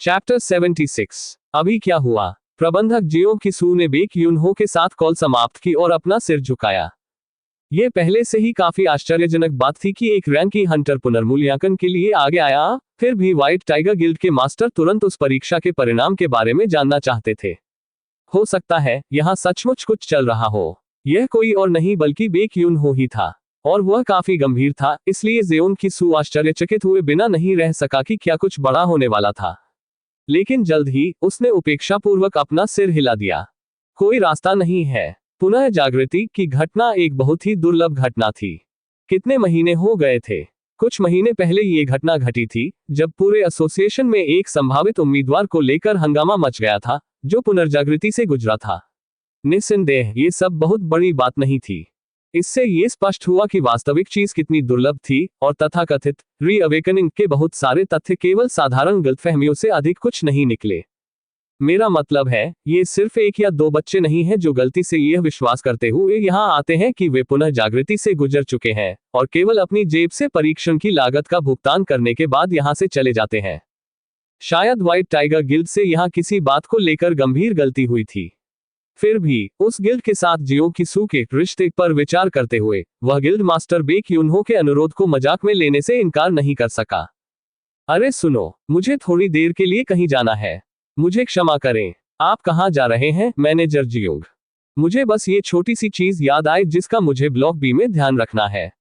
Chapter 76। अभी क्या हुआ। प्रबंधक जियो किसू ने बेक यूनहो के साथ कॉल समाप्त की और अपना सिर झुकाया। यह पहले से ही काफी आश्चर्यजनक बात थी कि एक रैंकी हंटर पुनर्मूल्यांकन के लिए आगे आया, फिर भी व्हाइट टाइगर गिल्ड के मास्टर तुरंत उस परीक्षा के परिणाम के बारे में जानना चाहते थे। हो सकता है यहाँ सचमुच कुछ चल रहा हो। यह कोई और नहीं बल्कि बेक यूनहो ही था, और वह काफी गंभीर था, इसलिए जेओन किसू आश्चर्यचकित हुए बिना नहीं रह सका कि क्या कुछ बड़ा होने वाला था। लेकिन जल्द ही उसने उपेक्षापूर्वक अपना सिर हिला दिया। कोई रास्ता नहीं है। पुनः जागृति की घटना एक बहुत ही दुर्लभ घटना थी। कितने महीने हो गए थे। कुछ महीने पहले ये घटना घटी थी, जब पूरे एसोसिएशन में एक संभावित उम्मीदवार को लेकर हंगामा मच गया था, जो पुनर्जागृति से गुजरा था। निस्संदेह ये सब बहुत बड़ी बात नहीं थी। इससे ये स्पष्ट हुआ कि वास्तविक चीज कितनी दुर्लभ थी, और तथाकथित री-अवेकनिंग के बहुत सारे तथ्य केवल साधारण गलतफहमियों से अधिक कुछ नहीं निकले। मेरा मतलब है, ये सिर्फ एक या दो बच्चे नहीं हैं जो गलती से यह विश्वास करते हुए यहाँ आते हैं कि वे पुनः जागृति से गुजर चुके हैं, और केवल अपनी जेब से परीक्षण की लागत का भुगतान करने के बाद यहाँ से चले जाते हैं। शायद व्हाइट टाइगर गिल्ड से यहाँ किसी बात को लेकर गंभीर गलती हुई थी। फिर भी उस गिल्ड के साथ जियो किसू के रिश्ते पर विचार करते हुए वह गिल्ड मास्टर बेक यूनहो के अनुरोध को मजाक में लेने से इनकार नहीं कर सका। अरे सुनो, मुझे थोड़ी देर के लिए कहीं जाना है। मुझे क्षमा करें। आप कहाँ जा रहे हैं मैनेजर जियोंग? मुझे बस ये छोटी सी चीज याद आई जिसका मुझे ब्लॉक बी में ध्यान रखना है।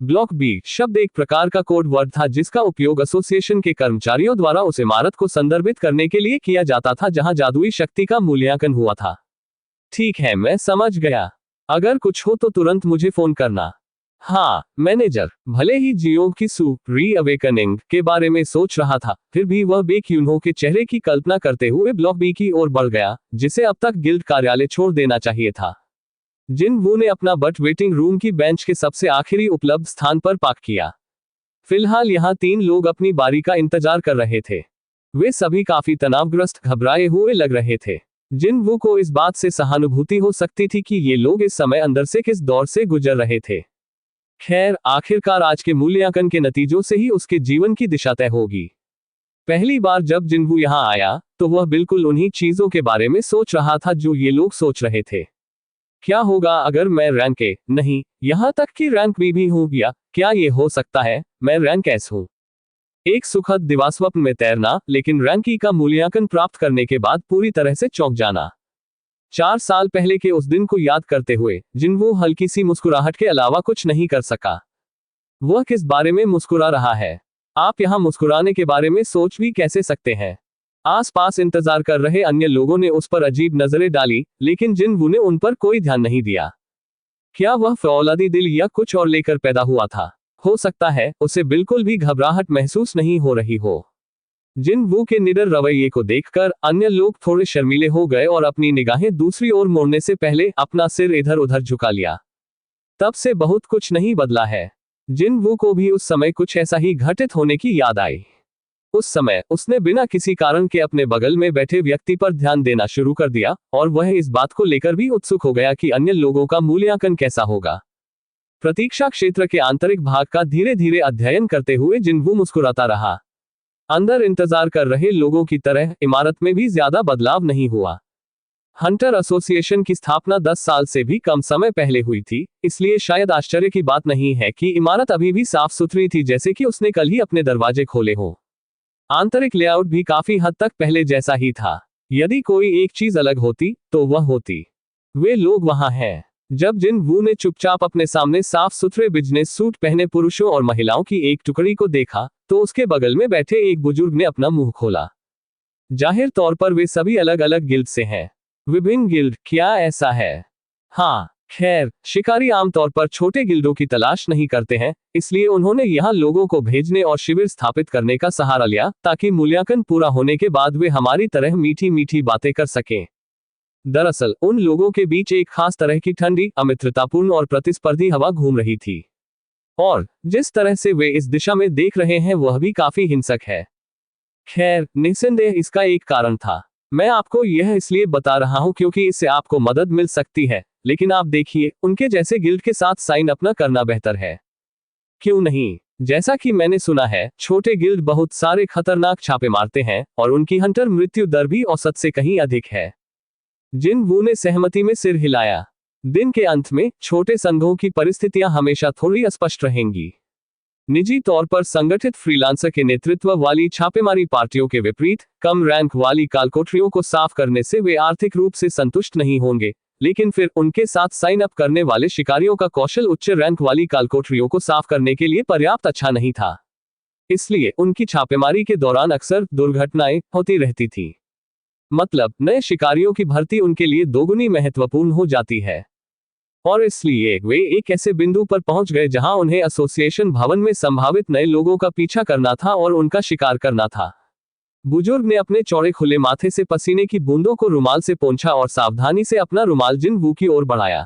ब्लॉक बी शब्द एक प्रकार का कोड वर्ड था जिसका उपयोग एसोसिएशन के कर्मचारियों द्वारा उस इमारत को संदर्भित करने के लिए किया जाता था जहां जादुई शक्ति का मूल्यांकन हुआ था। ठीक है, मैं समझ गया। अगर कुछ हो तो तुरंत मुझे फोन करना। हाँ मैनेजर। भले ही जियो किसू री-अवेकनिंग के बारे में सोच रहा था, फिर भी वह बेक यूनहो के चेहरे की कल्पना करते हुए ब्लॉक बी की ओर बढ़ गया, जिसे अब तक गिल्ड कार्यालय छोड़ देना चाहिए था। जिन वू ने अपना बट वेटिंग रूम की बेंच के सबसे आखिरी उपलब्ध स्थान पर पार्क किया। फिलहाल यहाँ 3 लोग अपनी बारी का इंतजार कर रहे थे। वे सभी काफी तनावग्रस्त, घबराए हुए लग रहे थे। जिन वू को इस बात से सहानुभूति हो सकती थी कि ये लोग इस समय अंदर से किस दौर से गुजर रहे थे। खैर, आखिरकार आज के मूल्यांकन के नतीजों से ही उसके जीवन की दिशा तय होगी। पहली बार जब जिनवू यहाँ आया, तो वह बिल्कुल उन्हीं चीजों के बारे में सोच रहा था जो ये लोग सोच रहे थे। क्या होगा अगर मैं रैंक ए, नहीं, यहाँ तक कि रैंक बी भी हूँ, या क्या ये हो सकता है मैं रैंक एस हूँ? एक सुखद दिवास्वप्न में तैरना, लेकिन रैंक ई का मूल्यांकन प्राप्त करने के बाद पूरी तरह से चौंक जाना। 4 साल पहले के उस दिन को याद करते हुए जिनवू हल्की सी मुस्कुराहट के अलावा कुछ नहीं कर सका। वह किस बारे में मुस्कुरा रहा है? आप यहाँ मुस्कुराने के बारे में सोच भी कैसे सकते हैं? आसपास इंतजार कर रहे अन्य लोगों ने उस पर अजीब नजरें डाली, लेकिन जिनवू ने उन पर कोई ध्यान नहीं दिया। क्या वह फौलादी दिल या कुछ और लेकर पैदा हुआ था? हो सकता है उसे बिल्कुल भी घबराहट महसूस नहीं हो रही हो। जिनवू के निडर रवैये को देखकर अन्य लोग थोड़े शर्मीले हो गए और अपनी निगाहें दूसरी ओर मोड़ने से पहले अपना सिर इधर उधर झुका लिया। तब से बहुत कुछ नहीं बदला है। जिनवू को भी उस समय कुछ ऐसा ही घटित होने की याद आई। उस समय उसने बिना किसी कारण के अपने बगल में बैठे व्यक्ति पर ध्यान देना शुरू कर दिया, और वह इस बात को लेकर भी उत्सुक हो गया कि अन्य लोगों का मूल्यांकन कैसा होगा। प्रतीक्षा क्षेत्र के आंतरिक भाग का धीरे धीरे अध्ययन करते हुए जिनवू मुस्कुराता रहा। अंदर इंतजार कर रहे लोगों की तरह इमारत में भी ज्यादा बदलाव नहीं हुआ। हंटर एसोसिएशन की स्थापना 10 साल से भी कम समय पहले हुई थी, इसलिए शायद आश्चर्य की बात नहीं है कि इमारत अभी भी साफ सुथरी थी, जैसे कि उसने कल ही अपने दरवाजे खोले हों। आंतरिक लेआउट भी काफी हद तक पहले जैसा ही था। यदि कोई एक चीज अलग होती तो वह होती वे लोग वहां हैं। जब जिनवू ने चुपचाप अपने सामने साफ सुथरे बिजनेस सूट पहने पुरुषों और महिलाओं की एक टुकड़ी को देखा, तो उसके बगल में बैठे एक बुजुर्ग ने अपना मुंह खोला। जाहिर तौर पर वे सभी अलग अलग गिल्ड से हैं। विभिन्न गिल्ड, क्या ऐसा है? हाँ, खैर, शिकारी आमतौर पर छोटे गिल्डों की तलाश नहीं करते हैं, इसलिए उन्होंने यहाँ लोगों को भेजने और शिविर स्थापित करने का सहारा लिया, ताकि मूल्यांकन पूरा होने के बाद वे हमारी तरह मीठी मीठी बातें कर सकें। दरअसल उन लोगों के बीच एक खास तरह की ठंडी, अमित्रतापूर्ण और प्रतिस्पर्धी हवा घूम रही थी, और जिस तरह से वे इस दिशा में देख रहे हैं वह भी काफी हिंसक है। खैर, निस्संदेह इसका एक कारण था। मैं आपको यह इसलिए बता रहा हूं क्योंकि इससे आपको मदद मिल सकती है, लेकिन आप देखिए, उनके जैसे गिल्ड के साथ साइन अप न करना बेहतर है। क्यों नहीं? जैसा कि मैंने सुना है, छोटे गिल्ड बहुत सारे खतरनाक छापे मारते हैं और उनकी हंटर मृत्यु दर भी औसत से कहीं अधिक है। जिन वू ने सहमति में सिर हिलाया। दिन के अंत में छोटे संघों की परिस्थितियां हमेशा थोड़ी अस्पष्ट रहेंगी। निजी तौर पर संगठित फ्रीलांसर के नेतृत्व वाली छापेमारी पार्टियों के विपरीत कम रैंक वाली कालकोठरियों को साफ करने से वे आर्थिक रूप से संतुष्ट नहीं होंगे, लेकिन फिर उनके साथ साइन अप करने वाले शिकारियों का कौशल उच्च रैंक वाली कालकोठरियों को साफ करने के लिए पर्याप्त अच्छा नहीं था। इसलिए उनकी छापेमारी के दौरान अक्सर दुर्घटनाएं होती रहती थी। मतलब नए शिकारियों की भर्ती उनके लिए दोगुनी महत्वपूर्ण हो जाती है। और इसलिए वे एक ऐसे बिंदु पर पहुंच गए जहां उन्हें एसोसिएशन भवन में संभावित नए लोगों का पीछा करना था और उनका शिकार करना था। बुजुर्ग ने अपने चौड़े खुले माथे से पसीने की बूंदों को रुमाल से पोंछा और सावधानी से अपना रुमाल जिन वू की ओर बढ़ाया।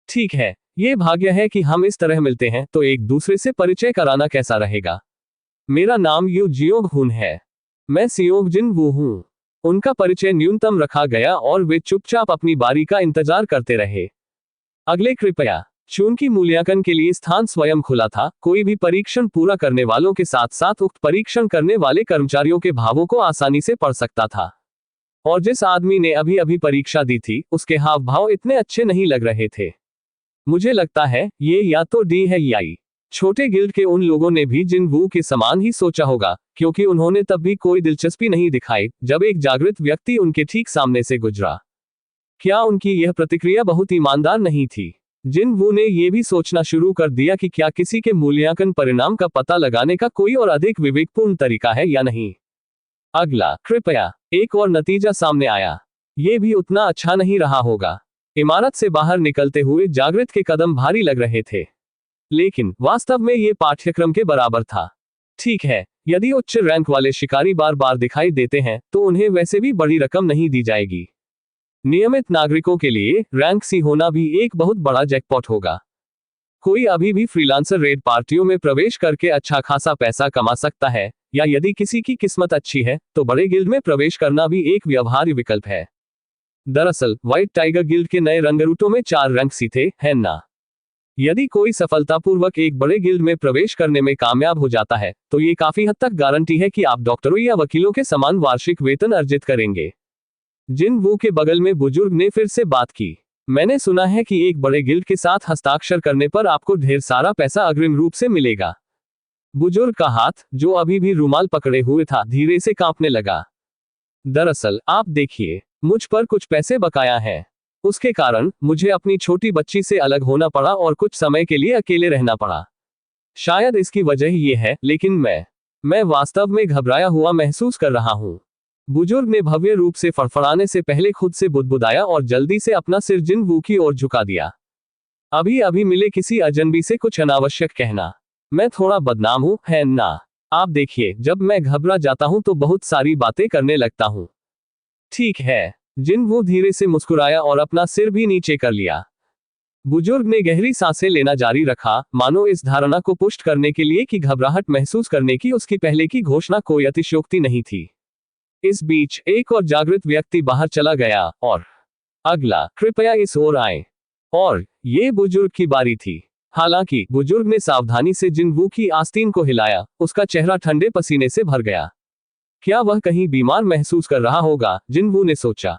ठीक है, ये भाग्य है कि हम इस तरह मिलते हैं, तो एक दूसरे से परिचय कराना कैसा रहेगा। मेरा नाम यू जियोंग हुन है। मैं सियोंग जिन वू हूं। उनका परिचय न्यूनतम रखा गया और वे चुपचाप अपनी बारी का इंतजार करते रहे। अगले कृपया। चूंकि मूल्यांकन के लिए स्थान स्वयं खुला था, कोई भी परीक्षण पूरा करने वालों के साथ साथ उक्त परीक्षण करने वाले कर्मचारियों के भावों को आसानी से पढ़ सकता था। और जिस आदमी ने अभी अभी परीक्षा दी थी, उसके हाव भाव इतने अच्छे नहीं लग रहे थे। मुझे लगता है ये या तो डी है या ई। छोटे गिल्ड के उन लोगों ने भी जिन वू के समान ही सोचा होगा, क्योंकि उन्होंने तब भी कोई दिलचस्पी नहीं दिखाई जब एक जागृत व्यक्ति उनके ठीक सामने से गुजरा। क्या उनकी यह प्रतिक्रिया बहुत ईमानदार नहीं थी? जिन वू ने यह भी सोचना शुरू कर दिया कि क्या किसी के मूल्यांकन परिणाम का पता लगाने का कोई और अधिक विवेकपूर्ण तरीका है या नहीं। अगला कृपया। एक और नतीजा सामने आया। यह भी उतना अच्छा नहीं रहा होगा। इमारत से बाहर निकलते हुए जागृत के कदम भारी लग रहे थे, लेकिन वास्तव में यह पाठ्यक्रम के बराबर था। ठीक है, यदि उच्च रैंक वाले शिकारी बार बार दिखाई देते हैं तो उन्हें वैसे भी बड़ी रकम नहीं दी जाएगी। नियमित नागरिकों के लिए रैंक सी होना भी एक बहुत बड़ा जैकपॉट होगा। कोई अभी भी फ्रीलांसर रेड पार्टियों में प्रवेश करके अच्छा खासा पैसा कमा सकता है, या यदि किसी की किस्मत अच्छी है तो बड़े गिल्ड में प्रवेश करना भी एक व्यवहार्य विकल्प है। दरअसल व्हाइट टाइगर गिल्ड के नए रंगरूटों में 4 रैंक सी थे, है ना। यदि कोई सफलतापूर्वक एक बड़े गिल्ड में प्रवेश करने में कामयाब हो जाता है, तो ये काफी हद तक गारंटी है कि आप डॉक्टरों या वकीलों के समान वार्षिक वेतन अर्जित करेंगे। जिन वू के बगल में बुजुर्ग ने फिर से बात की। मैंने सुना है कि एक बड़े गिल्ड के साथ हस्ताक्षर करने पर आपको ढेर सारा पैसा अग्रिम रूप से मिलेगा। बुजुर्ग का हाथ, जो अभी भी रुमाल पकड़े हुए था, धीरे से कांपने लगा। दरअसल आप देखिए, मुझ पर कुछ पैसे बकाया हैं। उसके कारण मुझे अपनी छोटी बच्ची से अलग होना पड़ा और कुछ समय के लिए अकेले रहना पड़ा। शायद इसकी वजह ये है, लेकिन मैं वास्तव में घबराया हुआ महसूस कर रहा हूँ। बुजुर्ग ने भव्य रूप से फड़फड़ाने से पहले खुद से बुदबुदाया और जल्दी से अपना सिर जिन वू की ओर झुका दिया। अभी अभी मिले किसी अजनबी से कुछ अनावश्यक कहना। मैं थोड़ा बदनाम हूँ, है ना। आप देखिए, जब मैं घबरा जाता हूँ तो बहुत सारी बातें करने लगता हूँ। ठीक है। जिन वू धीरे से मुस्कुराया और अपना सिर भी नीचे कर लिया। बुजुर्ग ने गहरी सांसें लेना जारी रखा, मानो इस धारणा को पुष्ट करने के लिए कि घबराहट महसूस करने की उसकी पहले की घोषणा कोई अतिशयोक्ति नहीं थी। इस बीच एक और जागृत व्यक्ति बाहर चला गया और अगला कृपया इस ओर आए। और ये बुजुर्ग की बारी थी। हालांकि बुजुर्ग ने सावधानी से जिन वू की आस्तीन को हिलाया, उसका चेहरा ठंडे पसीने से भर गया। क्या वह कहीं बीमार महसूस कर रहा होगा, जिन वू ने सोचा।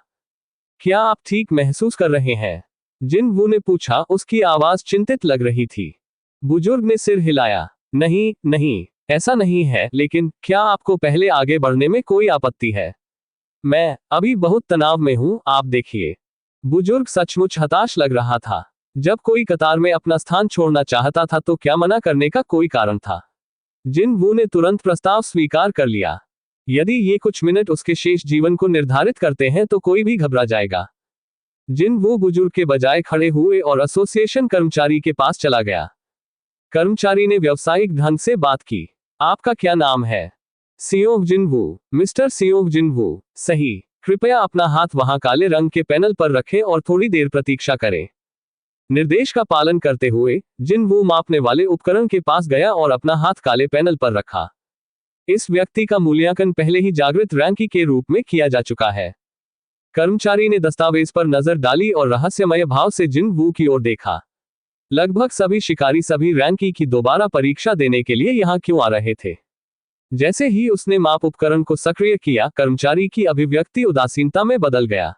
क्या आप ठीक महसूस कर रहे हैं? जिन वू ने पूछा, उसकी आवाज चिंतित लग रही थी। बुजुर्ग ने सिर हिलाया। नहीं नहीं, ऐसा नहीं है, लेकिन क्या आपको पहले आगे बढ़ने में कोई आपत्ति है? मैं अभी बहुत तनाव में हूं, आप देखिए। बुजुर्ग सचमुच हताश लग रहा था। जब कोई कतार में अपना स्थान छोड़ना चाहता था तो क्या मना करने का कोई कारण था? जिन वू ने तुरंत प्रस्ताव स्वीकार कर लिया। यदि ये कुछ मिनट उसके शेष जीवन को निर्धारित करते हैं तो कोई भी घबरा जाएगा। जिन वू बुजुर्ग के बजाय खड़े हुए और एसोसिएशन कर्मचारी के पास चला गया। कर्मचारी ने व्यावसायिक ढंग से बात की। आपका क्या नाम है? सियोंग जिन वू। मिस्टर सियोंग जिन वू, सही। कृपया अपना हाथ वहां काले रंग के पैनल पर रखें और थोड़ी देर प्रतीक्षा करें। निर्देश का पालन करते हुए जिन वू मापने वाले उपकरण के पास गया और अपना हाथ काले पैनल पर रखा। इस व्यक्ति का मूल्यांकन पहले ही जागृत रैंकी के रूप में किया जा चुका है। कर्मचारी ने दस्तावेज पर नजर डाली और रहस्यमय भाव से जिन वू की ओर देखा। लगभग सभी शिकारी सभी रैंक की दोबारा परीक्षा देने के लिए यहाँ क्यों आ रहे थे। जैसे ही उसने माप उपकरण को सक्रिय किया, कर्मचारी की अभिव्यक्ति उदासीनता में बदल गया।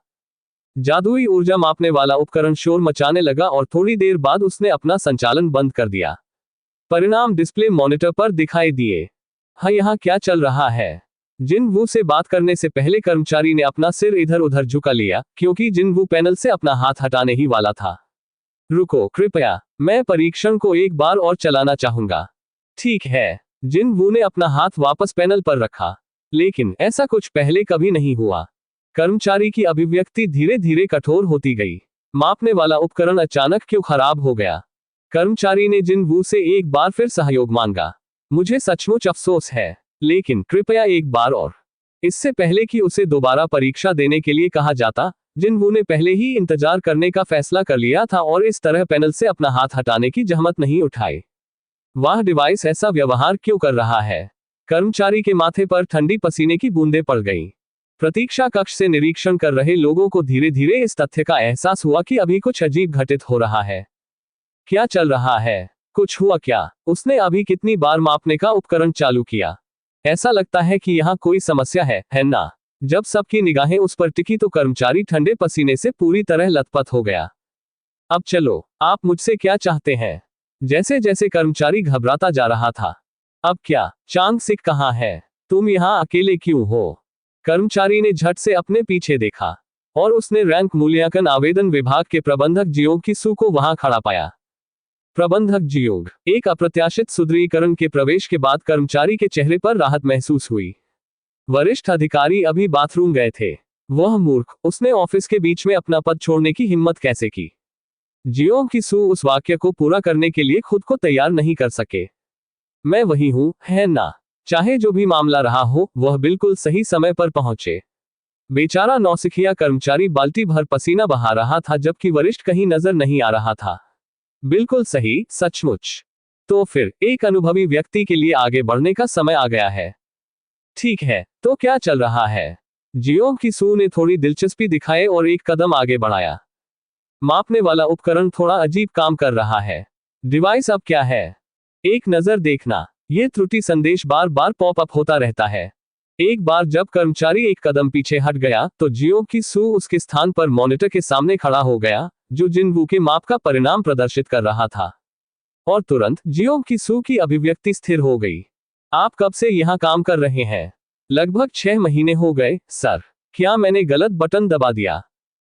जादुई ऊर्जा मापने वाला उपकरण शोर मचाने लगा और थोड़ी देर बाद उसने अपना संचालन बंद कर दिया। परिणाम डिस्प्ले मॉनिटर पर दिखाई दिए। हाँ, यहाँ क्या चल रहा है? जिन वू से बात करने से पहले कर्मचारी ने अपना सिर इधर उधर झुका लिया, क्योंकि जिन वू पैनल से अपना हाथ हटाने ही वाला था। रुको कृपया, मैं परीक्षण को एक बार और चलाना चाहूंगा। ठीक है। जिन वू ने अपना हाथ वापस पैनल पर रखा, लेकिन ऐसा कुछ पहले कभी नहीं हुआ। कर्मचारी की अभिव्यक्ति धीरे धीरे कठोर होती गई। मापने वाला उपकरण अचानक क्यों खराब हो गया? कर्मचारी ने जिन वू से एक बार फिर सहयोग मांगा। मुझे सचमुच अफसोस है, लेकिन कृपया एक बार और। इससे पहले कि उसे दोबारा परीक्षा देने के लिए कहा जाता, जिन वू ने पहले ही इंतजार करने का फैसला कर लिया था और इस तरह पैनल से अपना हाथ हटाने की जहमत नहीं उठाई। वह डिवाइस ऐसा व्यवहार क्यों कर रहा है? कर्मचारी के माथे पर ठंडी पसीने की बूंदें पड़ गईं। प्रतीक्षा कक्ष से निरीक्षण कर रहे लोगों को धीरे धीरे इस तथ्य का एहसास हुआ कि अभी कुछ अजीब घटित हो रहा है। क्या चल रहा है? कुछ हुआ क्या? उसने अभी कितनी बार मापने का उपकरण चालू किया? ऐसा लगता है कि यहाँ कोई समस्या है ना? जब सबकी निगाहें उस पर टिकी तो कर्मचारी ठंडे पसीने से पूरी तरह लथपथ हो गया। अब चलो, आप मुझसे क्या चाहते हैं? जैसे जैसे कर्मचारी घबराता जा रहा था। अब क्या? चांग सिक कहाँ है? तुम यहाँ अकेले क्यों हो? कर्मचारी ने झट से अपने पीछे देखा और उसने रैंक मूल्यांकन आवेदन विभाग के प्रबंधक जियोंग की सू को वहां खड़ा पाया। प्रबंधक जियोंग, एक अप्रत्याशित सुदृढ़ीकरण के प्रवेश के बाद कर्मचारी के चेहरे पर राहत महसूस हुई। वरिष्ठ अधिकारी अभी बाथरूम गए थे। वह मूर्ख, उसने ऑफिस के बीच में अपना पद छोड़ने की हिम्मत कैसे की? जियोंग की सू उस वाक्य को पूरा करने के लिए खुद को तैयार नहीं कर सके। मैं वही हूं, है ना? चाहे जो भी मामला रहा हो, वह बिल्कुल सही समय पर पहुंचे। बेचारा नौसिखिया कर्मचारी बाल्टी भर पसीना बहा रहा था जबकि वरिष्ठ कहीं नजर नहीं आ रहा था। बिल्कुल सही, सचमुच। तो फिर एक अनुभवी व्यक्ति के लिए आगे बढ़ने का समय आ गया है। ठीक है, तो क्या चल रहा है? जियोंग की सू ने थोड़ी दिलचस्पी दिखाए और एक कदम आगे बढ़ाया। मापने वाला उपकरण थोड़ा अजीब काम कर रहा है। डिवाइस अब क्या है? एक नजर देखना। यह त्रुटि संदेश बार बार पॉप अप होता रहता है। एक बार जब कर्मचारी एक कदम पीछे हट गया तो जियोंग की सू उसके स्थान पर मॉनिटर के सामने खड़ा हो गया, जो जिन वू के माप का परिणाम प्रदर्शित कर रहा था। और तुरंत जियोंग की सू की अभिव्यक्ति स्थिर हो गई। आप कब से यहाँ काम कर रहे हैं? लगभग 6 महीने हो गए, सर। क्या मैंने गलत बटन दबा दिया?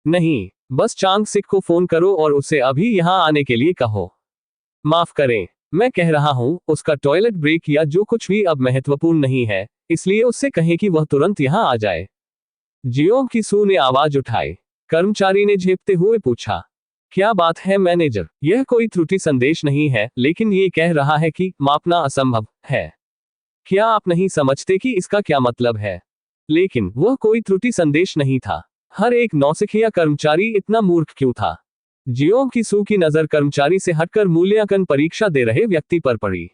नहीं, बस चांग सिक को फोन करो और उसे अभी यहाँ आने के लिए कहो। माफ करें, मैं कह रहा हूँ, उसका टॉयलेट ब्रेक या जो कुछ भी अब महत्वपूर्ण नहीं है, इसलिए उससे कहें कि वह तुरंत यहाँ आ जाए। जियोंग की सू ने आवाज उठाई। कर्मचारी ने झेपते हुए पूछा, क्या बात है मैनेजर? यह कोई त्रुटि संदेश नहीं है, लेकिन ये कह रहा है कि मापना असंभव है। क्या आप नहीं समझते कि इसका क्या मतलब है? लेकिन वह कोई त्रुटि संदेश नहीं था। हर एक नौसिखिया कर्मचारी इतना मूर्ख क्यों था? जियोंग की सू की नजर कर्मचारी से हटकर मूल्यांकन परीक्षा दे रहे व्यक्ति पर पड़ी।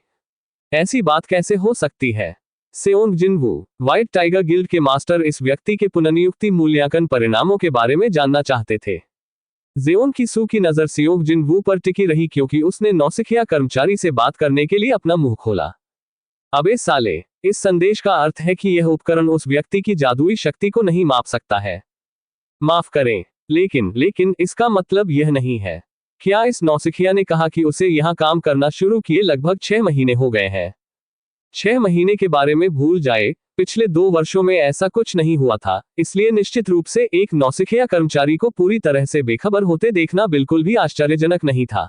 ऐसी बात कैसे हो सकती है? सेओंग जिनवू, व्हाइट टाइगर गिल्ड के मास्टर, इस व्यक्ति के पुनर्नियुक्ति मूल्यांकन परिणामों के बारे में जानना चाहते थे। जेओंग की सू की नजर सेओंग जिनवू पर टिकी रही क्योंकि उसने नौसिखिया कर्मचारी से बात करने के लिए अपना मुंह खोला। अबे साले, इस संदेश का अर्थ है कि यह उपकरण उस व्यक्ति की जादुई शक्ति को नहीं माप सकता है। माफ करें, लेकिन इसका मतलब यह नहीं है। क्या इस नौसिखिया ने कहा कि उसे यहाँ काम करना शुरू किए लगभग 6 महीने हो गए हैं? 6 महीने के बारे में भूल जाए, पिछले 2 वर्षों में ऐसा कुछ नहीं हुआ था, इसलिए निश्चित रूप से एक नौसिखिया कर्मचारी को पूरी तरह से बेखबर होते देखना बिल्कुल भी आश्चर्यजनक नहीं था।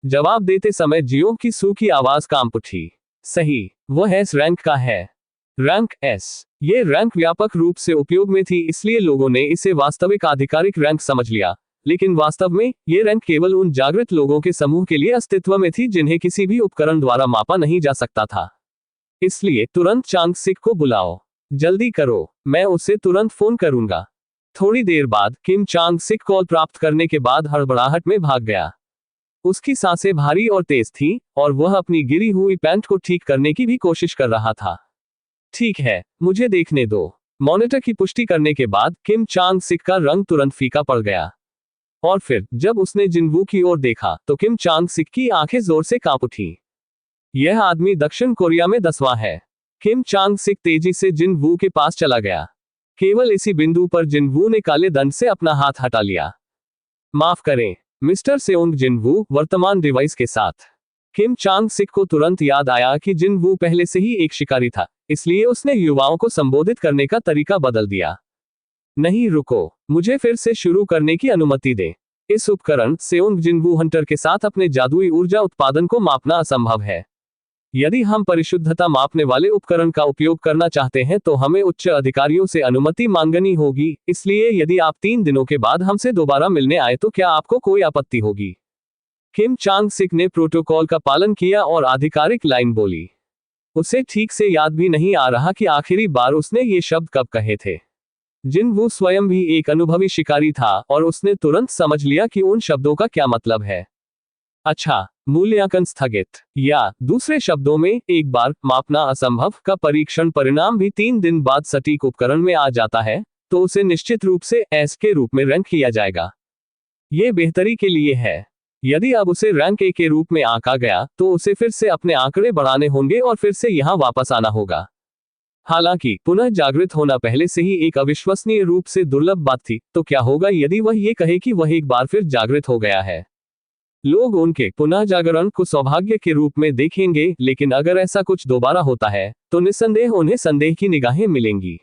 जवाब देते समय जियोंग की सू की आवाज कांप उठी। सही, वह एस रैंक का है। Rank S. ये रैंक व्यापक रूप से उपयोग में थी, इसलिए लोगों ने इसे वास्तविक आधिकारिक रैंक समझ लिया, लेकिन वास्तव में ये रैंक केवल उन जागृत लोगों के समूह के लिए अस्तित्व में थी जिन्हें किसी भी उपकरण द्वारा मापा नहीं जा सकता था। इसलिए तुरंत चांग सिक को बुलाओ। जल्दी करो, मैं उसे तुरंत फोन करूंगा। थोड़ी देर बाद किम चांग सिक कॉल प्राप्त करने के बाद हड़बड़ाहट में भाग गया। उसकी सांसें भारी और तेज थीं, और वह अपनी गिरी हुई पैंट को ठीक करने की भी कोशिश कर रहा था। ठीक है, मुझे देखने दो। मॉनिटर की पुष्टि करने के बाद किम चांग सिक का रंग तुरंत फीका पड़ गया। और फिर जब उसने जिनवू की ओर देखा तो किम चांग सिक की आंखें जोर से कांप उठी। यह आदमी दक्षिण कोरिया में 10वां है। किम चांग सिक तेजी से जिनवू के पास चला गया। केवल इसी बिंदु पर जिनवू ने काले दंड से अपना हाथ हटा लिया। माफ करें मिस्टर सेओंग, जिनवू वर्तमान डिवाइस के साथ। किम चांग सिक को तुरंत याद आया कि जिनवू पहले से ही एक शिकारी था, इसलिए उसने युवाओं को संबोधित करने का तरीका बदल दिया। नहीं रुको, मुझे फिर से शुरू करने की अनुमति दें। इस उपकरण सेओंग जिनवू हंटर के साथ अपने जादुई ऊर्जा उत्पादन को मापना असंभव है। यदि हम परिशुद्धता मापने वाले उपकरण का उपयोग करना चाहते हैं तो हमें उच्च अधिकारियों से अनुमति मांगनी होगी, इसलिए यदि आप 3 दिनों के बाद हमसे दोबारा मिलने आए तो क्या आपको कोई आपत्ति होगी? किम चांग सिक ने प्रोटोकॉल का पालन किया और आधिकारिक लाइन बोली। उसे ठीक से याद भी नहीं आ रहा कि आखिरी बार उसने ये शब्द कब कहे थे। जिनवू स्वयं भी एक अनुभवी शिकारी था और उसने तुरंत समझ लिया कि उन शब्दों का क्या मतलब है। अच्छा, मूल्यांकन स्थगित, या दूसरे शब्दों में एक बार मापना असंभव का परीक्षण परिणाम भी 3 दिन बाद सटीक उपकरण में आ जाता है तो उसे निश्चित रूप से एस के रूप में रैंक किया जाएगा। ये बेहतरी के लिए है। यदि अब उसे रैंक ए के रूप में आंका गया तो उसे फिर से अपने आंकड़े बढ़ाने होंगे और फिर से यहां वापस आना होगा। हालांकि पुनः जागृत होना पहले से ही एक अविश्वसनीय रूप से दुर्लभ बात थी, तो क्या होगा यदि वह ये कहे कि वह एक बार फिर जागृत हो गया है? लोग उनके पुनः जागरण को सौभाग्य के रूप में देखेंगे, लेकिन अगर ऐसा कुछ दोबारा होता है तो निस्संदेह उन्हें संदेह की निगाहें मिलेंगी।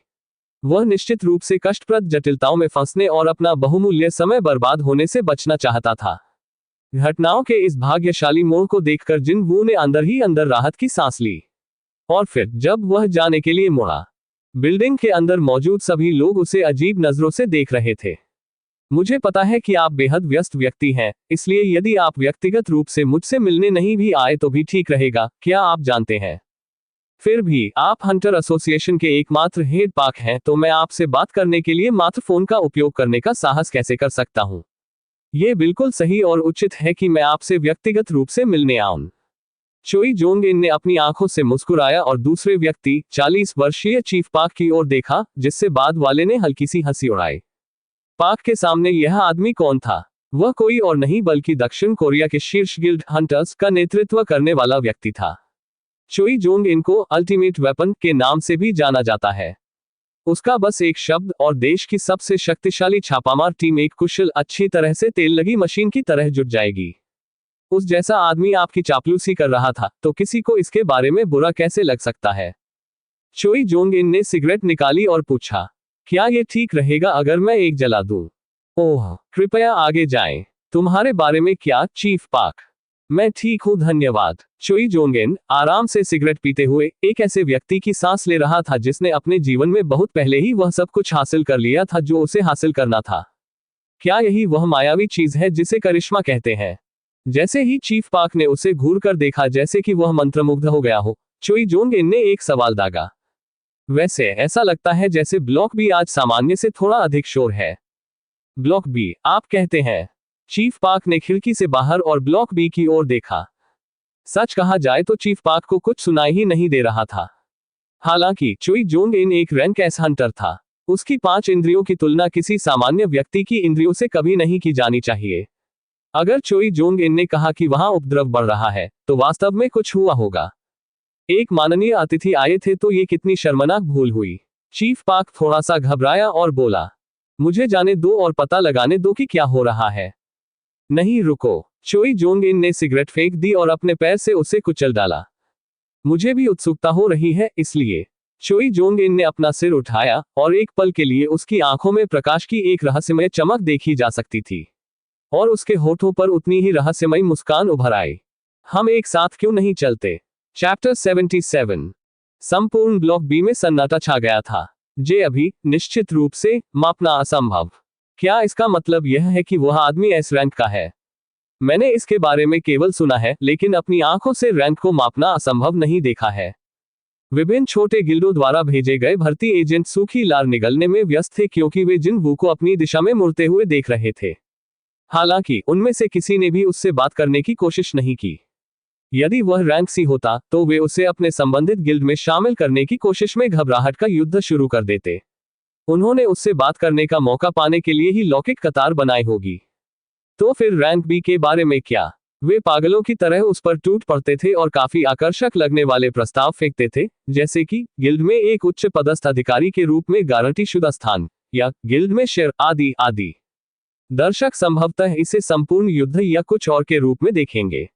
वह निश्चित रूप से कष्टप्रद जटिलताओं में फंसने और अपना बहुमूल्य समय बर्बाद होने से बचना चाहता था। घटनाओं के इस भाग्यशाली मोड़ को देखकर जिनवू ने अंदर ही अंदर राहत की सांस ली। और फिर जब वह जाने के लिए मुड़ा, बिल्डिंग के अंदर मौजूद सभी लोग उसे अजीब नजरों से देख रहे थे। मुझे पता है कि आप बेहद व्यस्त व्यक्ति हैं, इसलिए यदि आप व्यक्तिगत रूप से मुझसे मिलने नहीं भी आए तो भी ठीक रहेगा, क्या आप जानते हैं? फिर भी आप हंटर एसोसिएशन के एकमात्र हेड पाक हैं, तो मैं आपसे बात करने के लिए मात्र फोन का उपयोग करने का साहस कैसे कर सकता हूं? ये बिल्कुल सही और उचित है कि मैं आपसे व्यक्तिगत रूप से मिलने आऊं। चोई जोंग इन ने अपनी आंखों से मुस्कुराया और दूसरे व्यक्ति 40 वर्षीय चीफ पाक की ओर देखा, जिससे बाद वाले ने हल्की सी हंसी उड़ाई। पाक के सामने यह आदमी कौन था? वह कोई और नहीं बल्कि दक्षिण कोरिया के शीर्ष गिल्ड हंटर्स का नेतृत्व करने वाला व्यक्ति था। चोई जोंग इनको अल्टीमेट वेपन के नाम से भी जाना जाता है। उसका बस एक शब्द और देश की सबसे शक्तिशाली छापामार टीम एक कुशल, अच्छी तरह से तेल लगी मशीन की तरह जुट जाएगी। उस जैसा आदमी आपकी चापलूसी कर रहा था, तो किसी को इसके बारे में बुरा कैसे लग सकता है? चोई जोंग इन ने सिगरेट निकाली और पूछा, क्या ये ठीक रहेगा अगर मैं एक जला दूं? ओह, कृपया आगे जाएं। तुम्हारे बारे में क्या, चीफ पाक? मैं ठीक हूं, धन्यवाद। चोई जोंगेन आराम से सिगरेट पीते हुए एक ऐसे व्यक्ति की सांस ले रहा था जिसने अपने जीवन में बहुत पहले ही वह सब कुछ हासिल कर लिया था जो उसे हासिल करना था। क्या यही वह मायावी चीज है जिसे करिश्मा कहते हैं? जैसे ही चीफ पाक ने उसे घूर कर देखा जैसे कि वह मंत्रमुग्ध हो गया हो, चोई जोंगेन ने एक सवाल दागा। वैसे ऐसा लगता है जैसे ब्लॉक बी आज सामान्य से थोड़ा अधिक शोर है। ब्लॉक बी, आप कहते हैं? चीफ पाक ने खिड़की से बाहर और ब्लॉक बी की ओर देखा। सच कहा जाए तो चीफ पाक को कुछ सुनाई ही नहीं दे रहा था। हालांकि चोई जोंग इन एक रैंक एस हंटर था। उसकी 5 इंद्रियों की तुलना किसी सामान्य व्यक्ति की इंद्रियों से कभी नहीं की जानी चाहिए। अगर चोई जोंग इन ने कहा कि वहां उपद्रव बढ़ रहा है, तो वास्तव में कुछ हुआ होगा। एक माननीय अतिथि आए थे तो ये कितनी शर्मनाक भूल हुई। चीफ पाक थोड़ा सा घबराया और बोला, मुझे जाने दो और पता लगाने दो कि क्या हो रहा है। नहीं रुको, चोई जोंग इन ने सिगरेट फेंक दी और अपने पैर से उसे कुचल डाला। मुझे भी उत्सुकता हो रही है, इसलिए। चोई जोंग इन ने अपना सिर उठाया और एक पल के लिए उसकी आंखों में प्रकाश की एक रहस्यमय चमक देखी जा सकती थी और उसके होठों पर उतनी ही रहस्यमयी मुस्कान उभर आई। हम एक साथ क्यों नहीं चलते? चैप्टर 77। संपूर्ण ब्लॉक बी में सन्नाटा छा गया था। जे अभी निश्चित रूप से मापना असंभव। क्या इसका मतलब यह है कि वह आदमी एस रैंक का है? मैंने इसके बारे में केवल सुना है, लेकिन अपनी आंखों से रैंक को मापना असंभव नहीं देखा है। विभिन्न छोटे गिल्डों द्वारा भेजे गए भर्ती एजेंट सूखी लार निगलने में व्यस्त थे क्योंकि वे जिनवू को अपनी दिशा में मुड़ते हुए देख रहे थे। हालांकि उनमें से किसी ने भी उससे बात करने की कोशिश नहीं की। यदि वह रैंक सी होता तो वे उसे अपने संबंधित गिल्ड में शामिल करने की कोशिश में घबराहट का युद्ध शुरू कर देते। उन्होंने उससे बात करने का मौका पाने के लिए ही लौकिक कतार बनाई होगी। तो फिर रैंक बी के बारे में क्या? वे पागलों की तरह उस पर टूट पड़ते थे और काफी आकर्षक लगने वाले प्रस्ताव फेंकते थे, जैसे कि गिल्ड में एक उच्च पदस्थ अधिकारी के रूप में गारंटीशुदा स्थान, या गिल्ड में शेयर, आदि आदि। दर्शक संभवतः इसे संपूर्ण युद्ध या कुछ और के रूप में देखेंगे।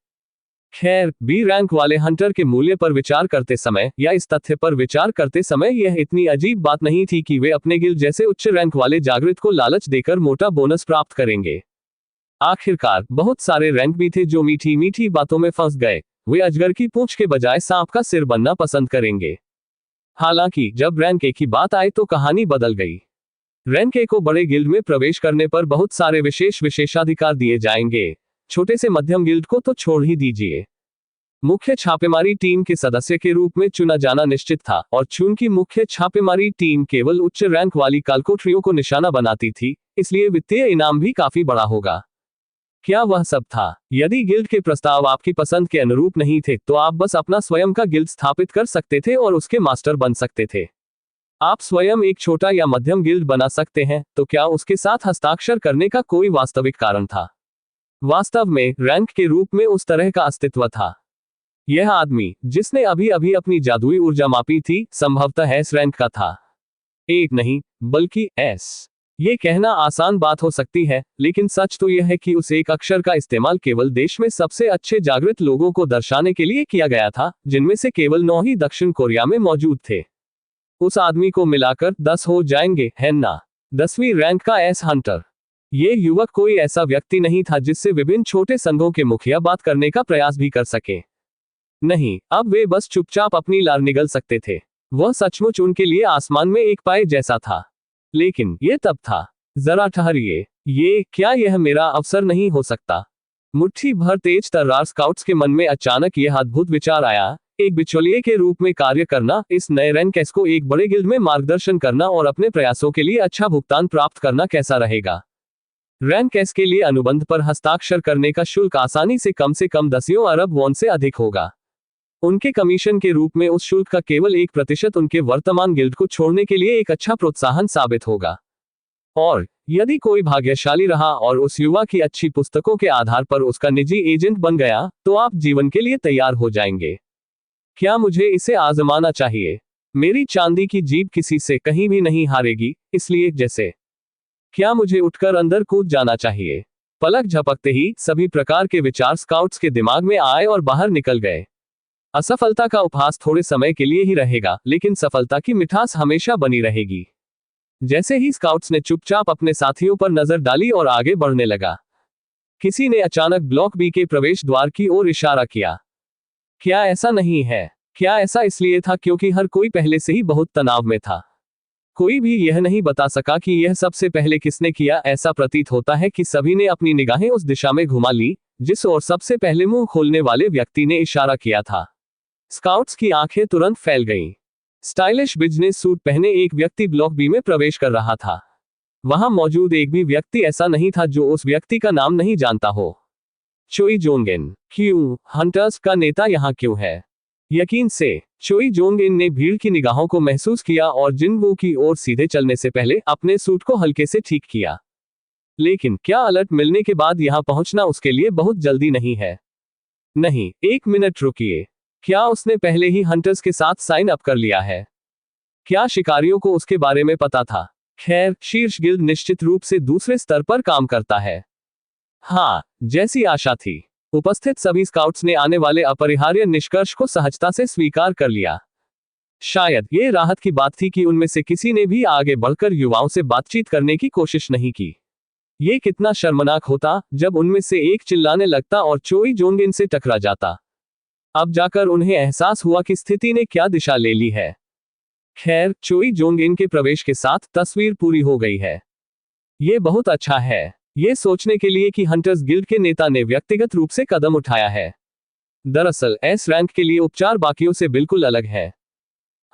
खैर, बी रैंक वाले हंटर के मूल्य पर विचार करते समय, या इस तथ्य पर विचार करते समय, यह इतनी अजीब बात नहीं थी कि वे अपने गिल्ड जैसे उच्च रैंक वाले जागृत को लालच देकर मोटा बोनस प्राप्त करेंगे। आखिरकार बहुत सारे रैंक भी थे जो मीठी मीठी बातों में फंस गए। वे अजगर की पूंछ के बजाय सांप का सिर बनना पसंद करेंगे। हालांकि जब रैंक ए की बात आए तो कहानी बदल गई। रैंक ए को बड़े गिल्ड में प्रवेश करने पर बहुत सारे विशेषाधिकार दिए जाएंगे। छोटे से मध्यम गिल्ड को तो छोड़ ही दीजिए। मुख्य छापेमारी टीम के सदस्य के रूप में चुना जाना निश्चित था, और चूंकि मुख्य छापेमारी टीम केवल उच्च रैंक वाली कालकोठरियों को निशाना बनाती थी, इसलिए वित्तीय इनाम भी काफी बड़ा होगा। क्या वह सब था? यदि गिल्ड के प्रस्ताव आपकी पसंद के अनुरूप नहीं थे तो आप बस अपना स्वयं का गिल्ड स्थापित कर सकते थे और उसके मास्टर बन सकते थे। आप स्वयं एक छोटा या मध्यम गिल्ड बना सकते हैं, तो क्या उसके साथ हस्ताक्षर करने का कोई वास्तविक कारण था? वास्तव में रैंक के रूप में उस तरह का अस्तित्व था। यह आदमी जिसने अभी अभी अपनी जादुई ऊर्जा मापी थी, संभवतः एस रैंक का था। एक नहीं, बल्कि एस। ये कहना आसान बात हो सकती है, लेकिन सच तो यह है कि उस एक अक्षर का इस्तेमाल केवल देश में सबसे अच्छे जागृत लोगों को दर्शाने के लिए किया गया था, जिनमें से केवल 9 ही दक्षिण कोरिया में मौजूद थे। उस आदमी को मिलाकर 10 हो जाएंगे, है ना? 10वीं रैंक का एस हंटर। ये युवक कोई ऐसा व्यक्ति नहीं था जिससे विभिन्न छोटे संघों के मुखिया बात करने का प्रयास भी कर सके। नहीं, अब वे बस चुपचाप अपनी लार निगल सकते थे। वह सचमुच उनके लिए आसमान में एक पाए जैसा था। लेकिन ये तब था। जरा ठहरिए, क्या यह मेरा अवसर नहीं हो सकता? मुट्ठी भर तेज तर्रार स्काउट्स के मन में अचानक यह अद्भुत विचार आया, एक बिचौलिए के रूप में कार्य करना, इस नए रैंक एस को एक बड़े गिल्ड में मार्गदर्शन करना और अपने प्रयासों के लिए अच्छा भुगतान प्राप्त करना कैसा रहेगा? रैंक एस के लिए अनुबंध पर हस्ताक्षर करने का शुल्क आसानी से कम 10 अरब वॉन से अधिक होगा। उनके कमीशन के रूप में उस शुल्क का केवल 1% उनके वर्तमान गिल्ड को छोड़ने के लिए एक अच्छा प्रोत्साहन साबित होगा। और यदि कोई भाग्यशाली रहा और उस युवा की अच्छी पुस्तकों के आधार पर उसका निजी एजेंट बन गया, तो आप जीवन के लिए तैयार हो जाएंगे। क्या मुझे इसे आजमाना चाहिए? मेरी चांदी की जीभ किसी से कहीं भी नहीं हारेगी, इसलिए जैसे। क्या मुझे उठकर अंदर कूद जाना चाहिए? पलक झपकते ही सभी प्रकार के विचार स्काउट्स के दिमाग में आए और बाहर निकल गए। असफलता का उपहास थोड़े समय के लिए ही रहेगा, लेकिन सफलता की मिठास हमेशा बनी रहेगी। जैसे ही स्काउट्स ने चुपचाप अपने साथियों पर नजर डाली और आगे बढ़ने लगा, किसी ने अचानक ब्लॉक बी के प्रवेश द्वार की ओर इशारा किया। क्या ऐसा नहीं है? क्या ऐसा इसलिए था क्योंकि हर कोई पहले से ही बहुत तनाव में था? कोई भी यह नहीं बता सका कि यह सबसे पहले किसने किया। ऐसा प्रतीत होता है कि सभी ने अपनी निगाहें उस दिशा में घुमा ली जिस ओर सबसे पहले मुंह खोलने वाले व्यक्ति ने इशारा किया था। स्काउट्स की आंखें तुरंत फैल गईं। स्टाइलिश बिजनेस सूट पहने एक व्यक्ति ब्लॉक बी में प्रवेश कर रहा था। वहां मौजूद एक भी व्यक्ति ऐसा नहीं था जो उस व्यक्ति का नाम नहीं जानता हो। चोई जोंगिन। क्यों? हंटर्स का नेता यहां क्यों है? यकीन से चोई जोंगिन ने भीड़ की निगाहों को महसूस किया और जिनवू की ओर सीधे चलने से पहले अपने सूट को हल्के से ठीक किया। लेकिन क्या अलर्ट मिलने के बाद यहां पहुंचना उसके लिए बहुत जल्दी नहीं है? नहीं, 1 मिनट रुकिए। क्या उसने पहले ही हंटर्स के साथ साइन अप कर लिया है? क्या शिकारियों को उसके बारे में पता था? खैर, शीर्ष गिल्ड निश्चित रूप से दूसरे स्तर पर काम करता है। हाँ, जैसी आशा थी। उपस्थित सभी स्काउट्स ने आने वाले अपरिहार्य निष्कर्ष को सहजता से स्वीकार कर लिया। शायद ये राहत की बात थी कि उनमें से किसी ने भी आगे बढ़कर युवाओं से बातचीत करने की कोशिश नहीं की। ये कितना शर्मनाक होता जब उनमें से एक चिल्लाने लगता और चोई जोंगिन से टकरा जाता। अब जाकर उन्हें एहसास हुआ कि स्थिति ने क्या दिशा ले ली है। खैर, चोई जोंगिन के प्रवेश के साथ तस्वीर पूरी हो गई है। ये बहुत अच्छा है, ये सोचने के लिए कि हंटर्स गिल्ड के नेता ने व्यक्तिगत रूप से कदम उठाया है। दरअसल एस रैंक के लिए उपचार बाकियों से बिल्कुल अलग है।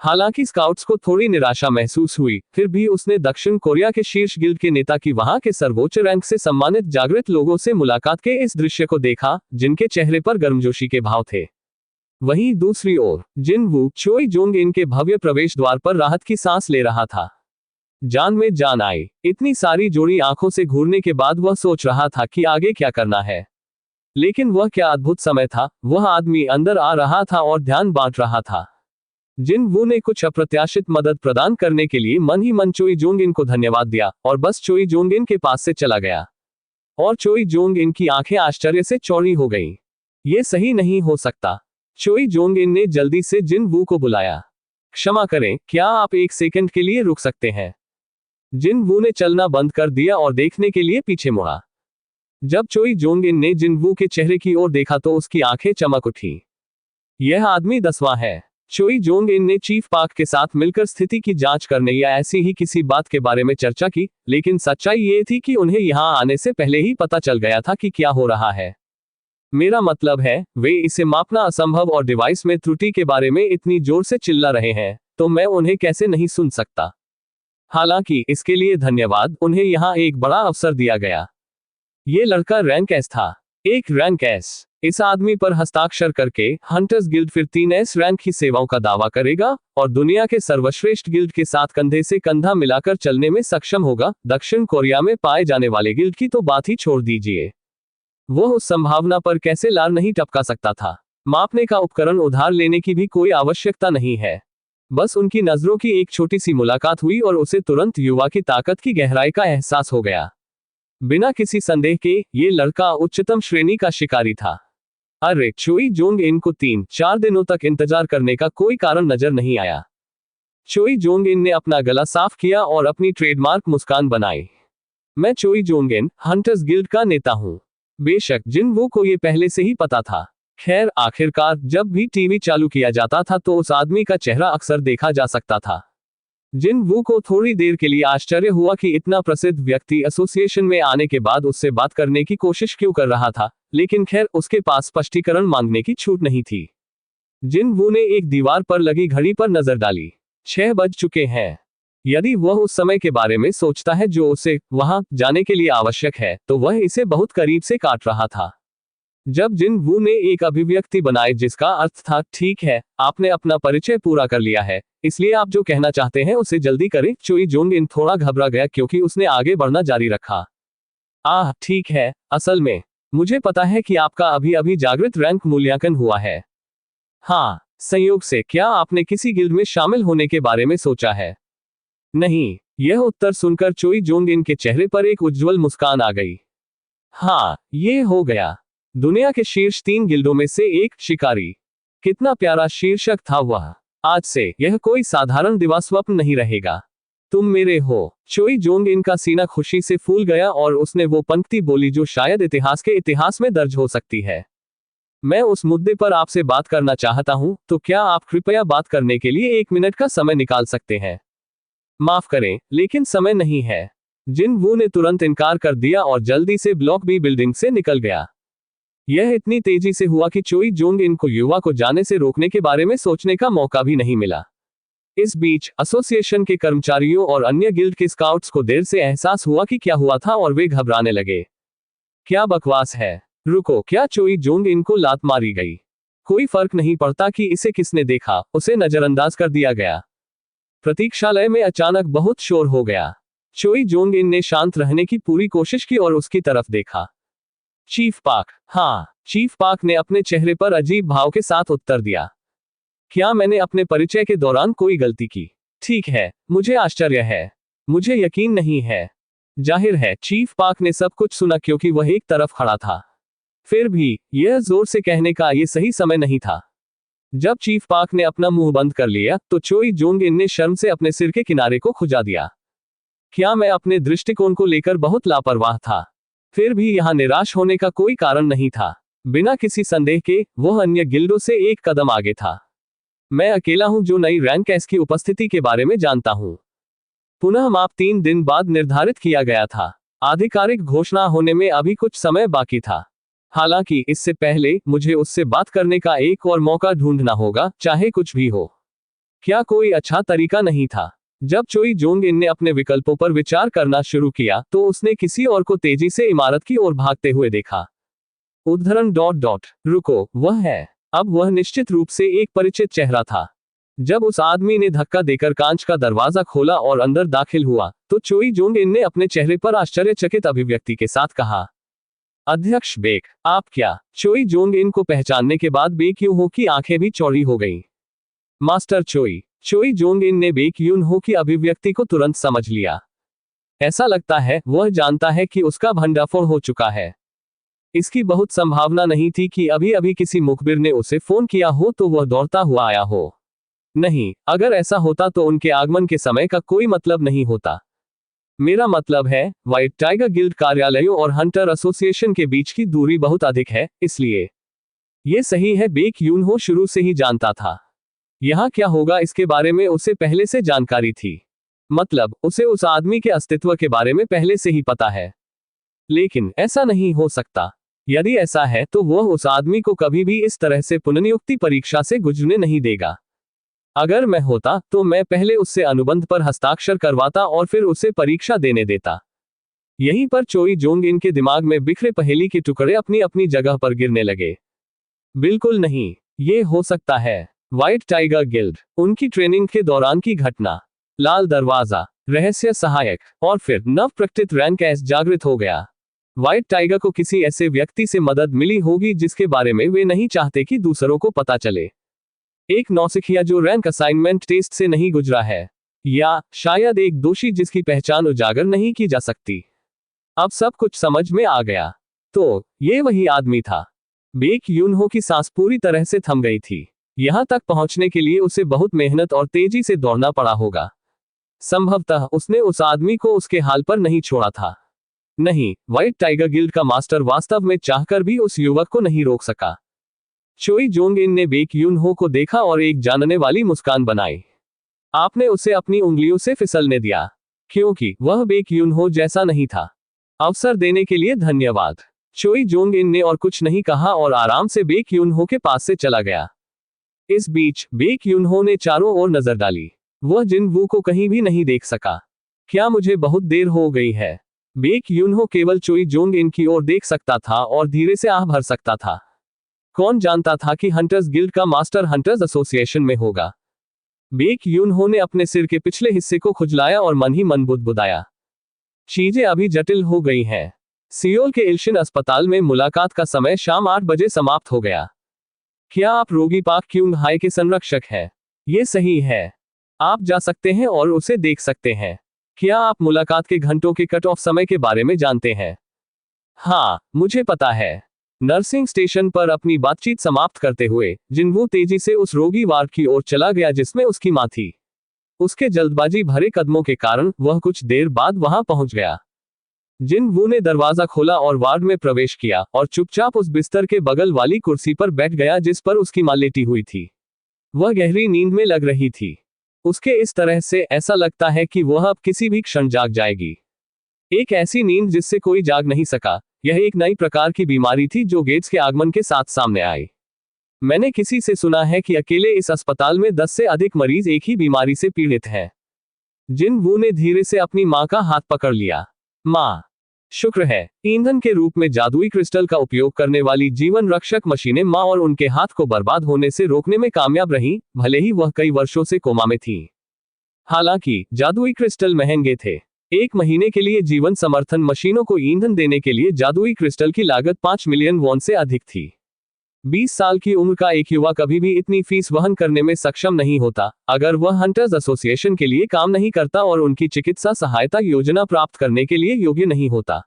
हालांकि स्काउट्स को थोड़ी निराशा महसूस हुई, फिर भी उसने दक्षिण कोरिया के शीर्ष गिल्ड के नेता की वहां के सर्वोच्च रैंक से सम्मानित जागृत लोगों से मुलाकात के इस दृश्य को देखा, जिनके चेहरे पर गर्मजोशी के भाव थे। वहीं दूसरी ओर जिनवू चोई जोंगिन के भव्य प्रवेश द्वार पर राहत की सांस ले रहा था। जान में जान आई। इतनी सारी जोड़ी आंखों से घूरने के बाद वह सोच रहा था कि आगे क्या करना है। लेकिन वह क्या अद्भुत समय था, वह आदमी अंदर आ रहा था और ध्यान बांट रहा था। जिन वू ने कुछ अप्रत्याशित मदद प्रदान करने के लिए मन ही मन चोई जोंग इन को धन्यवाद दिया और बस चोई जोंग इन के पास से चला गया। और चोई जोंग इन की आंखें आश्चर्य से चौड़ी हो गईं। ये सही नहीं हो सकता। चोई जोंग इन ने जल्दी से जिन वू को बुलाया। क्षमा करें, क्या आप एक सेकंड के लिए रुक सकते हैं? जिन वू ने चलना बंद कर दिया और देखने के लिए पीछे मुड़ा। जब चोई जोंग इन ने जिन वू के चेहरे की ओर देखा तो उसकी आंखें चमक उठी। यह आदमी 10वां है। चोई जोंग इन ने चीफ पाक के साथ मिलकर स्थिति की जांच करने या ऐसी ही किसी बात के बारे में चर्चा की, लेकिन सच्चाई ये थी कि उन्हें यहां आने से पहले ही पता चल गया था कि क्या हो रहा है। मेरा मतलब है, वे इसे मापना असंभव और डिवाइस में त्रुटि के बारे में इतनी जोर से चिल्ला रहे हैं, तो मैं उन्हें कैसे नहीं सुन सकता। हालांकि इसके लिए धन्यवाद, उन्हें यहां एक बड़ा अवसर दिया गया। ये लड़का रैंक एस था। एक रैंक एस। इस आदमी पर हस्ताक्षर करके हंटर्स गिल्ड फिर 3S रैंक की सेवाओं का दावा करेगा और दुनिया के सर्वश्रेष्ठ गिल्ड के साथ कंधे से कंधा मिलाकर चलने में सक्षम होगा। दक्षिण कोरिया में पाए जाने वाले गिल्ड की तो बात ही छोड़ दीजिए। वो उस संभावना पर कैसे लार नहीं टपका सकता था। मापने का उपकरण उधार लेने की भी कोई आवश्यकता नहीं है। बस उनकी नजरों की एक छोटी सी मुलाकात हुई और उसे तुरंत युवा की ताकत की गहराई का एहसास हो गया। बिना किसी संदेह के ये लड़का उच्चतम श्रेणी का शिकारी था। अरे, चोई जोंग इन को 3-4 दिनों तक इंतजार करने का कोई कारण नजर नहीं आया। चोई जोंग इन ने अपना गला साफ किया और अपनी ट्रेडमार्क मुस्कान बनाई। मैं चोई जोंग इन, हंटर्स गिल्ड का नेता हूं। बेशक जिन वू को ये पहले से ही पता था। खैर, आखिरकार जब भी टीवी चालू किया जाता था तो उस आदमी का चेहरा अक्सर देखा जा सकता था। जिन वू को थोड़ी देर के लिए आश्चर्य हुआ कि इतना प्रसिद्ध व्यक्ति एसोसिएशन में आने के बाद उससे बात करने की कोशिश क्यों कर रहा था, लेकिन खैर उसके पास स्पष्टीकरण मांगने की छूट नहीं थी। जिन वू ने एक दीवार पर लगी घड़ी पर नजर डाली। 6 बज चुके हैं। यदि वह उस समय के बारे में सोचता है जो उसे वहां जाने के लिए आवश्यक है, तो वह इसे बहुत करीब से काट रहा था। जब जिन वू ने एक अभिव्यक्ति बनाई जिसका अर्थ था, ठीक है, आपने अपना परिचय पूरा कर लिया है, इसलिए आप जो कहना चाहते हैं उसे जल्दी करें। चोई जोंग इन थोड़ा घबरा गया क्योंकि उसने आगे बढ़ना जारी रखा। ठीक है, असल में मुझे पता है कि आपका अभी अभी जागृत रैंक मूल्यांकन हुआ है। हाँ, संयोग से क्या आपने किसी गिल्ड में शामिल होने के बारे में सोचा है? नहीं। यह उत्तर सुनकर चोई जोंग इन के चेहरे पर एक उज्ज्वल मुस्कान आ गई। हाँ, ये हो गया। दुनिया के शीर्ष 3 गिल्डों में से एक, शिकारी। कितना प्यारा शीर्षक था वह। आज से यह कोई साधारण दिवास्वप्न नहीं रहेगा। तुम मेरे हो। चोई जोंग इन का सीना खुशी से फूल गया और उसने वो पंक्ति बोली जो शायद इतिहास के इतिहास में दर्ज हो सकती है। मैं उस मुद्दे पर आपसे बात करना चाहता हूं, तो क्या आप कृपया बात करने के लिए 1 मिनट का समय निकाल सकते हैं? माफ करें, लेकिन समय नहीं है। जिन वू ने तुरंत इनकार कर दिया और जल्दी से ब्लॉक बी बिल्डिंग से निकल गया। यह इतनी तेजी से हुआ कि चोई जोंग इन को युवा को जाने से रोकने के बारे में सोचने का मौका भी नहीं मिला। इस बीच एसोसिएशन के कर्मचारियों और अन्य गिल्ड के स्काउट्स को देर से एहसास हुआ कि क्या हुआ था और वे घबराने लगे। क्या बकवास है? रुको, क्या चोई जोंग इन को लात मारी गई? कोई फर्क नहीं पड़ता कि इसे किसने देखा, उसे नजरअंदाज कर दिया गया। प्रतीक्षालय में अचानक बहुत शोर हो गया। चोई जोंग इन ने शांत रहने की पूरी कोशिश की और उसकी तरफ देखा। चीफ पाक। हाँ, चीफ पाक ने अपने चेहरे पर अजीब भाव के साथ उत्तर दिया। क्या मैंने अपने परिचय के दौरान कोई गलती की? ठीक है, मुझे आश्चर्य है। मुझे यकीन नहीं है। जाहिर है, चीफ पाक ने सब कुछ सुना क्योंकि वह एक तरफ खड़ा था। फिर भी यह जोर से कहने का यह सही समय नहीं था। जब चीफ पाक ने अपना मुंह बंद कर लिया तो चोई जोंग इन ने शर्म से अपने सिर के किनारे को खुजा दिया। क्या मैं अपने दृष्टिकोण को लेकर बहुत लापरवाह था? फिर भी यहां निराश होने का कोई कारण नहीं था। बिना किसी संदेह के वह अन्य गिल्डों से एक कदम आगे था। मैं अकेला हूं जो नई रैंक एस की उपस्थिति के बारे में जानता हूं। पुनः माप 3 दिन बाद निर्धारित किया गया था। आधिकारिक घोषणा होने में अभी कुछ समय बाकी था। हालांकि इससे पहले मुझे उससे बात करने का एक और मौका ढूंढना होगा, चाहे कुछ भी हो। क्या कोई अच्छा तरीका नहीं था? जब चोई जोंग इन ने अपने विकल्पों पर विचार करना शुरू किया तो उसने किसी और को तेजी से इमारत की ओर भागते हुए देखा। उद्धरण ... रुको, वह है। अब वह निश्चित रूप से एक परिचित चेहरा था। जब उस आदमी ने धक्का देकर कांच का दरवाजा खोला और अंदर दाखिल हुआ तो चोई जोंग इन ने अपने चेहरे पर आश्चर्यचकित अभिव्यक्ति के साथ कहा, अध्यक्ष बेक, आप क्या? चोई जोंग इन को पहचानने के बाद बेक यून हो की आंखें भी चौड़ी हो गईं। मास्टर चोई। चोई जोंग इन ने बेक यून हो की अभिव्यक्ति को तुरंत समझ लिया। ऐसा लगता है वह जानता है कि उसका भंडाफोड़ हो चुका है। इसकी बहुत संभावना नहीं थी कि अभी अभी किसी मुखबिर ने उसे फोन किया हो तो वह दौड़ता हुआ आया हो। नहीं, अगर ऐसा होता तो उनके आगमन के समय का कोई मतलब नहीं होता। मेरा मतलब है, व्हाइट टाइगर गिल्ड कार्यालयों और हंटर एसोसिएशन के बीच की दूरी बहुत अधिक है, इसलिए। यह सही है, बेक यून हो शुरू से ही जानता था। यहां क्या होगा इसके बारे में उसे पहले से जानकारी थी। मतलब, उसे उस आदमी के अस्तित्व के बारे में पहले से ही पता है। लेकिन ऐसा नहीं हो सकता। यदि ऐसा है तो वह उस आदमी को कभी भी इस तरह से पुनर्नियुक्ति परीक्षा से गुजरने नहीं देगा। अगर मैं होता तो मैं पहले उससे अनुबंध पर हस्ताक्षर करवाता और फिर उसे परीक्षा देने देता। यहीं पर चोई जोंग इन के दिमाग में बिखरे पहेली के टुकड़े अपनी अपनी जगह पर गिरने लगे। बिल्कुल नहीं, ये हो सकता है। व्हाइट टाइगर गिल्ड, उनकी ट्रेनिंग के दौरान की घटना, लाल दरवाजा, रहस्य सहायक, और फिर नवप्रकटित रैंक एस जागृत हो गया। व्हाइट टाइगर को किसी ऐसे व्यक्ति से मदद मिली होगी जिसके बारे में वे नहीं चाहते कि दूसरों को पता चले। एक नौसिखिया जो रैंक असाइनमेंट टेस्ट से नहीं गुजरा है, या शायद एक दोषी जिसकी पहचान उजागर नहीं की जा सकती। अब सब कुछ समझ में आ गया। तो ये वही आदमी था। बेक यून हो की सांस पूरी तरह से थम गई थी। यहां तक पहुंचने के लिए उसे बहुत मेहनत और तेजी से दौड़ना पड़ा होगा। संभवतः उसने उस आदमी को उसके हाल पर नहीं छोड़ा था। नहीं, व्हाइट टाइगर गिल्ड का मास्टर वास्तव में चाहकर भी उस युवक को नहीं रोक सका। चोई जोंग इन ने बेक यून हो को देखा और एक जानने वाली मुस्कान बनाई। आपने उसे अपनी उंगलियों से फिसलने दिया, क्योंकि वह बेक यून हो जैसा नहीं था। अवसर देने के लिए धन्यवाद। चोई जोंग इन ने और कुछ नहीं कहा और आराम से बेक यून हो के पास से चला गया। इस बीच बेक यून हो ने चारों ओर नजर डाली। वह जिन वू को कहीं भी नहीं देख सका। क्या मुझे बहुत देर हो गई है? बेक यून हो केवल चोई जोंग इन की ओर देख सकता था और धीरे से आह भर सकता था। कौन जानता था कि हंटर्स गिल्ड का मास्टर हंटर्स एसोसिएशन में होगा। बेक यून हो ने अपने सिर के पिछले हिस्से को खुजलाया और मन ही मन बुदबुदाया। चीजें अभी जटिल हो गई हैं। सियोल के इल्शिन अस्पताल में मुलाकात का समय शाम 8 बजे समाप्त हो गया। क्या आप रोगी पाक क्यूंग हाई के संरक्षक हैं? ये सही है। आप जा सकते हैं और उसे देख सकते हैं। क्या आप मुलाकात के घंटों के कट ऑफ समय के बारे में जानते हैं? हाँ, मुझे पता है। नर्सिंग स्टेशन पर अपनी बातचीत समाप्त करते हुए जिनवू तेजी से उस रोगी वार्ड की ओर चला गया जिसमें उसकी मां थी। उसके जल्दबाजी भरे कदमों के कारण वह कुछ देर बाद वहां पहुंच गया। जिनवू ने दरवाजा खोला और वार्ड में प्रवेश किया और चुपचाप उस बिस्तर के बगल वाली कुर्सी पर बैठ गया जिस पर उसकी मां लेटी हुई थी। वह गहरी नींद में लग रही थी। उसके इस तरह से ऐसा लगता है कि वह अब किसी भी क्षण जाग जाएगी। एक ऐसी नींद जिससे कोई जाग नहीं सका। यह एक नई प्रकार की बीमारी थी जो गेट्स के आगमन के साथ सामने आई। मैंने किसी से सुना है कि अकेले इस अस्पताल में 10 से अधिक मरीज एक ही बीमारी से पीड़ित हैं। जिन वू ने धीरे से अपनी मां का हाथ पकड़ लिया। मां, शुक्र है, ईंधन के रूप में जादुई क्रिस्टल का उपयोग करने वाली जीवन रक्षक मशीनें मां और उनके हाथ को बर्बाद होने से रोकने में कामयाब रहीं, भले ही वह कई वर्षों से कोमा में थीं। हालांकि जादुई क्रिस्टल महंगे थे। 1 महीने के लिए जीवन समर्थन मशीनों को ईंधन देने के लिए जादुई क्रिस्टल की लागत 5 मिलियन वॉन से अधिक थी। 20 साल की उम्र का एक युवा कभी भी इतनी फीस वहन करने में सक्षम नहीं होता अगर वह हंटर्स एसोसिएशन के लिए काम नहीं करता और उनकी चिकित्सा सहायता योजना प्राप्त करने के लिए योग्य नहीं होता।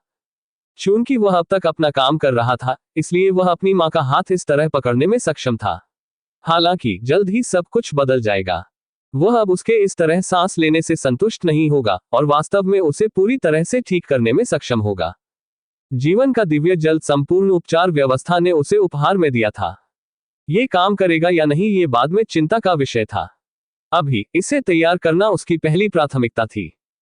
चूंकि वह अब तक अपना काम कर रहा था, इसलिए वह अपनी मां का हाथ इस तरह पकड़ने में सक्षम था। हालांकि जल्द ही सब कुछ बदल जाएगा। वह अब उसके इस तरह सांस लेने से संतुष्ट नहीं होगा और वास्तव में उसे पूरी तरह से ठीक करने में सक्षम होगा। जीवन का दिव्य जल संपूर्ण उपचार व्यवस्था ने उसे उपहार में दिया था। ये काम करेगा या नहीं ये बाद में चिंता का विषय था। अभी इसे तैयार करना उसकी पहली प्राथमिकता थी।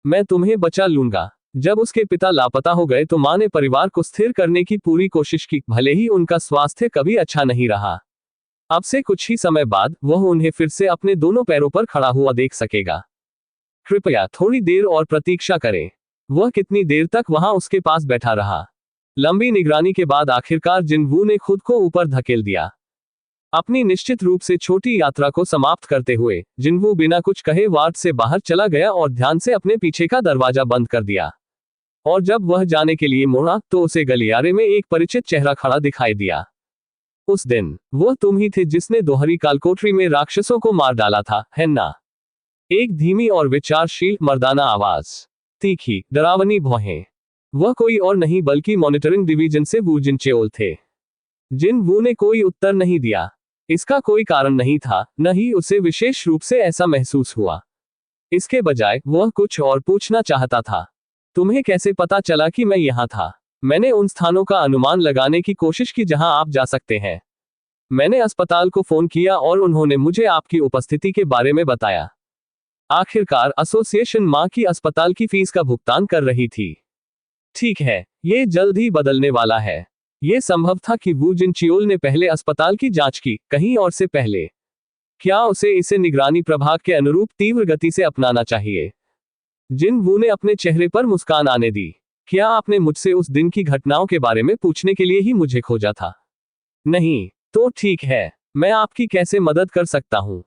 मैं तुम्हें बचा लूंगा। जब उसके पिता लापता हो गए तो मां ने परिवार को स्थिर करने की पूरी कोशिश की, भले ही उनका स्वास्थ्य कभी अच्छा नहीं रहा। अब से कुछ ही समय बाद वह उन्हें फिर से अपने दोनों पैरों पर खड़ा हुआ देख सकेगा। कृपया थोड़ी देर और प्रतीक्षा करें। वह कितनी देर तक वहां उसके पास बैठा रहा। लंबी निगरानी के बाद आखिरकार जिनवू ने खुद को ऊपर धकेल दिया। अपनी निश्चित रूप से छोटी यात्रा को समाप्त करते हुए जिनवू बिना कुछ कहे वार्ड से बाहर चला गया और ध्यान से अपने पीछे का दरवाजा बंद कर दिया। और जब वह जाने के लिए मुड़ा तो उसे गलियारे में एक परिचित चेहरा खड़ा दिखाई दिया। उस दिन वह तुम ही थे जिसने दोहरी कालकोठरी में राक्षसों को मार डाला था, है ना? एक धीमी और विचारशील मर्दाना आवाज, तीखी डरावनी भौहें। वह कोई और नहीं बल्कि मॉनिटरिंग डिवीजन से वू जिनचेओल थे। जिनवू ने कोई उत्तर नहीं दिया। इसका कोई कारण नहीं था, न ही उसे विशेष रूप से ऐसा महसूस हुआ। इसके बजाय वह कुछ और पूछना चाहता था। तुम्हें कैसे पता चला कि मैं यहाँ था? मैंने उन स्थानों का अनुमान लगाने की कोशिश की जहां आप जा सकते हैं। मैंने अस्पताल को फोन किया और उन्होंने मुझे आपकी उपस्थिति के बारे में बताया। आखिरकार एसोसिएशन मां की अस्पताल की फीस का भुगतान कर रही थी। ठीक है, ये जल्द ही बदलने वाला है। ये संभव था कि वू जिनचेओल ने पहले अस्पताल की जांच की, कहीं और से पहले। क्या उसे इसे निगरानी प्रभाग के अनुरूप तीव्र गति से अपनाना चाहिए? जिनवू ने अपने चेहरे पर मुस्कान आने दी। क्या आपने मुझसे उस दिन की घटनाओं के बारे में पूछने के लिए ही मुझे खोजा था? नहीं, तो ठीक है, मैं आपकी कैसे मदद कर सकता हूं?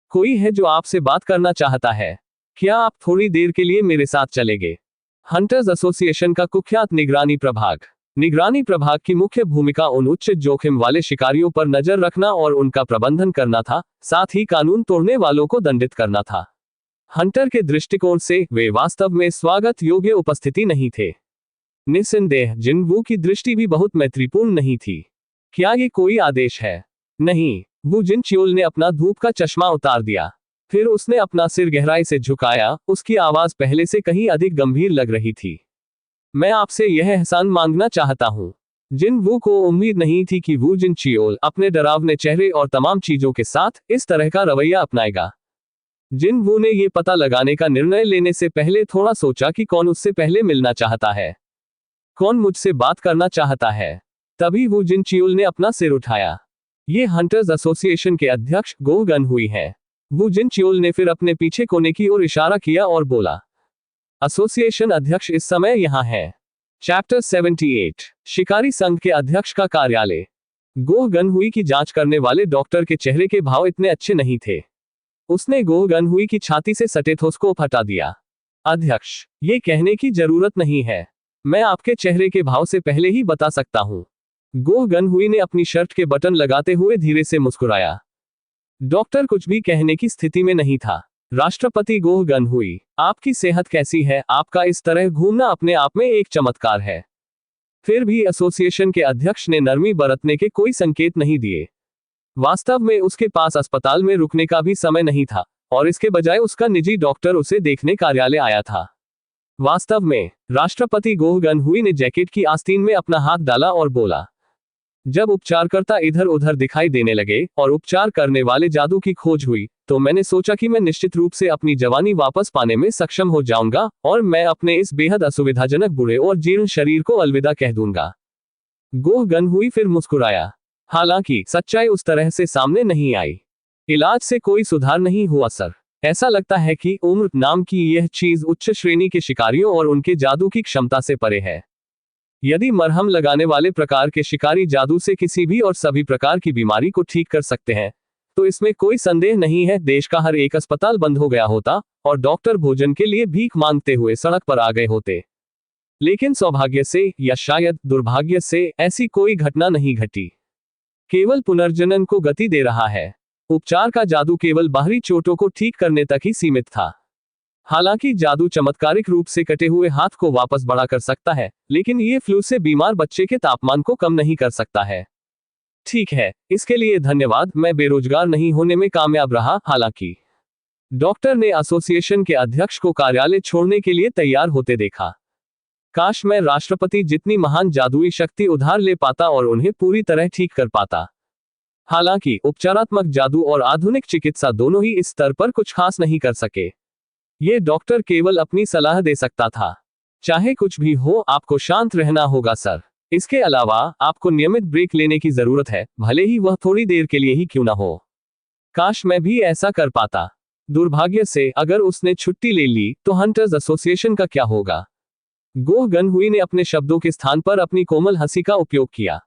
कोई है जो आपसे बात करना चाहता है। क्या आप थोड़ी देर के लिए मेरे साथ चलेंगे? हंटर्स एसोसिएशन का कुख्यात निगरानी प्रभाग। निगरानी प्रभाग की मुख्य भूमिका उन उच्च जोखिम वाले शिकारियों पर नजर रखना और उनका प्रबंधन करना था, साथ ही कानून तोड़ने वालों को दंडित करना था। हंटर के दृष्टिकोण से वे वास्तव में स्वागत योग्य उपस्थिति नहीं थे। निस्संदेह जिनवू की दृष्टि भी बहुत मैत्रीपूर्ण नहीं थी। क्या ये कोई आदेश है? नहीं। वू जिनचेओल ने अपना धूप का चश्मा उतार दिया। फिर उसने अपना सिर गहराई से झुकाया। उसकी आवाज पहले से कहीं अधिक गंभीर लग रही थी। मैं आपसे यह एहसान मांगना चाहता हूं। जिनवू को उम्मीद नहीं थी कि वू जिनचेओल अपने डरावने चेहरे और तमाम चीजों के साथ इस तरह का रवैया अपनाएगा। जिनवू ने यह पता लगाने का निर्णय लेने से पहले थोड़ा सोचा कि कौन उससे पहले मिलना चाहता है, कौन मुझसे बात करना चाहता है। तभी वू जिनचेओल ने अपना सिर उठाया। ये हंटर्स एसोसिएशन के अध्यक्ष गोह गनहुई हैं। वू जिनचेओल ने फिर अपने पीछे कोने की ओर इशारा किया और बोला, एसोसिएशन अध्यक्ष इस समय यहाँ है। चैप्टर 78 शिकारी संघ के अध्यक्ष का कार्यालय। गोह गनहुई की जांच करने वाले डॉक्टर के चेहरे के भाव इतने अच्छे नहीं थे। उसने गोह गनहुई की छाती से स्टेथोस्कोप हटा दिया। अध्यक्ष, ये कहने की जरूरत नहीं है, मैं आपके चेहरे के भाव से पहले ही बता सकता हूं। गोह गनहुई ने अपनी शर्ट के बटन लगाते हुए धीरे से मुस्कुराया। डॉक्टर कुछ भी कहने की स्थिति में नहीं था। राष्ट्रपति गोह गनहुई, आपकी सेहत कैसी है? आपका इस तरह घूमना अपने आप में एक चमत्कार है। फिर भी एसोसिएशन के अध्यक्ष ने नरमी बरतने के कोई संकेत नहीं दिए। वास्तव में उसके पास अस्पताल में रुकने का भी समय नहीं था और इसके बजाय उसका निजी डॉक्टर उसे देखने कार्यालय आया था। वास्तव में राष्ट्रपति गोह गनहुई ने जैकेट की आस्तीन में अपना हाथ डाला और बोला, जब उपचारकर्ता इधर उधर दिखाई देने लगे और उपचार करने वाले जादू की खोज हुई, तो मैंने सोचा कि मैं निश्चित रूप से अपनी जवानी वापस पाने में सक्षम हो जाऊंगा और मैं अपने इस बेहद असुविधाजनक बूढ़े और जीर्ण शरीर को अलविदा कह दूंगा। गोह गनहुई फिर मुस्कुराया। हालांकि सच्चाई उस तरह से सामने नहीं आई। इलाज से कोई सुधार नहीं हुआ सर। ऐसा लगता है कि उम्र नाम की यह चीज उच्च श्रेणी के शिकारियों और उनके जादू की क्षमता से परे है। यदि मरहम लगाने वाले प्रकार के शिकारी जादू से किसी भी और सभी प्रकार की बीमारी को ठीक कर सकते हैं, तो इसमें कोई संदेह नहीं है देश का हर एक अस्पताल बंद हो गया होता और डॉक्टर भोजन के लिए भीख मांगते हुए सड़क पर आ गए होते। लेकिन सौभाग्य से या शायद दुर्भाग्य से ऐसी कोई घटना नहीं घटी। केवल पुनर्जनन को गति दे रहा है। उपचार का जादू केवल बाहरी चोटों को ठीक करने तक ही सीमित था। हालांकि जादू चमत्कारिक रूप से कटे हुए हाथ को वापस बढ़ा कर सकता है, लेकिन ये फ्लू से बीमार बच्चे के तापमान को कम नहीं कर सकता है। ठीक है, इसके लिए धन्यवाद। मैं बेरोजगार नहीं होने में कामयाब रहा। हालांकि डॉक्टर ने एसोसिएशन के अध्यक्ष को कार्यालय छोड़ने के लिए तैयार होते देखा। काश मैं राष्ट्रपति जितनी महान जादुई शक्ति उधार ले पाता और उन्हें पूरी तरह ठीक कर पाता। हालांकि उपचारात्मक जादू और आधुनिक चिकित्सा दोनों ही इस स्तर पर कुछ खास नहीं कर सके। ये डॉक्टर केवल अपनी सलाह दे सकता था। चाहे कुछ भी हो, आपको शांत रहना होगा सर। इसके अलावा आपको नियमित ब्रेक लेने की जरूरत है, भले ही वह थोड़ी देर के लिए ही क्यों ना हो। काश मैं भी ऐसा कर पाता। दुर्भाग्य से अगर उसने छुट्टी ले ली तो हंटर्स एसोसिएशन का क्या होगा? गोह गनहुई ने अपने शब्दों के स्थान पर अपनी कोमल हंसी का उपयोग किया।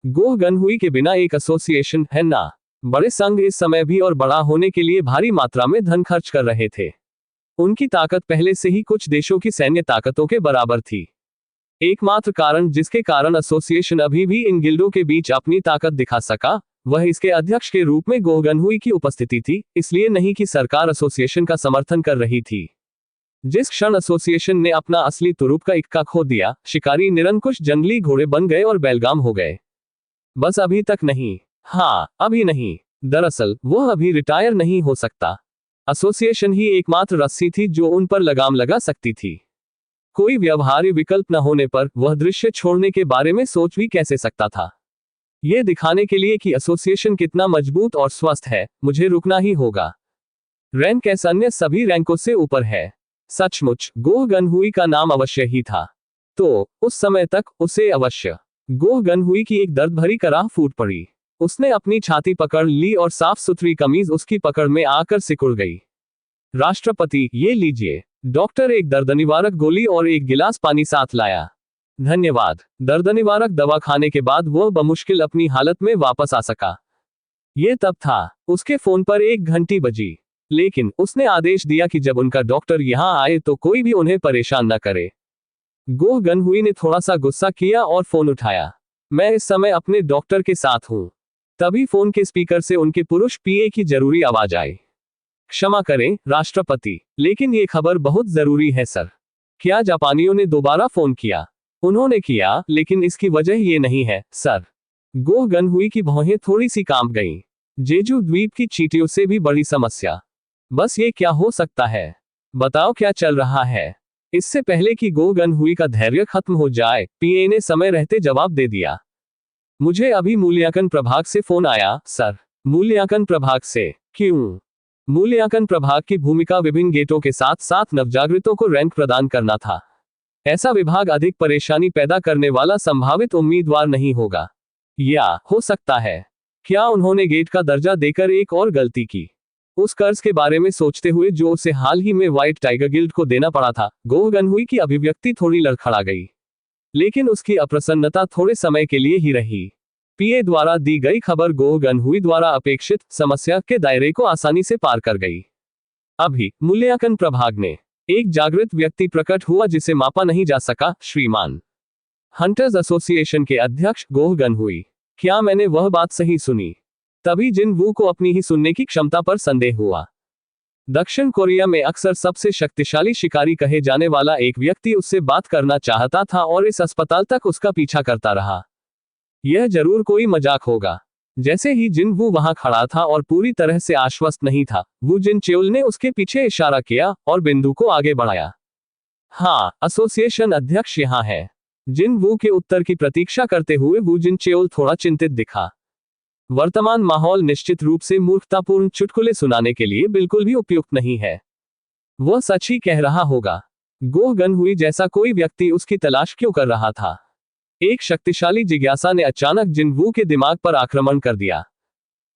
गोह गनहुई के बिना एक एसोसिएशन है ना। बड़े संघ इस समय भी और बड़ा होने के लिए भारी मात्रा में धन खर्च कर रहे थे। उनकी ताकत पहले से ही कुछ देशों की सैन्य ताकतों के बराबर थी। एकमात्र कारण जिसके कारण एसोसिएशन अभी भी इन गिल्डों के बीच अपनी ताकत दिखा सका, वह इसके अध्यक्ष के रूप में गोह गनहुई की उपस्थिति थी, इसलिए नहीं कि सरकार एसोसिएशन का समर्थन कर रही थी। जिस क्षण एसोसिएशन ने अपना असली तुरुप का इक्का खो दिया, शिकारी निरंकुश जंगली घोड़े बन गए और बेलगाम हो गए। बस अभी तक नहीं। हाँ, अभी नहीं। दरअसल वह अभी रिटायर नहीं हो सकता। एसोसिएशन ही एकमात्र रस्सी थी जो उन पर लगाम लगा सकती थी। कोई व्यवहार्य विकल्प न होने पर वह दृश्य छोड़ने के बारे में सोच भी कैसे सकता था। यह दिखाने के लिए कि एसोसिएशन कितना मजबूत और स्वस्थ है, मुझे रुकना ही होगा। रैंक एस अन्य सभी रैंकों से ऊपर है। सचमुच गोह गनहुई का नाम अवश्य ही था। तो उस समय तक उसे अवश्य। गोह गनहुई की एक दर्द भरी कराह फूट पड़ी। उसने अपनी छाती पकड़ ली और साफ सुथरी कमीज उसकी पकड़ में आकर सिकुड़ गई। राष्ट्रपति, ये लीजिए। डॉक्टर एक दर्द निवारक गोली और एक गिलास पानी साथ लाया। धन्यवाद। दर्द निवारक दवा खाने के बाद वह बमुश्किल अपनी हालत में वापस आ सका। यह तब था। उसके फोन पर एक घंटी बजी, लेकिन उसने आदेश दिया कि जब उनका डॉक्टर यहां आए तो कोई भी उन्हें परेशान न करे। गोह गनहुई ने थोड़ा सा गुस्सा किया और फोन उठाया। मैं इस समय अपने डॉक्टर के साथ हूं। तभी फोन के स्पीकर से उनके पुरुष पीए की जरूरी आवाज आई। क्षमा करें राष्ट्रपति, लेकिन ये खबर बहुत जरूरी है सर। क्या जापानियों ने दोबारा फोन किया? उन्होंने किया, लेकिन इसकी वजह ये नहीं है सर। गोह गनहुई की भौहें थोड़ी सी कांप गईं। जेजू द्वीप की चींटियों से भी बड़ी समस्या। बस ये क्या हो सकता है? बताओ क्या चल रहा है? इससे पहले कि गोह गनहुई का धैर्य खत्म हो जाए, पीए ने समय रहते जवाब दे दिया। मुझे अभी मूल्यांकन प्रभाग से फोन आया सर। मूल्यांकन प्रभाग से? क्यों? मूल्यांकन प्रभाग की भूमिका विभिन्न गेटों के साथ साथ नवजागृतों को रैंक प्रदान करना था। ऐसा विभाग अधिक परेशानी पैदा करने वाला संभावित उम्मीदवार नहीं होगा। या हो सकता है, क्या उन्होंने गेट का दर्जा देकर एक और गलती की? उस कर्ज के बारे में सोचते हुए जो उसे हाल ही में व्हाइट टाइगर गिल्ड को देना पड़ा था, गोह गनहुई की अभिव्यक्ति थोड़ी लड़खड़ा गई। लेकिन उसकी अप्रसन्नता थोड़े समय के लिए ही रही। पीए द्वारा दी गई खबर गोह गनहुई द्वारा अपेक्षित समस्या के दायरे को आसानी से पार कर गई। अभी मूल्यांकन प्रभाग में एक जागृत व्यक्ति प्रकट हुआ जिसे मापा नहीं जा सका। श्रीमान हंटर्स एसोसिएशन के अध्यक्ष गोह गनहुई। क्या मैंने वह बात सही सुनी? तभी जिन वू को अपनी ही सुनने की क्षमता पर संदेह हुआ। दक्षिण कोरिया में अक्सर सबसे शक्तिशाली शिकारी कहे जाने वाला एक व्यक्ति उससे बात करना चाहता था और इस अस्पताल तक उसका पीछा करता रहा। यह जरूर कोई मजाक होगा। जैसे ही जिन वू वहां खड़ा था और पूरी तरह से आश्वस्त नहीं था, वू जिन चेओल ने उसके पीछे इशारा किया और बिंदु को आगे बढ़ाया। हाँ, एसोसिएशन अध्यक्ष यहाँ है। जिन वू के उत्तर की प्रतीक्षा करते हुए वू जिन चेओल थोड़ा चिंतित दिखा। वर्तमान माहौल निश्चित रूप से मूर्खतापूर्ण चुटकुले सुनाने के लिए बिल्कुल भी उपयुक्त नहीं है। वह सच ही कह रहा होगा। गोह गनहुई जैसा कोई व्यक्ति उसकी तलाश क्यों कर रहा था? एक शक्तिशाली जिज्ञासा ने अचानक जिन वू के दिमाग पर आक्रमण कर दिया।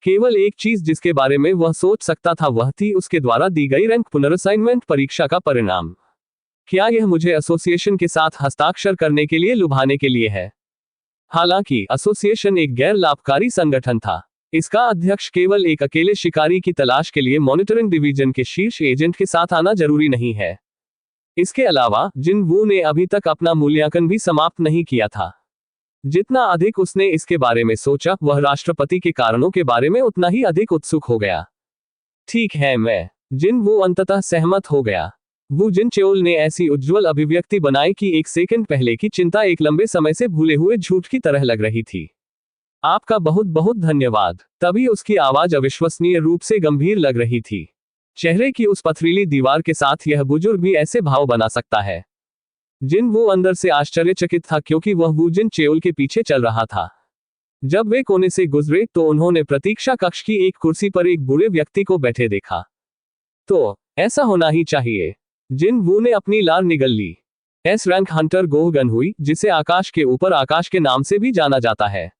केवल एक चीज जिसके बारे में वह सोच सकता था वह थी उसके द्वारा दी गई रैंक पुनर्असाइनमेंट परीक्षा का परिणाम। क्या यह मुझे एसोसिएशन के साथ हस्ताक्षर करने के लिए लुभाने के लिए है? हालांकि एसोसिएशन एक गैर लाभकारी संगठन था। इसका अध्यक्ष केवल एक अकेले शिकारी की तलाश के लिए मॉनिटरिंग डिवीजन के शीर्ष एजेंट के साथ आना जरूरी नहीं है। इसके अलावा जिन वू ने अभी तक अपना मूल्यांकन भी समाप्त नहीं किया था। जितना अधिक उसने इसके बारे में सोचा, वह राष्ट्रपति के कारणों के बारे में उतना ही अधिक उत्सुक हो गया। ठीक है, मैं जिन वू अंततः सहमत हो गया। वू जिन चेओल ने ऐसी उज्ज्वल अभिव्यक्ति बनाई कि एक सेकंड पहले की चिंता एक लंबे समय से भूले हुए झूठ की तरह लग रही थी। आपका बहुत बहुत धन्यवाद। तभी उसकी आवाज अविश्वसनीय रूप से गंभीर लग रही थी। चेहरे की उस पथरीली दीवार के साथ यह बुजुर्ग भी ऐसे भाव बना सकता है। जिन वो अंदर से आश्चर्यचकित था क्योंकि वह वू जिन चेओल के पीछे चल रहा था। जब वे कोने से गुजरे तो उन्होंने प्रतीक्षा कक्ष की एक कुर्सी पर एक बूढ़े व्यक्ति को बैठे देखा। तो ऐसा होना ही चाहिए। जिन वू ने अपनी लार निगल ली। एस रैंक हंटर गोह गनहुई, जिसे आकाश के ऊपर आकाश के नाम से भी जाना जाता है।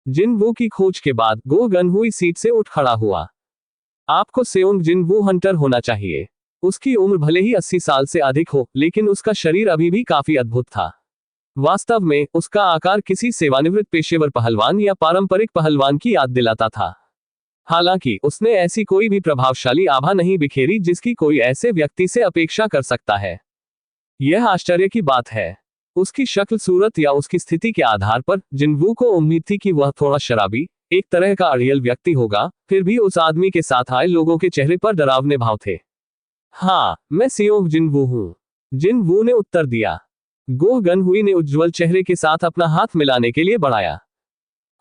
जिन वू की खोज के बाद गोह गनहुई सीट से उठ खड़ा हुआ। आपको सेओंग जिन वू हंटर होना चाहिए। उसकी उम्र भले ही 80 साल से अधिक हो, लेकिन उसका शरीर अभी भी काफी अद्भुत था। वास्तव में उसका आकार किसी सेवानिवृत्त पेशेवर पहलवान या पारंपरिक पहलवान की याद दिलाता था। हालांकि उसने ऐसी कोई भी प्रभावशाली आभा नहीं बिखेरी जिसकी कोई ऐसे व्यक्ति से अपेक्षा कर सकता है। यह आश्चर्य की बात है। उसकी शक्ल सूरत या उसकी स्थिति के आधार पर जिनवू को उम्मीद थी कि वह थोड़ा शराबी, एक तरह का अड़ियल व्यक्ति होगा, फिर भी उस आदमी के साथ आए लोगों के चेहरे पर डरावने भाव थे। हाँ, मैं सियोंग जिनवू हूँ, जिनवू ने उत्तर दिया। गो गनहुई ने उज्ज्वल चेहरे के साथ अपना हाथ मिलाने के लिए बढ़ाया।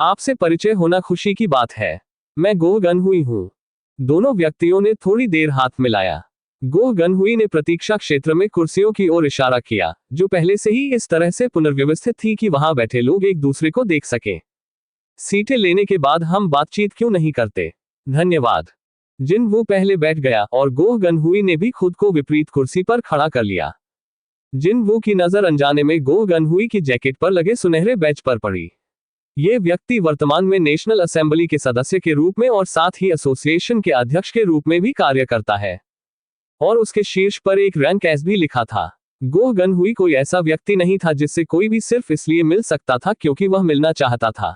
आपसे परिचय होना खुशी की बात है। मैं गो गनहुई हूँ। दोनों व्यक्तियों ने थोड़ी देर हाथ मिलाया। गो गनहुई ने प्रतीक्षा क्षेत्र में कुर्सियों की ओर इशारा किया, जो पहले से ही इस तरह से पुनर्व्यवस्थित थी कि वहां बैठे लोग एक दूसरे को देख सके। सीटें लेने के बाद हम बातचीत क्यों नहीं करते? धन्यवाद। जिनवू पहले बैठ गया और गो गनहुई ने भी खुद को विपरीत कुर्सी पर खड़ा कर लिया। जिनवू की नजर अनजाने में गो गनहुई की जैकेट पर लगे सुनहरे बैज पर पड़ी। ये व्यक्ति वर्तमान में नेशनल असेंबली के सदस्य के रूप में और साथ ही एसोसिएशन के अध्यक्ष के रूप में भी कार्य करता है, और उसके शीर्ष पर एक रैंक एस भी लिखा था। गो गनहुई कोई ऐसा व्यक्ति नहीं था जिससे कोई भी सिर्फ इसलिए मिल सकता था क्योंकि वह मिलना चाहता था।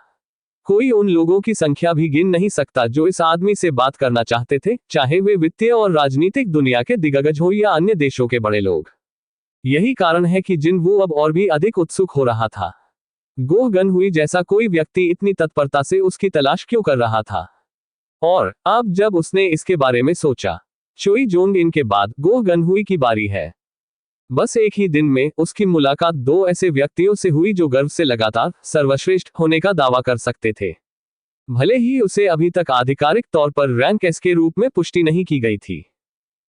कोई उन लोगों की संख्या भी गिन नहीं सकता जो इस आदमी से बात करना चाहते थे, चाहे वे वित्तीय और राजनीतिक दुनिया के दिग्गज हो या अन्य देशों के बड़े लोग। यही कारण है कि जिनवू अब और भी अधिक उत्सुक हो रहा था। गो गनहुई जैसा कोई व्यक्ति इतनी तत्परता से उसकी तलाश क्यों कर रहा था? और अब जब उसने इसके बारे में सोचा, चोई जोंग इन के बाद गो गनहुई की बारी है। बस एक ही दिन में उसकी मुलाकात दो ऐसे व्यक्तियों से हुई जो गर्व से लगातार सर्वश्रेष्ठ होने का दावा कर सकते थे, भले ही उसे अभी तक आधिकारिक तौर पर रैंक एस के रूप में पुष्टि नहीं की गई थी।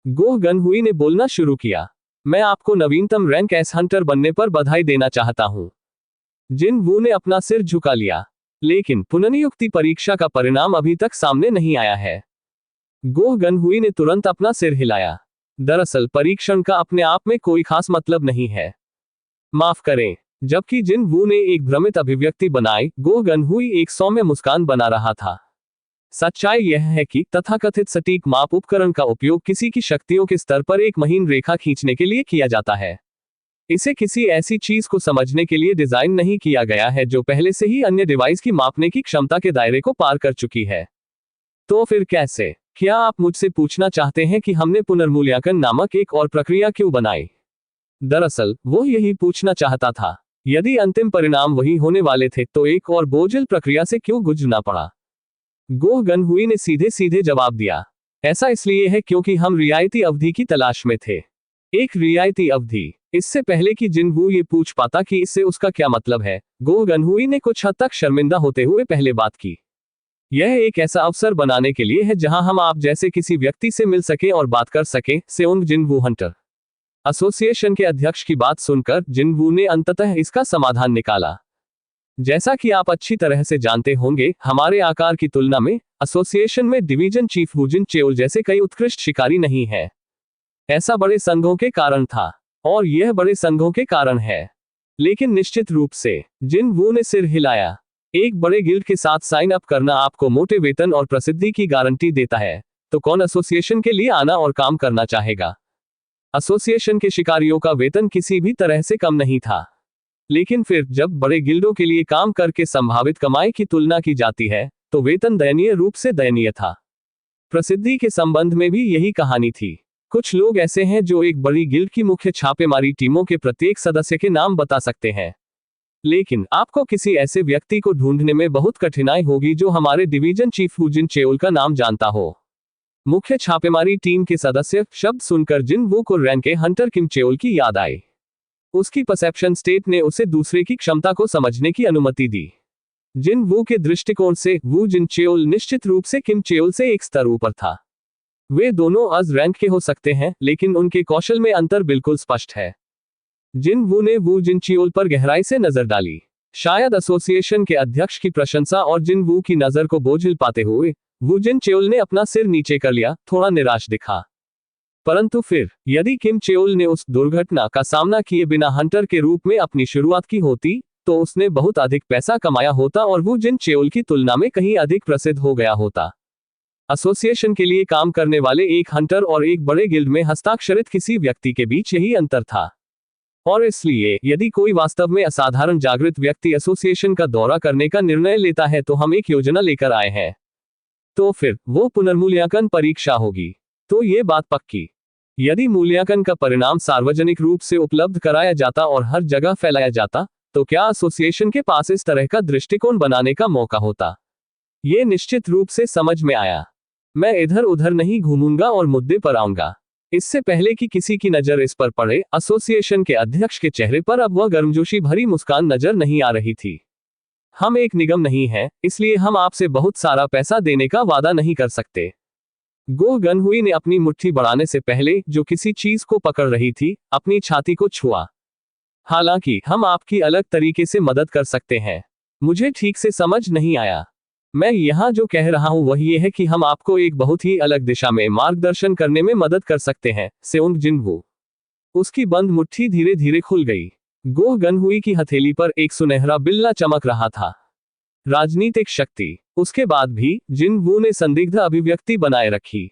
गो गनहुई ने बोलना शुरू किया, मैं आपको नवीनतम रैंक एस हंटर बनने पर बधाई देना चाहता हूं। जिनवू ने अपना सिर झुका लिया, लेकिन पुनर्नियुक्ति परीक्षा का परिणाम अभी तक सामने नहीं आया है। गो गनहुई ने तुरंत अपना सिर हिलाया। दरअसल परीक्षण का अपने आप में कोई खास मतलब नहीं है। माफ करें। जबकि जिनवू ने एक भ्रमित अभिव्यक्ति बनाई, गो गनहुई एक सौम्य मुस्कान बना रहा था। सच्चाई यह है कि तथाकथित सटीक माप उपकरण का उपयोग किसी की शक्तियों के स्तर पर एक महीन रेखा खींचने के लिए किया जाता है। इसे किसी ऐसी चीज को समझने के लिए डिजाइन नहीं किया गया है जो पहले से ही अन्य डिवाइस की मापने की क्षमता के दायरे को पार कर चुकी है। तो फिर कैसे? क्या आप मुझसे पूछना चाहते हैं कि हमने पुनर्मूल्यांकन नामक एक और प्रक्रिया क्यों बनाई? दरअसल वो यही पूछना चाहता था। यदि अंतिम परिणाम वही होने वाले थे तो एक और बोझिल प्रक्रिया से क्यों गुजरना पड़ा? गो गनहुई ने सीधे सीधे जवाब दिया, ऐसा इसलिए है क्योंकि हम रियायती अवधि की तलाश में थे। एक रियायती अवधि। इससे पहले कि जिनवू ये पूछ पाता कि इससे उसका क्या मतलब है, गो गनहुई ने कुछ हद तक शर्मिंदा होते हुए पहले बात की। यह एक ऐसा अवसर बनाने के लिए है जहां हम आप जैसे किसी व्यक्ति से मिल सके और बात कर सके। सेओंग जिनवू हंटर एसोसिएशन के अध्यक्ष की बात सुनकर जिनवू ने अंततः इसका समाधान निकाला। जैसा कि आप अच्छी तरह से जानते होंगे, हमारे आकार की तुलना में एसोसिएशन में डिवीजन चीफ वूजिन चेओल जैसे कई उत्कृष्ट शिकारी नहीं है। ऐसा बड़े संघों के कारण था, और यह बड़े संघों के कारण है। लेकिन निश्चित रूप से, जिनवू ने सिर हिलाया, एक बड़े गिल्ड के साथ साइन अप करना आपको मोटे वेतन और प्रसिद्धि की गारंटी देता है, तो कौन एसोसिएशन के लिए आना और काम करना चाहेगा? एसोसिएशन के शिकारियों का वेतन किसी भी तरह से कम नहीं था। लेकिन फिर जब बड़े गिल्डों के लिए काम करके संभावित कमाई की तुलना की जाती है, तो वेतन दयनीय रूप से दयनीय था। प्रसिद्धि के संबंध में भी यही कहानी थी। कुछ लोग ऐसे हैं जो एक बड़ी गिल्ड की मुख्य छापेमारी टीमों के प्रत्येक सदस्य के नाम बता सकते हैं, लेकिन आपको किसी ऐसे व्यक्ति को ढूंढने में बहुत कठिनाई होगी जो हमारे डिवीजन चीफ वूजिन चेओल का नाम जानता हो। मुख्य छापेमारी टीम के सदस्य शब्द सुनकर जिनवू को रैंक ए हंटर किम चेओल की याद आई। उसकी परसेप्शन स्टेट ने उसे दूसरे की क्षमता को समझने की अनुमति दी। जिनवू के दृष्टिकोण से वूजिन चेओल निश्चित रूप से किम चेओल से एक स्तर ऊपर था। वे दोनों अज रैंक के हो सकते हैं, लेकिन उनके कौशल में अंतर बिल्कुल स्पष्ट है। जिनवू ने वूजिन चेओल पर गहराई से नजर डाली। शायद एसोसिएशन के अध्यक्ष की प्रशंसा और जिनवू की नजर को बोझिल पाते हुए वूजिन चेओल ने अपना सिर नीचे कर लिया, थोड़ा निराश दिखा। परंतु फिर, यदि किम चेओल ने उस दुर्घटना का सामना किए बिना हंटर के रूप में अपनी शुरुआत की होती, तो उसने बहुत अधिक पैसा कमाया होता और वूजिन चेओल की तुलना में कहीं अधिक प्रसिद्ध हो गया होता। एसोसिएशन के लिए काम करने वाले एक हंटर और एक बड़े गिल्ड में हस्ताक्षरित किसी व्यक्ति के बीच यही अंतर था। और इसलिए यदि कोई वास्तव में असाधारण जागृत व्यक्ति एसोसिएशन का दौरा करने का निर्णय लेता है तो हम एक योजना लेकर आए हैं। तो फिर वो पुनर्मूल्यांकन परीक्षा होगी। तो ये बात पक्की। यदि मूल्यांकन का परिणाम सार्वजनिक रूप से उपलब्ध कराया जाता और हर जगह फैलाया जाता, तो क्या एसोसिएशन के पास इस तरह का दृष्टिकोण बनाने का मौका होता? ये निश्चित रूप से समझ में आया। मैं इधर उधर नहीं घूमूंगा और मुद्दे पर आऊंगा। इससे पहले कि किसी की नजर इस पर पड़े, एसोसिएशन के अध्यक्ष के चेहरे पर अब वह गर्मजोशी भरी मुस्कान नजर नहीं आ रही थी। हम एक निगम नहीं है, इसलिए हम आपसे बहुत सारा पैसा देने का वादा नहीं कर सकते। गो गनहुई ने अपनी मुट्ठी बढ़ाने से पहले जो किसी चीज को पकड़ रही थी, अपनी छाती को छुआ। हालांकि हम आपकी अलग तरीके से मदद कर सकते हैं। मुझे ठीक से समझ नहीं आया। मैं यहाँ जो कह रहा हूँ वह ये है कि हम आपको एक बहुत ही अलग दिशा में मार्गदर्शन करने में मदद कर सकते हैं, सेउंग जिनवू। उसकी बंद मुट्ठी धीरे धीरे खुल गई। गो गनहुई की हथेली पर एक सुनहरा बिल्ला चमक रहा था। राजनीतिक शक्ति। उसके बाद भी जिनवू ने संदिग्ध अभिव्यक्ति बनाए रखी।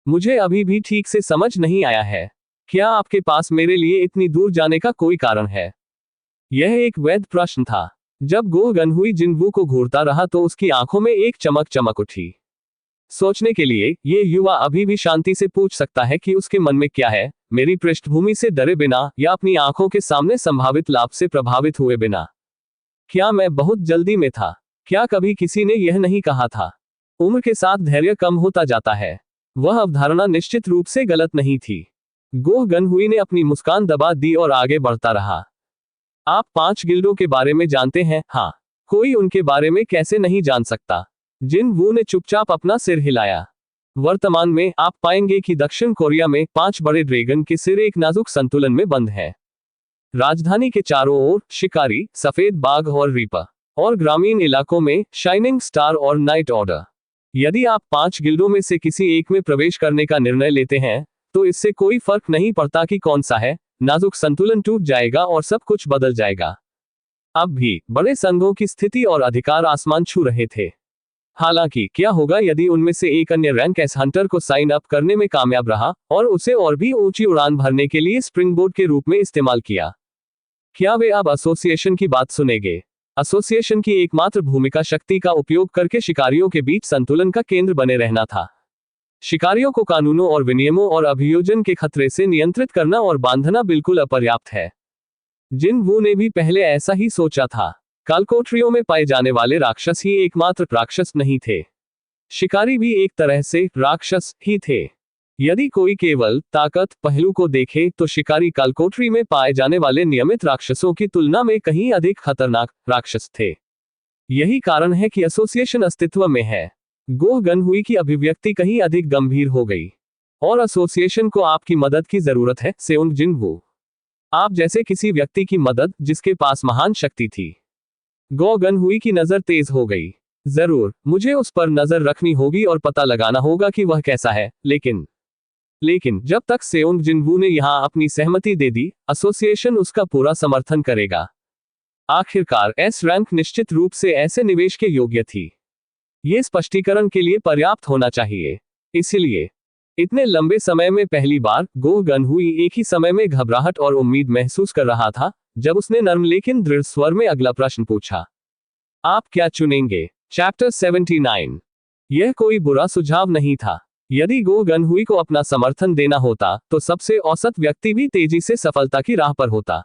मुझे अभी भी ठीक से समझ नहीं आया है। क्या आपके पास मेरे लिए इतनी दूर जाने का कोई कारण है? यह एक वैध प्रश्न था। जब गो गनहुई जिनवू को घूरता रहा तो उसकी आंखों में एक चमक उठी। सोचने के लिए ये युवा अभी भी शांति से पूछ सकता है कि उसके मन में क्या है, मेरी पृष्ठभूमि से डरे बिना या अपनी आंखों के सामने संभावित लाभ से प्रभावित हुए बिना। क्या मैं बहुत जल्दी में था? क्या कभी किसी ने यह नहीं कहा था, उम्र के साथ धैर्य कम होता जाता है? वह अवधारणा निश्चित रूप से गलत नहीं थी। गो गनहुई ने अपनी मुस्कान दबा दी और आगे बढ़ता रहा। आप 5 गिल्डों के बारे में जानते हैं? हाँ। कोई उनके बारे में कैसे नहीं जान सकता? जिनवू ने चुपचाप अपना सिर हिलाया। वर्तमान में आप पाएंगे कि दक्षिण कोरिया में 5 बड़े ड्रैगन के सिर एक नाजुक संतुलन में बंद है। राजधानी के चारों ओर शिकारी, सफेद बाघ और रीपर, और ग्रामीण इलाकों में शाइनिंग स्टार और नाइट ऑर्डर। यदि आप 5 गिल्डों में से किसी एक में प्रवेश करने का निर्णय लेते हैं, तो इससे कोई फर्क नहीं पड़ता कि कौन सा है, नाजुक संतुलन टूट जाएगा और सब कुछ बदल जाएगा। अब भी बड़े संघों की स्थिति और अधिकार आसमान छू रहे थे। हालांकि क्या होगा यदि उनमें से एक अन्य रैंक एस हंटर को साइन अप करने में कामयाब रहा और उसे और भी ऊंची उड़ान भरने के लिए स्प्रिंगबोर्ड के रूप में इस्तेमाल किया? क्या वे अब एसोसिएशन की बात सुनेंगे? एसोसिएशन की एकमात्र भूमिका शक्ति का उपयोग करके शिकारियों के बीच संतुलन का केंद्र बने रहना था। शिकारियों को कानूनों और विनियमों और अभियोजन के खतरे से नियंत्रित करना और बांधना बिल्कुल अपर्याप्त है। जिनवू ने भी पहले ऐसा ही सोचा था। कालकोठरियों में पाए जाने वाले राक्षस ही एकमात्र राक्षस नहीं थे। शिकारी भी एक तरह से राक्षस ही थे। यदि कोई केवल ताकत पहलू को देखे तो शिकारी कालकोठरी में पाए जाने वाले नियमित राक्षसों की तुलना में कहीं अधिक खतरनाक राक्षस थे। यही कारण है कि एसोसिएशन अस्तित्व में है। गो गनहुई की अभिव्यक्ति कहीं अधिक गंभीर हो गई। और एसोसिएशन को आपकी मदद की जरूरत है, सेउंग जिनवू। आप जैसे किसी व्यक्ति की मदद जिसके पास महान शक्ति थी। गो गनहुई की नजर तेज हो गई। जरूर, मुझे उस पर नजर रखनी होगी और पता लगाना होगा कि वह कैसा है, लेकिन जब तक सेउंग जिनवू ने यहां अपनी सहमति दे दी, एसोसिएशन उसका पूरा समर्थन करेगा। आखिरकार एस रैंक निश्चित रूप से ऐसे निवेश के योग्य थी। ये स्पष्टीकरण के लिए पर्याप्त होना चाहिए। इसलिए इतने लंबे समय में पहली बार गो गनहुई एक ही समय में घबराहट और उम्मीद महसूस कर रहा था, जब उसने नर्म लेकिन दृढ़ स्वर में अगला प्रश्न पूछा। आप क्या चुनेंगे? चैप्टर 79। यह कोई बुरा सुझाव नहीं था। यदि गो गनहुई को अपना समर्थन देना होता तो सबसे औसत व्यक्ति भी तेजी से सफलता की राह पर होता।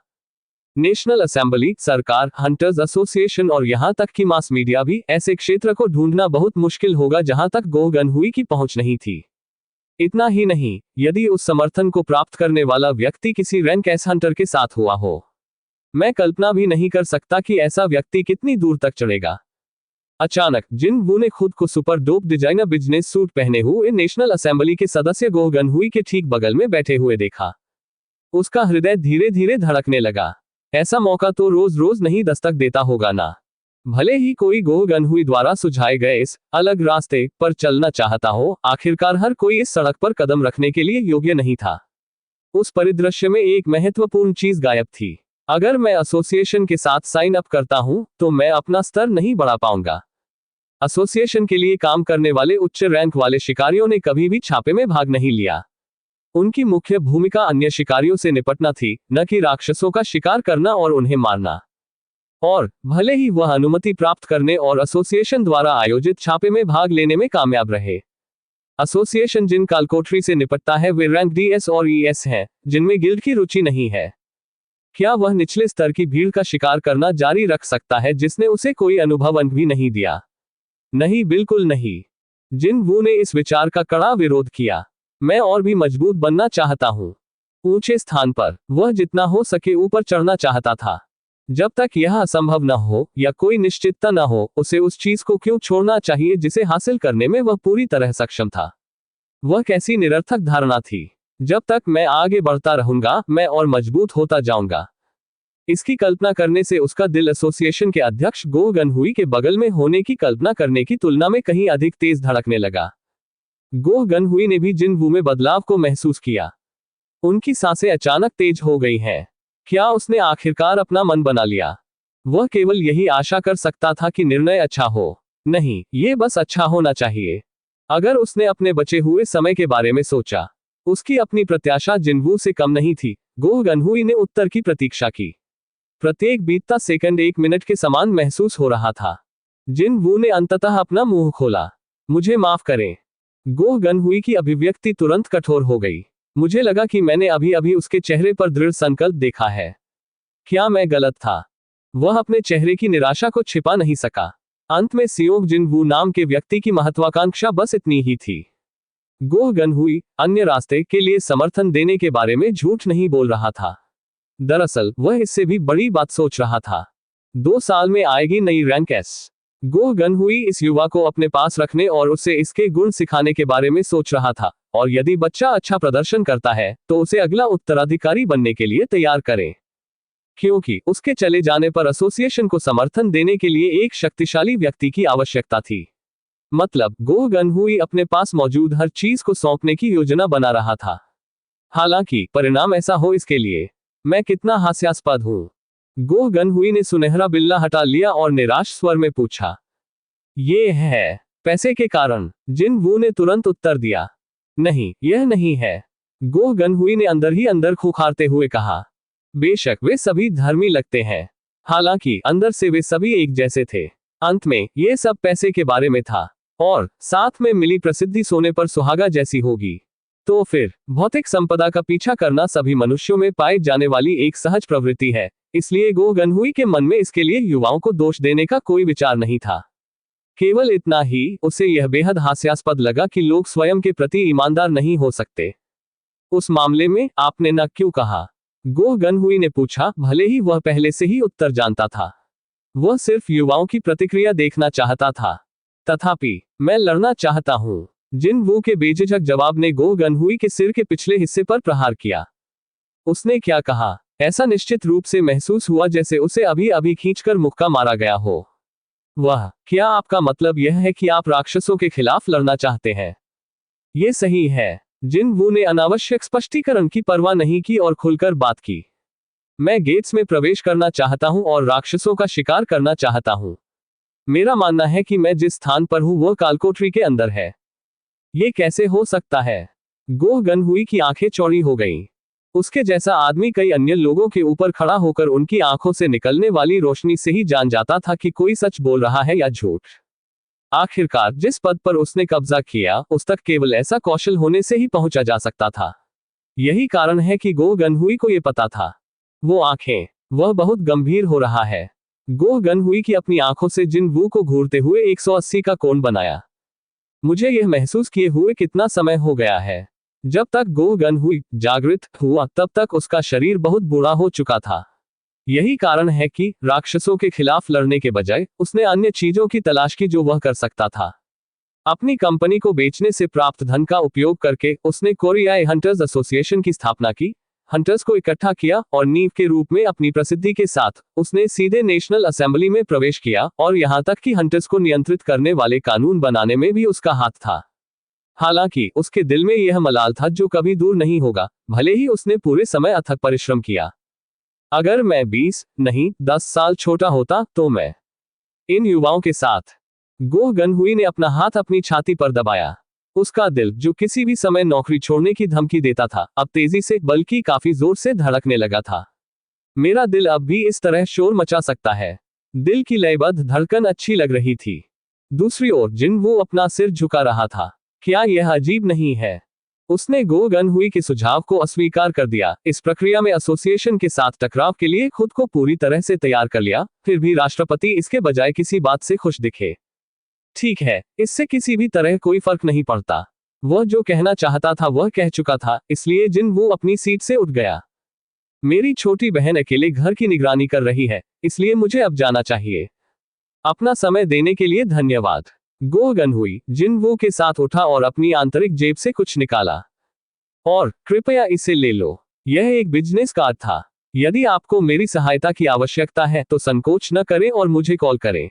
नेशनल असेंबली, सरकार, हंटर्स एसोसिएशन और यहां तक कि मास मीडिया भी ऐसे क्षेत्र को ढूंढना बहुत मुश्किल होगा जहां तक गो गनहुई की पहुंच नहीं थी। इतना ही नहीं, यदि उस समर्थन को प्राप्त करने वाला व्यक्ति किसी रैंक एस हंटर के साथ हुआ हो, मैं कल्पना भी नहीं कर सकता कि ऐसा व्यक्ति कितनी दूर तक चढ़ेगा। अचानक जिनवू ने खुद को super dope designer business suit पहने हुए नेशनल असेंबली के सदस्य गो गनहुई के ठीक बगल में बैठे हुए देखा। उसका हृदय धीरे धीरे धड़कने लगा। ऐसा मौका तो रोज रोज नहीं दस्तक देता होगा ना। भले ही कोई गो गनहुई द्वारा सुझाए गए इस अलग रास्ते पर चलना चाहता हो, आखिरकार हर कोई इस सड़क पर कदम रखने के लिए योग्य नहीं था। उस परिदृश्य में एक महत्वपूर्ण चीज गायब थी। अगर मैं एसोसिएशन के साथ साइन अप करता हूं, तो मैं अपना स्तर नहीं बढ़ा पाऊंगा। एसोसिएशन के लिए काम करने वाले उच्च रैंक वाले शिकारियों ने कभी भी छापे में भाग नहीं लिया। उनकी मुख्य भूमिका अन्य शिकारियों से निपटना थी, न कि राक्षसों का शिकार करना और उन्हें मारना। और भले ही वह अनुमति प्राप्त करने और एसोसिएशन द्वारा आयोजित छापे में भाग लेने में कामयाब रहे। एसोसिएशन जिन कालकोठरी से निपटता है वे रैंक डीएस और ईएस हैं, जिनमें गिल्ड की रुचि नहीं है। क्या वह निचले स्तर की भीड़ का शिकार करना जारी रख सकता है जिसने उसे कोई अनुभव भी नहीं दिया? नहीं, बिल्कुल नहीं। जिन वू ने इस विचार का कड़ा विरोध किया। मैं और भी मजबूत बनना चाहता हूँ। ऊंचे स्थान पर वह जितना हो सके ऊपर चढ़ना चाहता था। जब तक यह असंभव न हो या कोई निश्चितता न हो, उसे उस चीज को क्यों छोड़ना चाहिए जिसे हासिल करने में वह पूरी तरह सक्षम था? वह कैसी निरर्थक धारणा थी। जब तक मैं आगे बढ़ता रहूंगा, मैं और मजबूत होता जाऊंगा। इसकी कल्पना करने से उसका दिल एसोसिएशन के अध्यक्ष गो गनहुई के बगल में होने की कल्पना करने की तुलना में कहीं अधिक तेज धड़कने लगा। गो गनहुई ने भी जिन वू में बदलाव को महसूस किया। उनकी सांसें अचानक तेज हो गई हैं। क्या उसने आखिरकार अपना मन बना लिया? वह केवल यही आशा कर सकता था कि निर्णय अच्छा हो। नहीं, ये बस अच्छा होना चाहिए। अगर उसने अपने बचे हुए समय के बारे में सोचा, उसकी अपनी प्रत्याशा जिनवू से कम नहीं थी। गो गनहुई ने उत्तर की प्रतीक्षा की। प्रत्येक बीतता सेकंड 1 मिनट के समान महसूस हो रहा था। जिन वू ने अंततः अपना मुंह खोला। मुझे माफ करें। गो गनहुई की अभिव्यक्ति तुरंत कठोर हो गई। मुझे लगा कि मैंने अभी अभी उसके चेहरे पर दृढ़ संकल्प देखा है। क्या मैं गलत था? वह अपने चेहरे की निराशा को छिपा नहीं सका। अंत में सियोंग जिन वू नाम के व्यक्ति की महत्वाकांक्षा बस इतनी ही थी। गो गनहुई अन्य रास्ते के लिए समर्थन देने के बारे में झूठ नहीं बोल रहा था। दरअसल वह इससे भी बड़ी बात सोच रहा था। 2 साल में आएगी नई रैंक एस। गो गनहुई इस युवा को अपने पास रखने और उसे इसके गुण सिखाने के बारे में सोच रहा था, और यदि बच्चा अच्छा प्रदर्शन करता है तो उसे अगला उत्तराधिकारी बनने के लिए तैयार करें। क्योंकि उसके चले जाने पर एसोसिएशन को समर्थन देने के लिए एक शक्तिशाली व्यक्ति की आवश्यकता थी। मतलब गो गनहुई अपने पास मौजूद हर चीज को सौंपने की योजना बना रहा था। हालांकि परिणाम ऐसा हो, इसके लिए मैं कितना हास्यास्पद हूं। गो गनहुई ने सुनहरा बिल्ला हटा लिया और निराश स्वर में पूछा, ये है पैसे के कारण? जिन वू ने तुरंत उत्तर दिया, नहीं, यह नहीं है। गो गनहुई ने अंदर ही अंदर खुखारते हुए कहा, बेशक वे सभी धर्मी लगते हैं, हालांकि अंदर से वे सभी एक जैसे थे। अंत में यह सब पैसे के बारे में था, और साथ में मिली प्रसिद्धि सोने पर सुहागा जैसी होगी। तो फिर भौतिक संपदा का पीछा करना सभी मनुष्यों में पाई जाने वाली एक सहज प्रवृत्ति है। इसलिए गो गनहुई के मन में इसके लिए युवाओं को दोष देने का कोई विचार नहीं था। केवल इतना ही, उसे यह बेहद हास्यास्पद लगा कि लोग स्वयं के प्रति ईमानदार नहीं हो सकते। उस मामले में आपने न क्यों कहा? गो गनहुई ने पूछा, भले ही वह पहले से ही उत्तर जानता था। वह सिर्फ युवाओं की प्रतिक्रिया देखना चाहता था। तथापि मैं लड़ना चाहता हूं। जिन वू के बेझिझक जवाब ने गो गनहुई के सिर के पिछले हिस्से पर प्रहार किया। उसने क्या कहा? ऐसा निश्चित रूप से महसूस हुआ जैसे उसे अभी अभी खींचकर मुक्का मारा गया हो। वह, क्या आपका मतलब यह है कि आप राक्षसों के खिलाफ लड़ना चाहते हैं? ये सही है। जिन वू ने अनावश्यक स्पष्टीकरण की परवाह नहीं की और खुलकर बात की। मैं गेट्स में प्रवेश करना चाहता हूं और राक्षसों का शिकार करना चाहता हूं। मेरा मानना है कि मैं जिस स्थान पर हूं वह कालकोठरी के अंदर है। ये कैसे हो सकता है? गो गनहुई की आंखें चौड़ी हो गईं। उसके जैसा आदमी कई अन्य लोगों के ऊपर खड़ा होकर उनकी आंखों से निकलने वाली रोशनी से ही जान जाता था कि कोई सच बोल रहा है या झूठ। आखिरकार जिस पद पर उसने कब्जा किया, उस तक केवल ऐसा कौशल होने से ही पहुंचा जा सकता था। यही कारण है कि गो गनहुई को यह पता था। वो आंखें, वह बहुत गंभीर हो रहा है। गो गनहुई की अपनी आंखों से जिन वू को घूरते हुए 180 का कोण बनाया। मुझे यह महसूस किए हुए कितना समय हो गया है। जब तक गो गनहुई जागृत हुआ तब तक उसका शरीर बहुत बूढ़ा हो चुका था। यही कारण है कि राक्षसों के खिलाफ लड़ने के बजाय उसने अन्य चीजों की तलाश की जो वह कर सकता था। अपनी कंपनी को बेचने से प्राप्त धन का उपयोग करके उसने कोरियाई हंटर्स एसोसिएशन की स्थापना की, हंटर्स को इकट्ठा किया और नींव के रूप में अपनी प्रसिद्धि के साथ उसने सीधे नेशनल असेंबली में प्रवेश किया, और यहां तक कि हंटर्स को नियंत्रित करने वाले कानून बनाने में भी उसका हाथ था। हालांकि उसके दिल में यह मलाल था जो कभी दूर नहीं होगा, भले ही उसने पूरे समय अथक परिश्रम किया। अगर मैं 20 नहीं 10 साल छोटा होता तो मैं इन युवाओं के साथ। गो गनहुई ने अपना हाथ अपनी छाती पर दबाया। उसका दिल, जो किसी भी समय नौकरी छोड़ने की धमकी देता था, अब तेजी से, बल्कि काफी जोर से धड़कने लगा था। मेरा दिल अब भी इस तरह शोर मचा सकता है। दिल की लयबद्ध धड़कन अच्छी लग रही थी। दूसरी ओर जिनवू अपना सिर झुका रहा था। क्या यह अजीब नहीं है? उसने गो गनहुई के सुझाव को अस्वीकार कर दिया। इस प्रक्रिया में एसोसिएशन के साथ टकराव के लिए खुद को पूरी तरह से तैयार कर लिया, फिर भी राष्ट्रपति इसके बजाय किसी बात से खुश दिखे। ठीक है, इससे किसी भी तरह कोई फर्क नहीं पड़ता। वह जो कहना चाहता था वह कह चुका था, इसलिए जिनवू अपनी सीट से उठ गया। मेरी छोटी बहन अकेले घर की निगरानी कर रही है, इसलिए मुझे अब जाना चाहिए। अपना समय देने के लिए धन्यवाद। गो गनहुई जिनवू के साथ उठा और अपनी आंतरिक जेब से कुछ निकाला। और कृपया इसे ले लो। यह एक बिजनेस कार्ड था। यदि आपको मेरी सहायता की आवश्यकता है तो संकोच न करें और मुझे कॉल करें।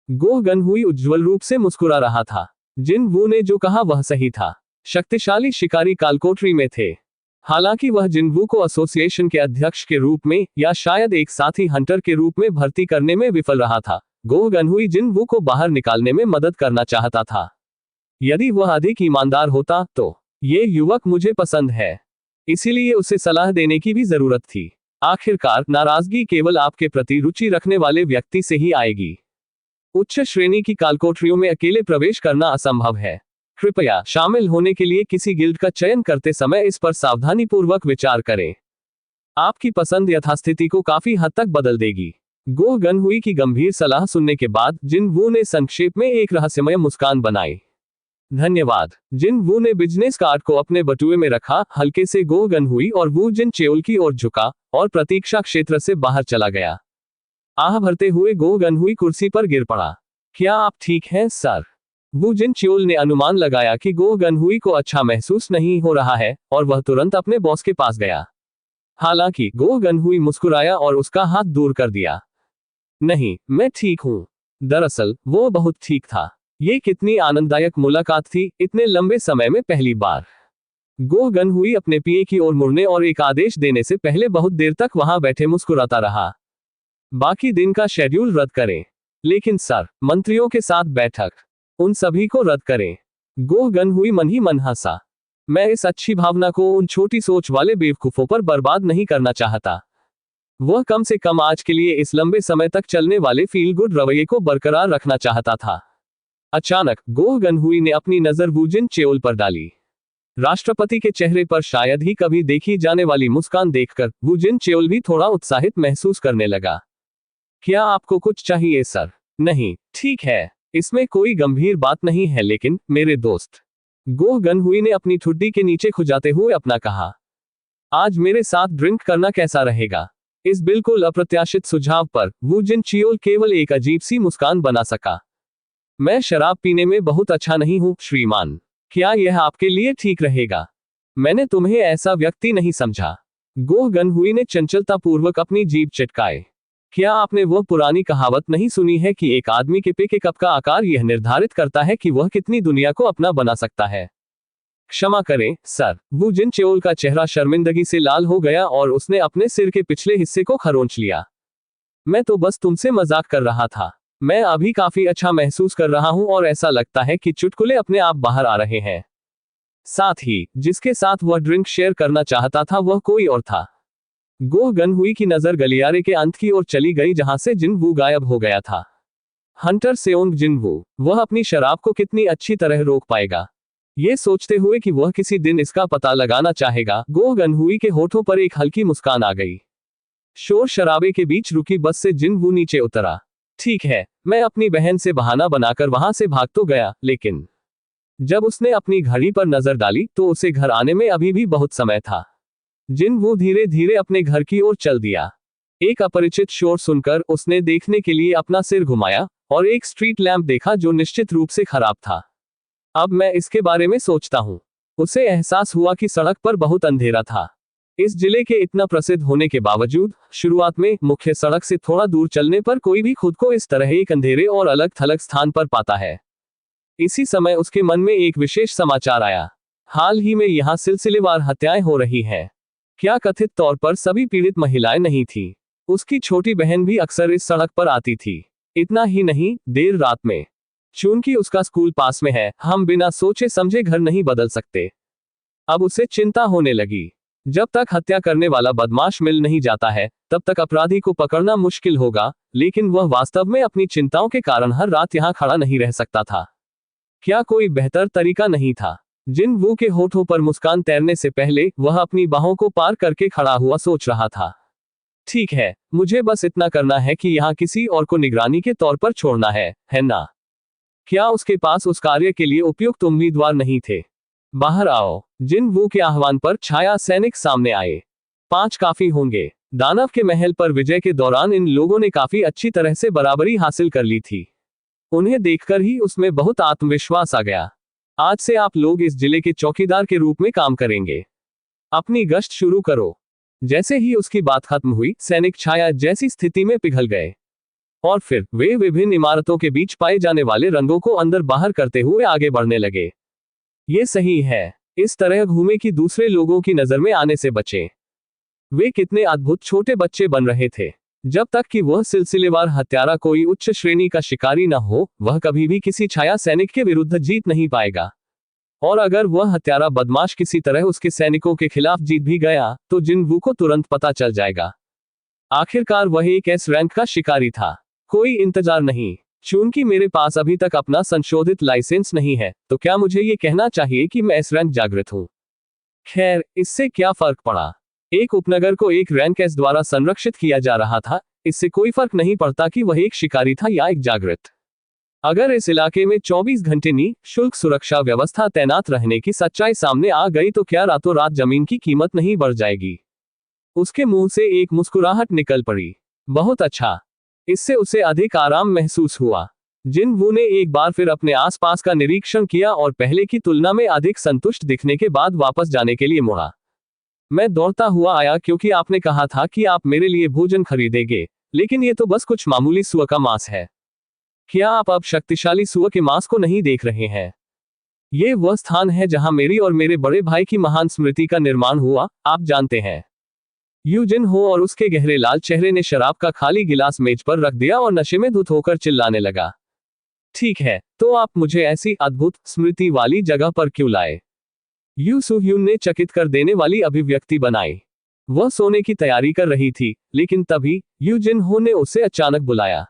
गो गनहुई उज्ज्वल रूप से मुस्कुरा रहा था। जिनवू ने जो कहा वह सही था। शक्तिशाली शिकारी कालकोठरी में थे। हालांकि वह जिनवू को एसोसिएशन के अध्यक्ष के रूप में या शायद एक साथी हंटर के रूप में भर्ती करने में विफल रहा था, गो गनहुई जिनवू को बाहर निकालने में मदद करना चाहता था। यदि वह अधिक ईमानदार होता तो ये युवक मुझे पसंद है, इसीलिए उसे सलाह देने की भी जरूरत थी। आखिरकार नाराजगी केवल आपके प्रति रुचि रखने वाले व्यक्ति से ही आएगी। उच्च श्रेणी की कालकोठरियों में अकेले प्रवेश करना असंभव है। कृपया शामिल होने के लिए किसी गिल्ड का चयन करते समय इस पर सावधानीपूर्वक विचार करें। आपकी पसंद यथास्थिति को काफी हद तक बदल देगी। गो गनहुई की गंभीर सलाह सुनने के बाद जिनवू ने संक्षेप में एक रहस्यमय मुस्कान बनाई। धन्यवाद। जिनवू ने बिजनेस कार्ड को अपने बटुए में रखा, हल्के से गो गनहुई और वू जिन चेओल की ओर झुका और प्रतीक्षा क्षेत्र से बाहर चला गया। आह भरते हुए गो गनहुई कुर्सी पर गिर पड़ा। क्या आप ठीक हैं, सर? वू जिन चेओल ने अनुमान लगाया कि गो गनहुई को अच्छा महसूस नहीं हो रहा है और वह तुरंत अपने बॉस के पास गया। हालांकि गो गनहुई मुस्कुराया और उसका हाथ दूर कर दिया। नहीं, मैं ठीक हूं। दरअसल वो बहुत ठीक था। ये कितनी आनंददायक मुलाकात थी, इतने लंबे समय में पहली बार। गो गनहुई अपने पीए की ओर मुड़ने और एक आदेश देने से पहले बहुत देर तक वहां बैठे मुस्कुराता रहा। बाकी दिन का शेड्यूल रद्द करें। लेकिन सर, मंत्रियों के साथ बैठक, उन सभी को रद्द करें। गो गनहुई मन ही मन हंसा। मैं इस अच्छी भावना को उन छोटी सोच वाले बेवकूफों पर बर्बाद नहीं करना चाहता। वह कम से कम आज के लिए इस लंबे समय तक चलने वाले फील गुड रवैये को बरकरार रखना चाहता था। अचानक गो गनहुई ने अपनी नजर वू जिन चेओल पर डाली। राष्ट्रपति के चेहरे पर शायद ही कभी देखी जाने वाली मुस्कान देखकर वू जिन चेओल भी थोड़ा उत्साहित महसूस करने लगा। क्या आपको कुछ चाहिए, सर? नहीं, ठीक है, इसमें कोई गंभीर बात नहीं है, लेकिन मेरे दोस्त, गो गनहुई ने अपनी ठुड्डी के नीचे खुजाते हुए अपना कहा, आज मेरे साथ ड्रिंक करना कैसा रहेगा? इस बिल्कुल अप्रत्याशित सुझाव पर वू जिन चेओल केवल एक अजीब सी मुस्कान बना सका। मैं शराब पीने में बहुत अच्छा नहीं हूं, श्रीमान। क्या यह आपके लिए ठीक रहेगा? मैंने तुम्हें ऐसा व्यक्ति नहीं समझा। गो गनहुई ने चंचलतापूर्वक अपनी जीभ चटकाए। क्या आपने वह पुरानी कहावत नहीं सुनी है कि एक आदमी के पे के कप का आकार यह निर्धारित करता है कि वह कितनी दुनिया को अपना बना सकता है? क्षमा करें, सर। वू जिन चेओल का चेहरा शर्मिंदगी से लाल हो गया और उसने अपने सिर के पिछले हिस्से को खरोंच लिया। मैं तो बस तुमसे मजाक कर रहा था। मैं अभी काफी अच्छा महसूस कर रहा हूं और ऐसा लगता है कि चुटकुले अपने आप बाहर आ रहे हैं। साथ ही जिसके साथ वह ड्रिंक शेयर करना चाहता था वह कोई और था। गो गनहुई की नजर गलियारे के अंत की ओर चली गई जहां से जिनवू गायब हो गया था। हंटर सेओंग जिनवू, वह अपनी शराब को कितनी अच्छी तरह रोक पाएगा? ये सोचते हुए कि वह किसी दिन इसका पता लगाना चाहेगा, गो गनहुई के होठों पर एक हल्की मुस्कान आ गई। शोर शराबे के बीच रुकी बस से जिनवू नीचे उतरा। ठीक है, मैं अपनी बहन से बहाना बनाकर वहां से भाग तो गया, लेकिन जब उसने अपनी घड़ी पर नजर डाली तो उसे घर आने में अभी भी बहुत समय था। जिनवू धीरे धीरे अपने घर की ओर चल दिया। एक अपरिचित शोर सुनकर उसने देखने के लिए अपना सिर घुमाया और एक स्ट्रीट लैंप देखा जो निश्चित रूप से खराब था। अब मैं इसके बारे में सोचता हूँ। उसे एहसास हुआ कि सड़क पर बहुत अंधेरा था। इस जिले के इतना प्रसिद्ध होने के बावजूद शुरुआत में मुख्य सड़क से थोड़ा दूर चलने पर कोई भी खुद को इस तरह एक अंधेरे और अलग थलग स्थान पर पाता है। इसी समय उसके मन में एक विशेष समाचार आया। हाल ही में यहाँ सिलसिलेवार हत्याएं हो रही हैं। क्या कथित तौर पर सभी पीड़ित महिलाएं नहीं थी? उसकी छोटी बहन भी अक्सर इस सड़क पर आती थी। इतना ही नहीं, देर रात में चूंकि उसका स्कूल पास में है, हम बिना सोचे समझे घर नहीं बदल सकते। अब उसे चिंता होने लगी। जब तक हत्या करने वाला बदमाश मिल नहीं जाता है, तब तक अपराधी को पकड़ना मुश्किल होगा, लेकिन वह वास्तव में अपनी चिंताओं के कारण हर रात यहाँ खड़ा नहीं रह सकता था। क्या कोई बेहतर तरीका नहीं था? जिन वू के होठों पर मुस्कान तैरने से पहले वह अपनी बाहों को पार करके खड़ा हुआ सोच रहा था। ठीक है, मुझे बस इतना करना है कि यहाँ किसी और को निगरानी के तौर पर छोड़ना है ना? क्या उसके पास उस कार्य के लिए उपयुक्त उम्मीदवार नहीं थे? बाहर आओ। जिन वू के आह्वान पर छाया सैनिक सामने आए। 5 काफी होंगे। दानव के महल पर विजय के दौरान इन लोगों ने काफी अच्छी तरह से बराबरी हासिल कर ली थी। उन्हें देखकर ही उसमें बहुत आत्मविश्वास आ गया। आज से आप लोग इस जिले के चौकीदार के रूप में काम करेंगे। अपनी गश्त शुरू करो। जैसे ही उसकी बात खत्म हुई, सैनिक छाया जैसी स्थिति में पिघल गए और फिर वे विभिन्न इमारतों के बीच पाए जाने वाले रंगों को अंदर बाहर करते हुए आगे बढ़ने लगे। ये सही है। इस तरह घूमे कि दूसरे लोगों की नजर में आने से बचें। वे कितने अद्भुत छोटे बच्चे बन रहे थे। जब तक कि वह सिलसिलेवार हत्यारा कोई उच्च श्रेणी का शिकारी न हो, वह कभी भी किसी छाया सैनिक के विरुद्ध जीत नहीं पाएगा। और अगर वह हत्यारा बदमाश किसी तरह उसके सैनिकों के खिलाफ जीत भी गया, तो जिन वू को तुरंत पता चल जाएगा। आखिरकार वह एक एस रैंक का शिकारी था। कोई इंतजार नहीं। चूंकि मेरे पास अभी तक अपना संशोधित लाइसेंस नहीं है, तो क्या मुझे ये कहना चाहिए कि मैं एस रैंक जागृत हूं? खैर, इससे क्या फर्क पड़ा? एक उपनगर को एक रैंक एस द्वारा संरक्षित किया जा रहा था। इससे कोई फर्क नहीं पड़ता कि वह एक शिकारी था या एक जागृत। अगर इस इलाके में 24 घंटे निःशुल्क सुरक्षा व्यवस्था तैनात रहने की सच्चाई सामने आ गई, तो क्या रातों रात जमीन की कीमत नहीं बढ़ जाएगी? उसके मुंह से एक मुस्कुराहट निकल पड़ी। बहुत अच्छा। इससे उसे अधिक आराम महसूस हुआ। जिन वू ने एक बार फिर अपने आसपास का निरीक्षण किया और पहले की तुलना में अधिक संतुष्ट दिखने के बाद वापस जाने के लिए मुड़ा। मैं दौड़ता हुआ आया क्योंकि आपने कहा था कि आप मेरे लिए भोजन खरीदेंगे, लेकिन ये तो बस कुछ मामूली सुअर का मांस है। क्या आप अब शक्तिशाली सुअर के मांस को नहीं देख रहे हैं? ये वह स्थान है जहां मेरी और मेरे बड़े भाई की महान स्मृति का निर्माण हुआ, आप जानते हैं। यू जिन हो और उसके गहरे लाल चेहरे ने शराब का खाली गिलास मेज पर रख दिया और नशे में धुत होकर चिल्लाने लगा। ठीक है, तो आप मुझे ऐसी अद्भुत स्मृति वाली जगह पर क्यों लाए? यू सुह्यून ने चकित कर देने वाली अभिव्यक्ति बनाई। वह सोने की तैयारी कर रही थी, लेकिन तभी यू जिन हो ने उसे अचानक बुलाया।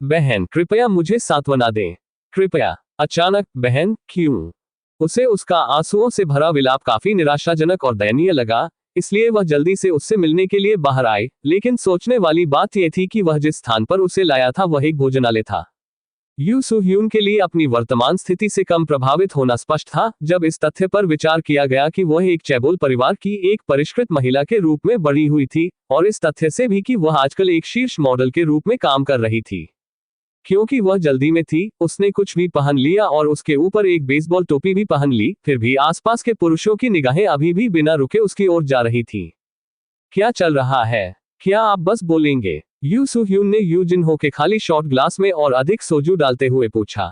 बहन, कृपया मुझे सांत्वना दें। कृपया। अचानक, बहन, क्यों? उसे उसका आंसुओं से भरा विलाप काफी निराशाजनक और दयनीय लगा, इसलिए वह जल्दी से उससे मिलने के लिए बाहर आए। लेकिन सोचने वाली बात यह थी कि वह जिस स्थान पर उसे लाया था वह एक भोजनालय था। यू सुह्यून के लिए अपनी वर्तमान स्थिति से कम प्रभावित होना स्पष्ट था, जब इस तथ्य पर विचार किया गया कि वह एक चैबोल परिवार की एक परिष्कृत महिला के रूप में बड़ी हुई थी, और इस तथ्य से भी कि वह आजकल एक शीर्ष मॉडल के रूप में काम कर रही थी। क्योंकि वह जल्दी में थी, उसने कुछ भी पहन लिया और उसके ऊपर एक बेसबॉल टोपी भी पहन ली। फिर भी आसपास के पुरुषों की निगाहें अभी भी बिना रुके उसकी ओर जा रही थी। क्या चल रहा है? क्या आप बस बोलेंगे? यू सुह्यून ने यू जिन हो के खाली शॉट ग्लास में और अधिक सोजू डालते हुए पूछा।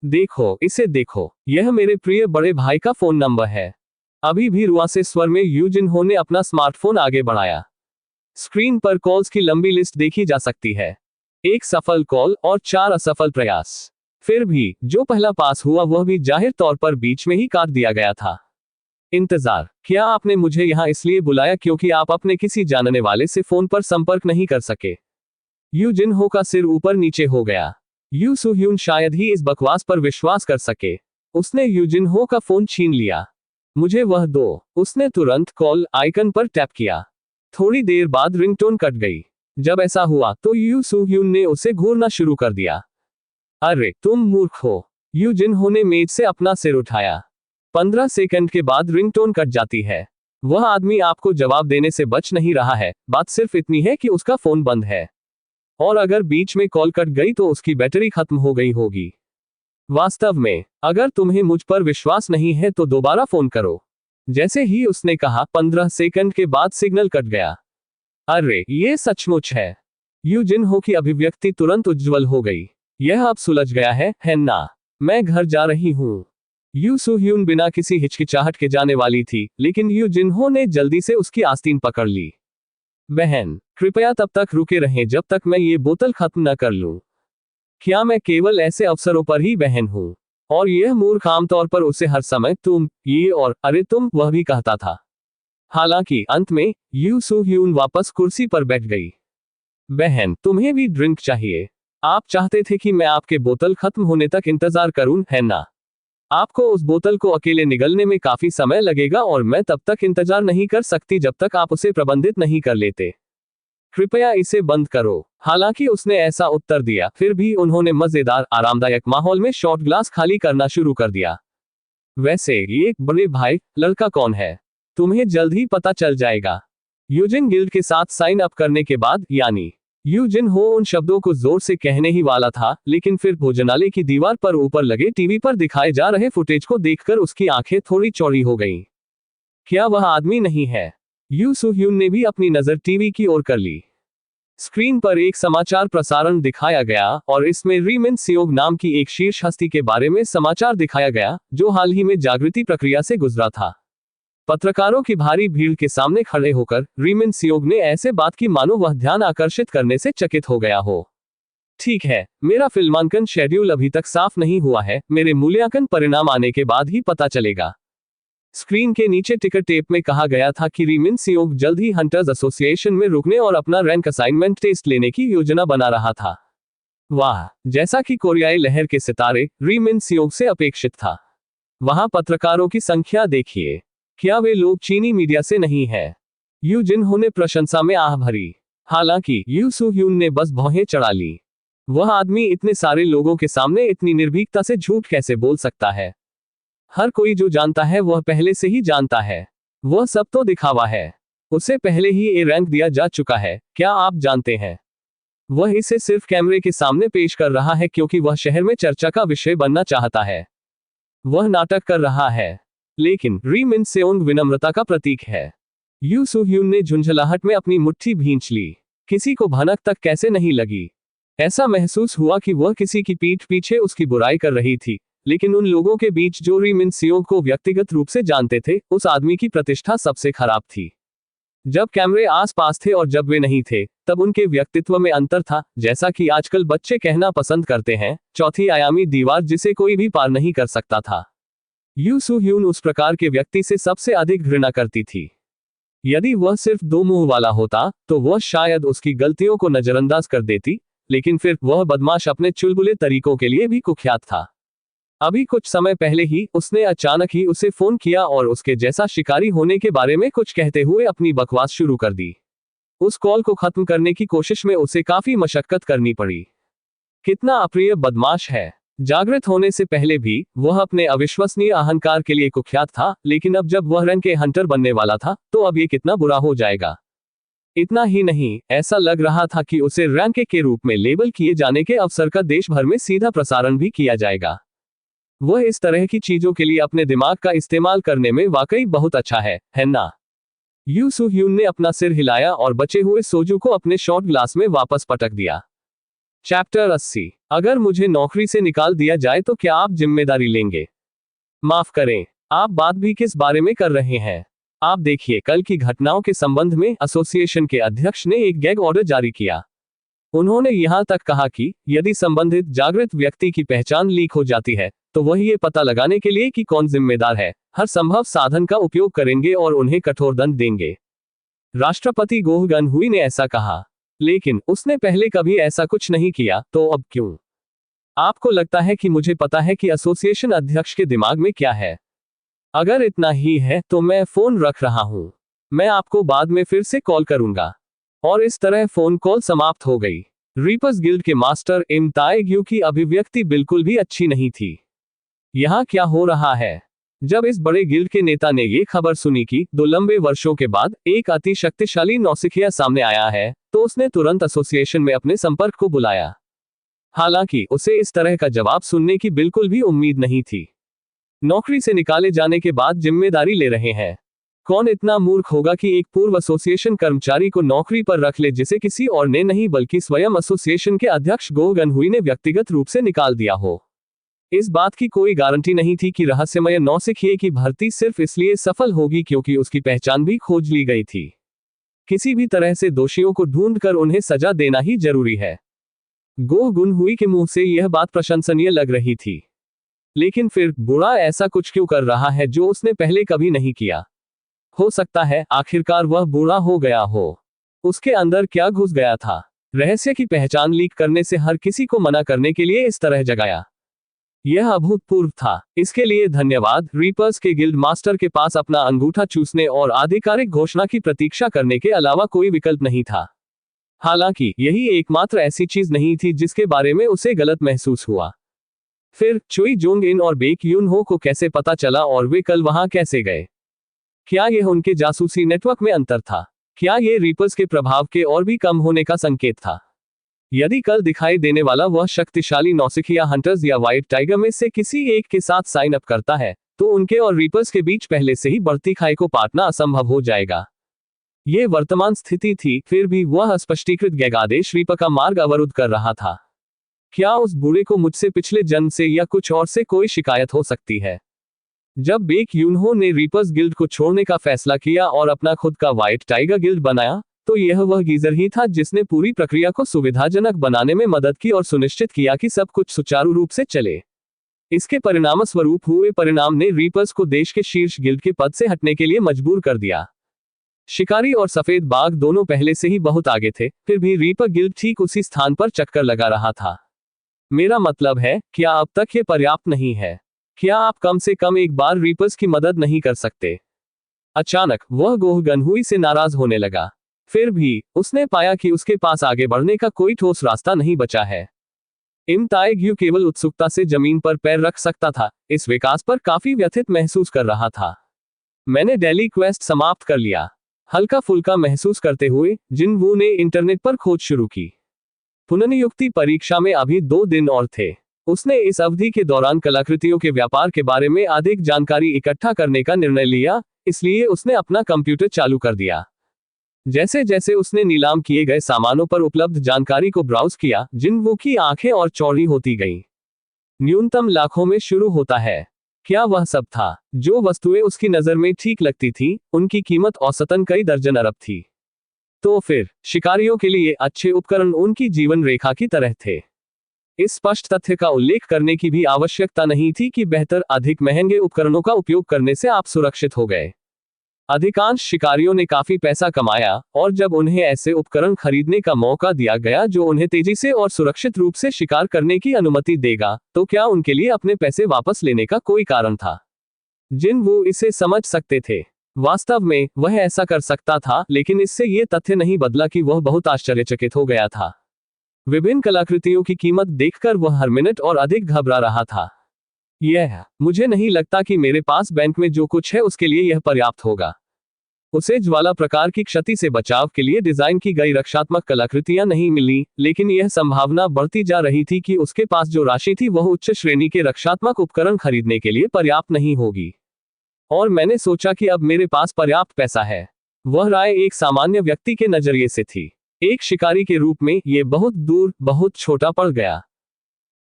देखो, इसे देखो, यह मेरे प्रिय बड़े भाई का फोन नंबर है। अभी भी रुआसे स्वर में यू जिन हो ने अपना स्मार्टफोन आगे बढ़ाया। स्क्रीन पर कॉल्स की लंबी लिस्ट देखी जा सकती है। 1 सफल कॉल और 4 असफल प्रयास। फिर भी जो पहला पास हुआ वह भी जाहिर तौर पर बीच में ही काट दिया गया था। इंतजार। क्या आपने मुझे यहाँ इसलिए बुलाया क्योंकि आप अपने किसी जानने वाले से फोन पर संपर्क नहीं कर सके? यू जिन हो का सिर ऊपर नीचे हो गया। यू सुह्यून शायद ही इस बकवास पर विश्वास कर सके। उसने यू जिन हो का फोन छीन लिया। मुझे वह दो। उसने तुरंत कॉल आइकन पर टैप किया। थोड़ी देर बाद रिंगटोन कट गई। जब ऐसा हुआ तो यू सुह्यून ने उसे घूरना शुरू कर दिया। अरे तुम मूर्ख हो। यू जिन हो ने मेज से अपना सिर उठाया। 15 सेकंड के बाद रिंगटोन कट जाती है। वह आदमी आपको जवाब देने से बच नहीं रहा है, बात सिर्फ इतनी है कि उसका फोन बंद है। और अगर बीच में कॉल कट गई तो उसकी बैटरी खत्म हो गई होगी। वास्तव में, अगर तुम्हें मुझ पर विश्वास नहीं है तो दोबारा फोन करो। जैसे ही उसने कहा, 15 सेकंड के बाद सिग्नल कट गया। अरे, ये सचमुच है। यू जिन हो की अभिव्यक्ति तुरंत उज्ज्वल हो गई। यह अब सुलझ गया है ना? मैं घर जा रही हूँ। यू सुह्यून बिना किसी हिचकिचाहट के जाने वाली थी, लेकिन यू जिन हो ने जल्दी से उसकी आस्तीन पकड़ ली। बहन, कृपया तब तक रुके रहें जब तक मैं ये बोतल खत्म न कर लूं। क्या मैं केवल ऐसे अवसरों पर ही बहन हूं? और यह मूर्ख आमतौर पर उसे हर समय तुम, ये और अरे तुम वह भी कहता था। हालांकि अंत में यू सू ह्यून वापस कुर्सी पर बैठ गई। बहन, तुम्हें भी ड्रिंक चाहिए? आप चाहते थे कि मैं आपके बोतल खत्म होने तक इंतजार करूं, है ना? आपको उस बोतल को अकेले निगलने में काफी समय लगेगा और मैं तब तक इंतजार नहीं कर सकती जब तक आप उसे प्रबंधित नहीं कर लेते। कृपया इसे बंद करो। हालांकि उसने ऐसा उत्तर दिया, फिर भी उन्होंने मजेदार आरामदायक माहौल में शॉट ग्लास खाली करना शुरू कर दिया। वैसे ये बड़े भाई, लड़का कौन है? तुम्हें जल्द ही पता चल जाएगा। यूजिन गिल्ड के साथ साइन अप करने के बाद, यानी यूजिन हो उन शब्दों को जोर से कहने ही वाला था, लेकिन फिर भोजनालय की दीवार पर ऊपर लगे टीवी पर दिखाए जा रहे फुटेज को देखकर उसकी आंखें थोड़ी चौड़ी हो गईं। क्या वह आदमी नहीं है? यू सू ह्यून ने भी अपनी नजर टीवी की ओर कर ली। स्क्रीन पर एक समाचार प्रसारण दिखाया गया और इसमें री मिन सियोग नाम की एक शीर्ष हस्ती के बारे में समाचार दिखाया गया, जो हाल ही में जागृति प्रक्रिया से गुजरा था। पत्रकारों की भारी भीड़ के सामने खड़े होकर री मिन सियोग ने ऐसे बात की मानो वह ध्यान आकर्षित करने से चकित हो गया हो। ठीक है, मेरा फिल्मांकन शेड्यूल अभी तक साफ नहीं हुआ है, मेरे मूल्यांकन परिणाम आने के बाद ही पता चलेगा। स्क्रीन के नीचे टिकट टेप में कहा गया था कि री मिन सियोग जल्द ही हंटर्स एसोसिएशन में रुकने और अपना रैंक असाइनमेंट टेस्ट लेने की योजना बना रहा था। वाह, जैसा कि कोरियाई लहर के सितारे री मिन सियोग से अपेक्षित था। वहां पत्रकारों की संख्या देखिए। क्या वे लोग चीनी मीडिया से नहीं है? यू जिनहो ने प्रशंसा में आह भरी। हालांकि यू सू ह्यून ने बस भौहें चढ़ा ली। वह आदमी इतने सारे लोगों के सामने इतनी निर्भीकता से झूठ कैसे बोल सकता है? हर कोई जो जानता है वह पहले से ही जानता है। वह सब तो दिखावा है। उसे पहले ही ए रैंक दिया जा चुका है, क्या आप जानते हैं? वह इसे सिर्फ कैमरे के सामने पेश कर रहा है क्योंकि वह शहर में चर्चा का विषय बनना चाहता है। वह नाटक कर रहा है। लेकिन री मिन सेओंग विनम्रता का प्रतीक है। यू सू ह्यून ने झुंझलाहट में अपनी मुट्ठी भींच ली। किसी को भनक तक कैसे नहीं लगी। ऐसा महसूस हुआ कि वह किसी की पीठ पीछे उसकी बुराई कर रही थी, लेकिन उन लोगों के बीच जो री मिन सियोग को व्यक्तिगत रूप से जानते थे, उस आदमी की प्रतिष्ठा सबसे खराब थी। जब कैमरे आसपास थे और जब वे नहीं थे, तब उनके व्यक्तित्व में अंतर था, जैसा कि आजकल बच्चे कहना पसंद करते हैं, चौथी आयामी दीवार जिसे कोई भी पार नहीं कर सकता था। यू सू ह्यून उस प्रकार के व्यक्ति से सबसे अधिक घृणा करती थी। यदि वह सिर्फ दो मुंह वाला होता, तो वह शायद उसकी गलतियों को नजरअंदाज कर देती, लेकिन फिर वह बदमाश अपने चुलबुले तरीकों के लिए भी कुख्यात था। अभी कुछ समय पहले ही उसने अचानक ही उसे फोन किया और उसके जैसा शिकारी होने के बारे में कुछ कहते हुए अपनी बकवास शुरू कर दी। उस कॉल को खत्म करने की कोशिश में उसे काफी मशक्कत करनी पड़ी। कितना अप्रिय बदमाश है। जागृत होने से पहले भी वह अपने अविश्वसनीय अहंकार के लिए कुख्यात था, लेकिन अब जब वह रैंक के हंटर बनने वाला था, तो अब ये कितना बुरा हो जाएगा। इतना ही नहीं, ऐसा लग रहा था कि उसे रैंक के रूप में लेबल किए जाने के अवसर का देश भर में सीधा प्रसारण भी किया जाएगा। वह इस तरह की चीजों के लिए अपने दिमाग का इस्तेमाल करने में वाकई बहुत अच्छा है ना? यू सू ह्यून ने अपना सिर हिलाया और बचे हुए सोजू को अपने शॉट ग्लास में वापस पटक दिया। चैप्टर 80। अगर मुझे नौकरी से निकाल दिया जाए तो क्या आप जिम्मेदारी लेंगे? माफ करें, आप बात भी किस बारे में कर रहे हैं? आप देखिए, कल की घटनाओं के संबंध में एसोसिएशन के अध्यक्ष ने एक गैग ऑर्डर जारी किया। उन्होंने यहां तक कहा कि यदि संबंधित जागृत व्यक्ति की पहचान लीक हो जाती है, तो वह ये पता लगाने के लिए कि कौन जिम्मेदार है, हर संभव साधन का उपयोग करेंगे और उन्हें कठोर दंड देंगे। राष्ट्रपति गोह गनहुई ने ऐसा कहा, लेकिन उसने पहले कभी ऐसा कुछ नहीं किया, तो अब क्यों? आपको लगता है कि मुझे पता है कि एसोसिएशन अध्यक्ष के दिमाग में क्या है? अगर इतना ही है तो मैं फोन रख रहा हूं। मैं आपको बाद में फिर से कॉल करूंगा। और इस तरह फोन कॉल समाप्त हो गई। रीपर्स गिल्ड के मास्टर इम ताएग्यू की अभिव्यक्ति बिल्कुल भी अच्छी नहीं थी। यहाँ क्या हो रहा है? जब इस बड़े गिल्ड के नेता ने ये खबर सुनी कि 2 लंबे वर्षों के बाद एक अति शक्तिशाली नौसिखिया सामने आया है, तो उसने तुरंत एसोसिएशन में अपने संपर्क को बुलाया। हालांकि उसे इस तरह का जवाब सुनने की बिल्कुल भी उम्मीद नहीं थी। नौकरी से निकाले जाने के बाद जिम्मेदारी ले रहे हैं। कौन इतना मूर्ख होगा कि एक पूर्व एसोसिएशन कर्मचारी को नौकरी पर रख ले जिसे किसी और ने नहीं बल्कि स्वयं एसोसिएशन के अध्यक्ष गो गनहुई ने व्यक्तिगत रूप से निकाल दिया हो? इस बात की कोई गारंटी नहीं थी कि रहस्यमय नौसिखिए की भर्ती सिर्फ इसलिए सफल होगी क्योंकि उसकी पहचान भी खोज ली गई थी। किसी भी तरह से दोषियों को ढूंढकर उन्हें सजा देना ही जरूरी है। गोह गुनहुई के मुंह से यह बात प्रशंसनीय लग रही थी। लेकिन फिर बुरा ऐसा कुछ क्यों कर रहा है जो उसने पहले कभी नहीं किया? हो सकता है आखिरकार वह बुरा हो गया हो। उसके अंदर क्या घुस गया था? रहस्य की पहचान लीक करने से हर किसी को मना करने के लिए इस तरह जगाया। यह अभूतपूर्व था। इसके लिए धन्यवाद। रीपर्स के गिल्ड मास्टर के पास अपना अंगूठा चूसने और आधिकारिक घोषणा की प्रतीक्षा करने के अलावा कोई विकल्प नहीं था। हालांकि यही एकमात्र ऐसी चीज नहीं थी जिसके बारे में उसे गलत महसूस हुआ। फिर चुई जोंग इन और बेक यून हो को कैसे पता चला और वे कल वहां कैसे गए? क्या यह उनके जासूसी नेटवर्क में अंतर था? क्या यह रीपर्स के प्रभाव के और भी कम होने का संकेत था? यदि कल दिखाई देने वाला वह शक्तिशाली नौसिखिया हंटर्स या व्हाइट टाइगर में से किसी एक के साथ साइन अप करता है, तो उनके और रीपर्स के बीच पहले से ही बढ़ती खाई को पाटना असंभव हो जाएगा। यह वर्तमान स्थिति थी, फिर भी वह अस्पष्टीकृत गैगादेश रीपर का मार्ग अवरुद्ध कर रहा था। क्या उस बूढ़े को मुझसे पिछले जन्म से या कुछ और से कोई शिकायत हो सकती है? जब बेक यूनहो ने रीपर्स गिल्ड को छोड़ने का फैसला किया और अपना खुद का व्हाइट टाइगर गिल्ड बनाया, तो यह वह गीजर ही था जिसने पूरी प्रक्रिया को सुविधाजनक बनाने में मदद की और सुनिश्चित किया कि सब कुछ सुचारू रूप से चले। इसके परिणामस्वरूप हुए परिणाम ने रीपर्स को देश के शीर्ष गिल्ड के पद से हटने के लिए मजबूर कर दिया। शिकारी और सफेद बाघ दोनों पहले से ही बहुत आगे थे, फिर भी रीपर गिल्ड ठीक उसी स्थान पर चक्कर लगा रहा था। मेरा मतलब है, क्या अब तक ये पर्याप्त नहीं है? क्या आप कम से कम एक बार रीपर्स की मदद नहीं कर सकते? अचानक वह गोह गुनहुई से नाराज होने लगा। फिर भी उसने पाया कि उसके पास आगे बढ़ने का कोई ठोस रास्ता नहीं बचा है। इम ताएग्यू केवल उत्सुकता से जमीन पर पैर रख सकता था, इस विकास पर काफी व्यथित महसूस कर रहा था। मैंने डेली क्वेस्ट समाप्त कर लिया, हल्का फुल्का महसूस करते हुए जिन वू ने इंटरनेट पर खोज शुरू की। पुनर्नियुक्ति परीक्षा में अभी 2 दिन और थे। उसने इस अवधि के दौरान कलाकृतियों के व्यापार के बारे में अधिक जानकारी इकट्ठा करने का निर्णय लिया, इसलिए उसने अपना कंप्यूटर चालू कर दिया। जैसे जैसे उसने नीलाम किए गए सामानों पर उपलब्ध जानकारी को ब्राउज किया, जिन वो की आंखें और चौड़ी होती गईं। न्यूनतम लाखों में शुरू होता है। क्या वह सब था? जो वस्तुएं उसकी नजर में ठीक लगती थी, उनकी कीमत औसतन कई दर्जन अरब थी। तो फिर शिकारियों के लिए अच्छे उपकरण उनकी जीवन रेखा की तरह थे। इस स्पष्ट तथ्य का उल्लेख करने की भी आवश्यकता नहीं थी कि बेहतर, अधिक महंगे उपकरणों का उपयोग करने से आप सुरक्षित हो गए। अधिकांश शिकारियों ने काफी पैसा कमाया, और जब उन्हें ऐसे उपकरण खरीदने का मौका दिया गया जो उन्हें तेजी से और सुरक्षित रूप से शिकार करने की अनुमति देगा, तो क्या उनके लिए अपने पैसे वापस लेने का कोई कारण था? जिन वो इसे समझ सकते थे। वास्तव में वह ऐसा कर सकता था, लेकिन इससे यह तथ्य नहीं बदला कि वह बहुत आश्चर्यचकित हो गया था। विभिन्न कलाकृतियों की कीमत देखकर वह हर मिनट और अधिक घबरा रहा था। मुझे नहीं लगता कि मेरे पास बैंक में जो कुछ है उसके लिए यह पर्याप्त होगा। उसे ज्वाला प्रकार की क्षति से बचाव के लिए डिजाइन की गई रक्षात्मक कलाकृतियां नहीं मिली, लेकिन यह संभावना बढ़ती जा रही थी कि उसके पास जो राशि थी वह उच्च श्रेणी के रक्षात्मक उपकरण खरीदने के लिए पर्याप्त नहीं होगी। और मैंने सोचा कि अब मेरे पास पर्याप्त पैसा है। वह राय एक सामान्य व्यक्ति के नजरिए से थी। एक शिकारी के रूप में यह बहुत दूर, बहुत छोटा पड़ गया।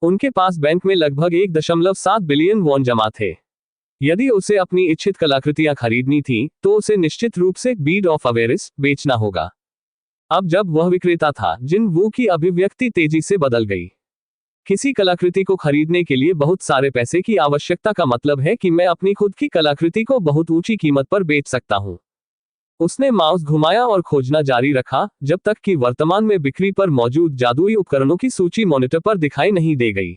उनके पास बैंक में लगभग 1.7 बिलियन वॉन जमा थे। यदि उसे अपनी इच्छित कलाकृतियां खरीदनी थी, तो उसे निश्चित रूप से बीड ऑफ अवेरिस बेचना होगा। अब जब वह विक्रेता था, जिन वू की अभिव्यक्ति तेजी से बदल गई। किसी कलाकृति को खरीदने के लिए बहुत सारे पैसे की आवश्यकता का मतलब है कि मैं अपनी खुद की कलाकृति को बहुत ऊंची कीमत पर बेच सकता हूं। उसने माउस घुमाया और खोजना जारी रखा, जब तक कि वर्तमान में बिक्री पर मौजूद जादुई उपकरणों की सूची मॉनिटर पर दिखाई नहीं दे गई।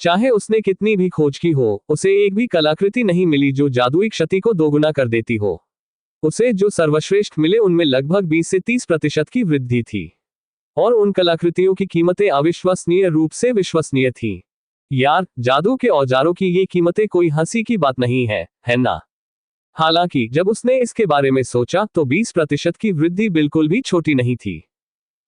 चाहे उसने कितनी भी खोज की हो, उसे एक भी कलाकृति नहीं मिली जो जादुई क्षति को दोगुना कर देती हो। उसे जो सर्वश्रेष्ठ मिले उनमें लगभग 20 से 30% की वृद्धि थी, और उन कलाकृतियों की कीमतें अविश्वसनीय रूप से विश्वसनीय थीं। यार, जादू के औजारों की ये कीमतें कोई हंसी की बात नहीं है ना? हालांकि जब उसने इसके बारे में सोचा तो 20% की वृद्धि बिल्कुल भी छोटी नहीं थी।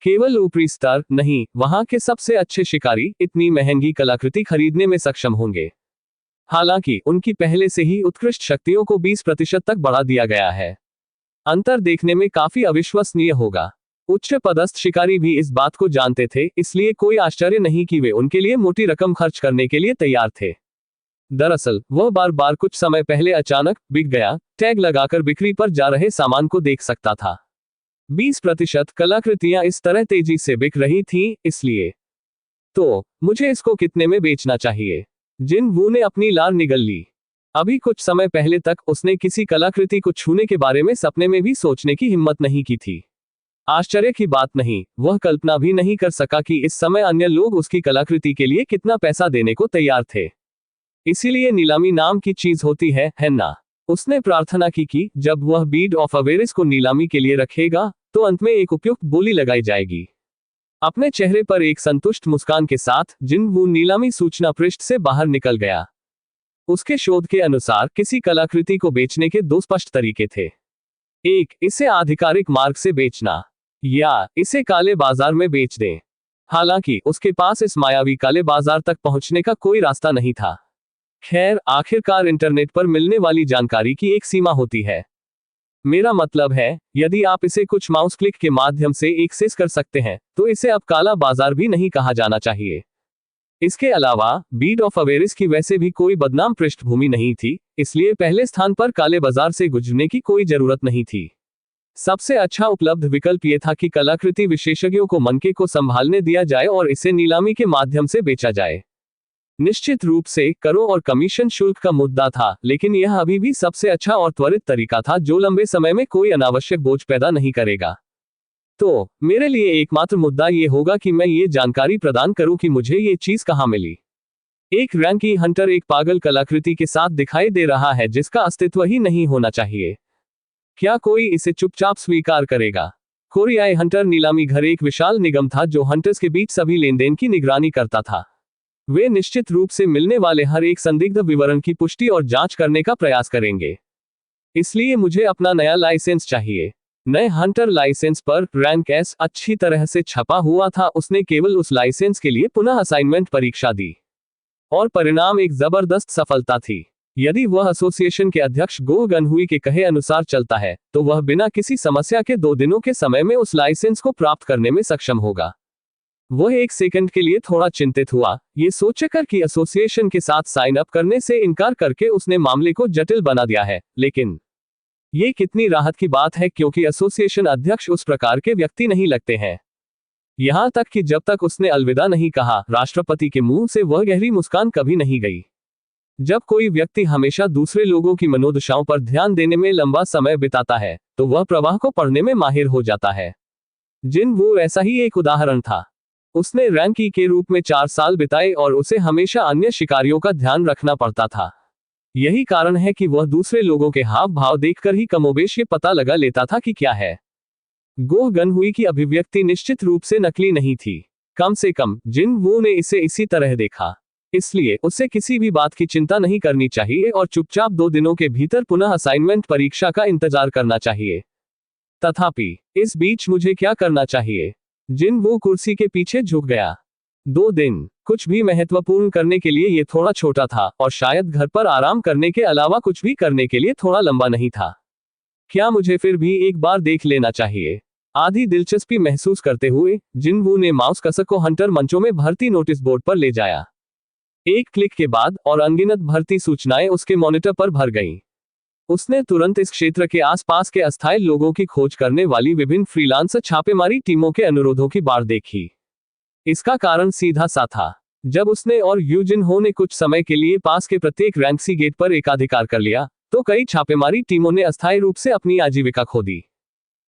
केवल ऊपरी स्तर नहीं, वहां के सबसे अच्छे शिकारी इतनी महंगी कलाकृति खरीदने में सक्षम होंगे। हालांकि उनकी पहले से ही उत्कृष्ट शक्तियों को 20% तक बढ़ा दिया गया है। अंतर देखने में काफी अविश्वसनीय होगा। उच्च पदस्थ शिकारी भी इस बात को जानते थे, इसलिए कोई आश्चर्य नहीं कि वे उनके लिए मोटी रकम खर्च करने के लिए तैयार थे। दरअसल वह बार बार कुछ समय पहले अचानक बिक गया टैग लगाकर बिक्री पर जा रहे सामान को देख सकता था। 20% कलाकृतियां इस तरह तेजी से बिक रही थीं, इसलिए तो मुझे इसको कितने में बेचना चाहिए? जिन वू ने अपनी लार निगल ली। अभी कुछ समय पहले तक उसने किसी कलाकृति को छूने के बारे में सपने में भी सोचने की हिम्मत नहीं की थी। आश्चर्य की बात नहीं, वह कल्पना भी नहीं कर सका कि इस समय अन्य लोग उसकी कलाकृति के लिए कितना पैसा देने को तैयार थे। इसीलिए नीलामी नाम की चीज होती है ना? उसने प्रार्थना की कि जब वह बीड ऑफ अवेयरनेस को नीलामी के लिए रखेगा तो अंत में एक उपयुक्त बोली लगाई जाएगी। अपने चेहरे पर एक संतुष्ट मुस्कान के साथ जिन वू नीलामी सूचना पृष्ठ से बाहर निकल गया। उसके शोध के अनुसार किसी कलाकृति को बेचने के दो स्पष्ट तरीके थे। एक, इसे आधिकारिक मार्ग से बेचना, या इसे काले बाजार में बेच दें। हालांकि उसके पास इस मायावी काले बाजार तक पहुंचने का कोई रास्ता नहीं था। खैर, आखिरकार इंटरनेट पर मिलने वाली जानकारी की एक सीमा होती है। मेरा मतलब है, यदि आप इसे कुछ माउस क्लिक के माध्यम से एक्सेस कर सकते हैं तो इसे अब काला बाजार भी नहीं कहा जाना चाहिए। इसके अलावा बीड ऑफ अवेयरनेस की वैसे भी कोई बदनाम पृष्ठभूमि नहीं थी, इसलिए पहले स्थान पर काले बाजार से गुजरने की कोई जरूरत नहीं थी। सबसे अच्छा उपलब्ध विकल्प यह था कि कलाकृति विशेषज्ञों को मनके को संभालने दिया जाए और इसे नीलामी के माध्यम से बेचा जाए। निश्चित रूप से करों और कमीशन शुल्क का मुद्दा था, लेकिन यह अभी भी सबसे अच्छा और त्वरित तरीका था जो लंबे समय में कोई अनावश्यक बोझ पैदा नहीं करेगा। तो मेरे लिए एकमात्र मुद्दा ये होगा कि मैं ये जानकारी प्रदान करूं कि मुझे ये चीज कहां मिली। एक रैंकी हंटर एक पागल कलाकृति के साथ दिखाई दे रहा है जिसका अस्तित्व ही नहीं होना चाहिए। क्या कोई इसे चुपचाप स्वीकार करेगा? कोरियाई हंटर नीलामी घर एक विशाल निगम था जो हंटर्स के बीच सभी लेनदेन की निगरानी करता था। वे निश्चित रूप से मिलने वाले हर एक संदिग्ध विवरण की पुष्टि और जांच करने का प्रयास करेंगे। इसलिए मुझे अपना नया लाइसेंस चाहिए। नए हंटर लाइसेंस पर रैंक एस अच्छी तरह से छपा हुआ था। उसने केवल उस लाइसेंस के लिए पुनः असाइनमेंट परीक्षा दी और परिणाम एक जबरदस्त सफलता थी। यदि वह एसोसिएशन के अध्यक्ष गो गनहुई के कहे अनुसार चलता है तो वह बिना किसी समस्या के 2 दिनों के समय में उस लाइसेंस को प्राप्त करने में सक्षम होगा। वह एक सेकंड के लिए थोड़ा चिंतित हुआ, ये सोचकर कि एसोसिएशन के साथ साइन अप करने से इनकार करके उसने मामले को जटिल बना दिया है। लेकिन ये कितनी राहत की बात है क्योंकि एसोसिएशन अध्यक्ष उस प्रकार के व्यक्ति नहीं लगते हैं। यहां तक कि जब तक उसने अलविदा नहीं कहा, राष्ट्रपति के मुंह से वह गहरी मुस्कान कभी नहीं गई। जब कोई व्यक्ति हमेशा दूसरे लोगों की मनोदशाओं पर ध्यान देने में लंबा समय बिताता है तो वह प्रवाह को पढ़ने में माहिर हो जाता है। जिन वो ऐसा ही एक उदाहरण था। उसने रैंकी के रूप में 4 साल बिताए और उसे हमेशा अन्य शिकारियों का ध्यान रखना पड़ता था। यही कारण है कि वह दूसरे लोगों के हाव भाव देखकर ही कमोबेश ये पता लगा लेता था कि क्या है। गो गनहुई की अभिव्यक्ति निश्चित रूप से नकली नहीं थी। कम से कम जिन वो ने इसे इसी तरह देखा। इसलिए उसे किसी भी बात की चिंता नहीं करनी चाहिए और चुपचाप 2 दिनों के भीतर पुनः असाइनमेंट परीक्षा का इंतजार करना चाहिए। तथापि इस बीच मुझे क्या करना चाहिए? जिन वो कुर्सी के पीछे झुक गया। 2 दिन कुछ भी महत्वपूर्ण करने के लिए यह थोड़ा छोटा था और शायद घर पर आराम करने के अलावा कुछ भी करने के लिए थोड़ा लंबा नहीं था। क्या मुझे फिर भी एक बार देख लेना चाहिए? आधी दिलचस्पी महसूस करते हुए जिन वो ने माउस कसक को हंटर मंचों में भर्ती नोटिस बोर्ड पर ले जाया। एक क्लिक के बाद और अनगिनत भर्ती सूचनाएं उसके मॉनिटर पर भर गईं। उसने तुरंत इस क्षेत्र के आसपास के अस्थायी लोगों की खोज करने वाली विभिन्न फ्रीलांसर छापेमारी टीमों के अनुरोधों की बाढ़ देखी। इसका कारण सीधा सा था। जब उसने और यूजिन हो ने कुछ समय के लिए पास के प्रत्येक रैंक्सी गेट पर एकाधिकार कर लिया तो कई छापेमारी टीमों ने अस्थायी रूप से अपनी आजीविका खो दी।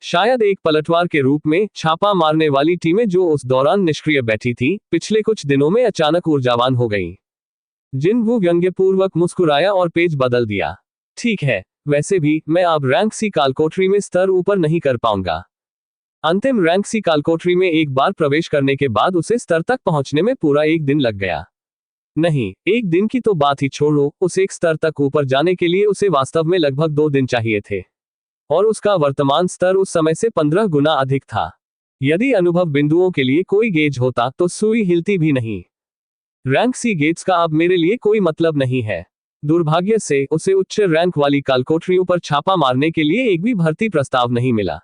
शायद एक पलटवार के रूप में छापा मारने वाली टीमें जो उस दौरान निष्क्रिय बैठी थी, पिछले कुछ दिनों में अचानक ऊर्जावान हो गईं। जिन वो व्यंग्यपूर्वक मुस्कुराया और पेज बदल दिया। ठीक है, वैसे भी मैं अब रैंक सी कालकोठरी में स्तर ऊपर नहीं कर पाऊंगा। अंतिम रैंक सी कालकोठरी में एक बार प्रवेश करने के बाद उसे स्तर तक पहुंचने में पूरा 1 दिन लग गया। नहीं, 1 दिन की तो बात ही छोड़ो, उस एक स्तर तक ऊपर जाने के लिए उसे वास्तव में लगभग 2 दिन चाहिए थे और उसका वर्तमान स्तर उस समय से 15 गुना अधिक था। यदि अनुभव बिंदुओं के लिए कोई गेज होता तो सुई हिलती भी नहीं। रैंक सी गेट्स का अब मेरे लिए कोई मतलब नहीं है। दुर्भाग्य से उसे उच्च रैंक वाली कालकोठरियों पर छापा मारने के लिए एक भी भर्ती प्रस्ताव नहीं मिला।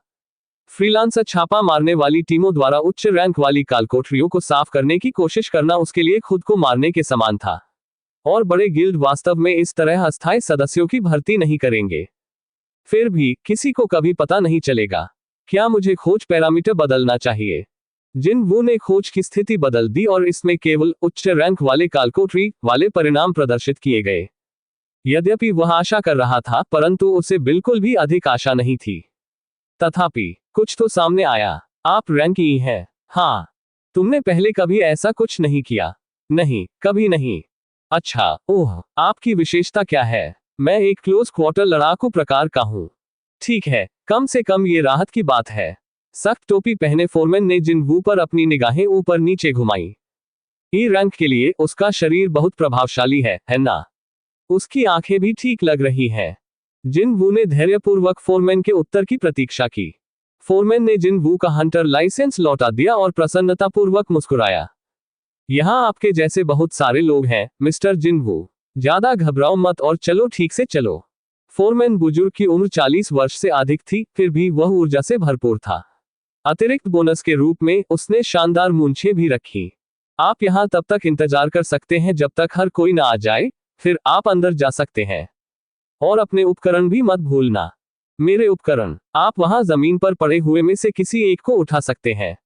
फ्रीलांसर छापा मारने वाली टीमों द्वारा उच्च रैंक वाली कालकोठरियों को साफ करने की कोशिश करना उसके लिए खुद को मारने के समान था। और बड़े गिल्ड वास्तव में इस तरह अस्थायी सदस्यों की भर्ती नहीं करेंगे। फिर भी किसी को कभी पता नहीं चलेगा। क्या मुझे खोज पैरामीटर बदलना चाहिए? जिन वू ने खोज की स्थिति बदल दी और इसमें केवल उच्च रैंक वाले कालकोटरी वाले परिणाम प्रदर्शित किए गए। यद्यपि वह आशा कर रहा था, परंतु उसे बिल्कुल भी अधिक आशा नहीं थी। तथापि कुछ तो सामने आया। आप रैंक ई हैं। हाँ। तुमने पहले कभी ऐसा कुछ नहीं किया। नहीं, कभी नहीं। अच्छा, ओह, आपकी विशेषता क्या है? मैं एक क्लोज क्वार्टर लड़ाकू प्रकार का हूँ। ठीक है, कम से कम ये राहत की बात है। सख्त टोपी पहने फोरमैन ने जिन वू पर अपनी निगाहें ऊपर नीचे घुमाई। ई रैंक के लिए उसका शरीर बहुत प्रभावशाली है ना? उसकी आंखें भी ठीक लग रही हैं। जिन वू ने धैर्यपूर्वक फोरमैन के उत्तर की प्रतीक्षा की। फोरमैन ने जिन वू का हंटर लाइसेंस लौटा दिया और प्रसन्नतापूर्वक मुस्कुराया। यहाँ आपके जैसे बहुत सारे लोग हैं, मिस्टर जिन वू। ज्यादा घबराओ मत और चलो ठीक से चलो। फोरमैन बुजुर्ग की उम्र 40 वर्ष से अधिक थी, फिर भी वह ऊर्जा से भरपूर था। अतिरिक्त बोनस के रूप में उसने शानदार मूंछें भी रखी। आप यहाँ तब तक इंतजार कर सकते हैं जब तक हर कोई ना आ जाए, फिर आप अंदर जा सकते हैं। और अपने उपकरण भी मत भूलना। मेरे उपकरण, आप वहां जमीन पर पड़े हुए में से किसी एक को उठा सकते हैं।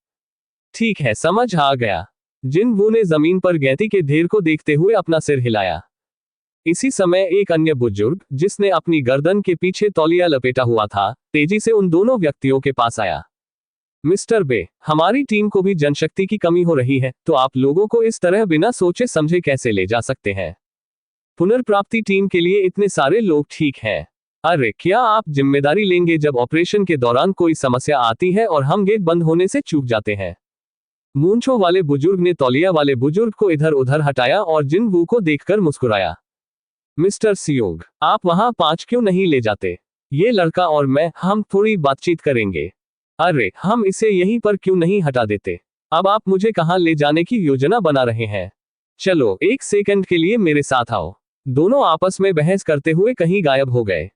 ठीक है, समझ आ गया। जिन वू ने जमीन पर गैती के ढेर को देखते हुए अपना सिर हिलाया। इसी समय एक अन्य बुजुर्ग, जिसने अपनी गर्दन के पीछे तौलिया लपेटा हुआ था, तेजी से उन दोनों व्यक्तियों के पास आया। मिस्टर बे, हमारी टीम को भी जनशक्ति की कमी हो रही है, तो आप लोगों को इस तरह बिना सोचे समझे कैसे ले जा सकते हैं? पुनर्प्राप्ति टीम के लिए इतने सारे लोग ठीक हैं। अरे, क्या आप जिम्मेदारी लेंगे जब ऑपरेशन के दौरान कोई समस्या आती है और हम गेट बंद होने से चूक जाते हैं? मूंछों वाले बुजुर्ग ने तौलिया वाले बुजुर्ग को इधर उधर हटाया और जिन वू को देखकर मुस्कुराया। मिस्टर सियोग, आप वहां 5 क्यों नहीं ले जाते? ये लड़का और मैं, हम थोड़ी बातचीत करेंगे। अरे, हम इसे यहीं पर क्यों नहीं हटा देते? अब आप मुझे कहां ले जाने की योजना बना रहे हैं? चलो, एक सेकंड के लिए मेरे साथ आओ। दोनों आपस में बहस करते हुए कहीं गायब हो गए।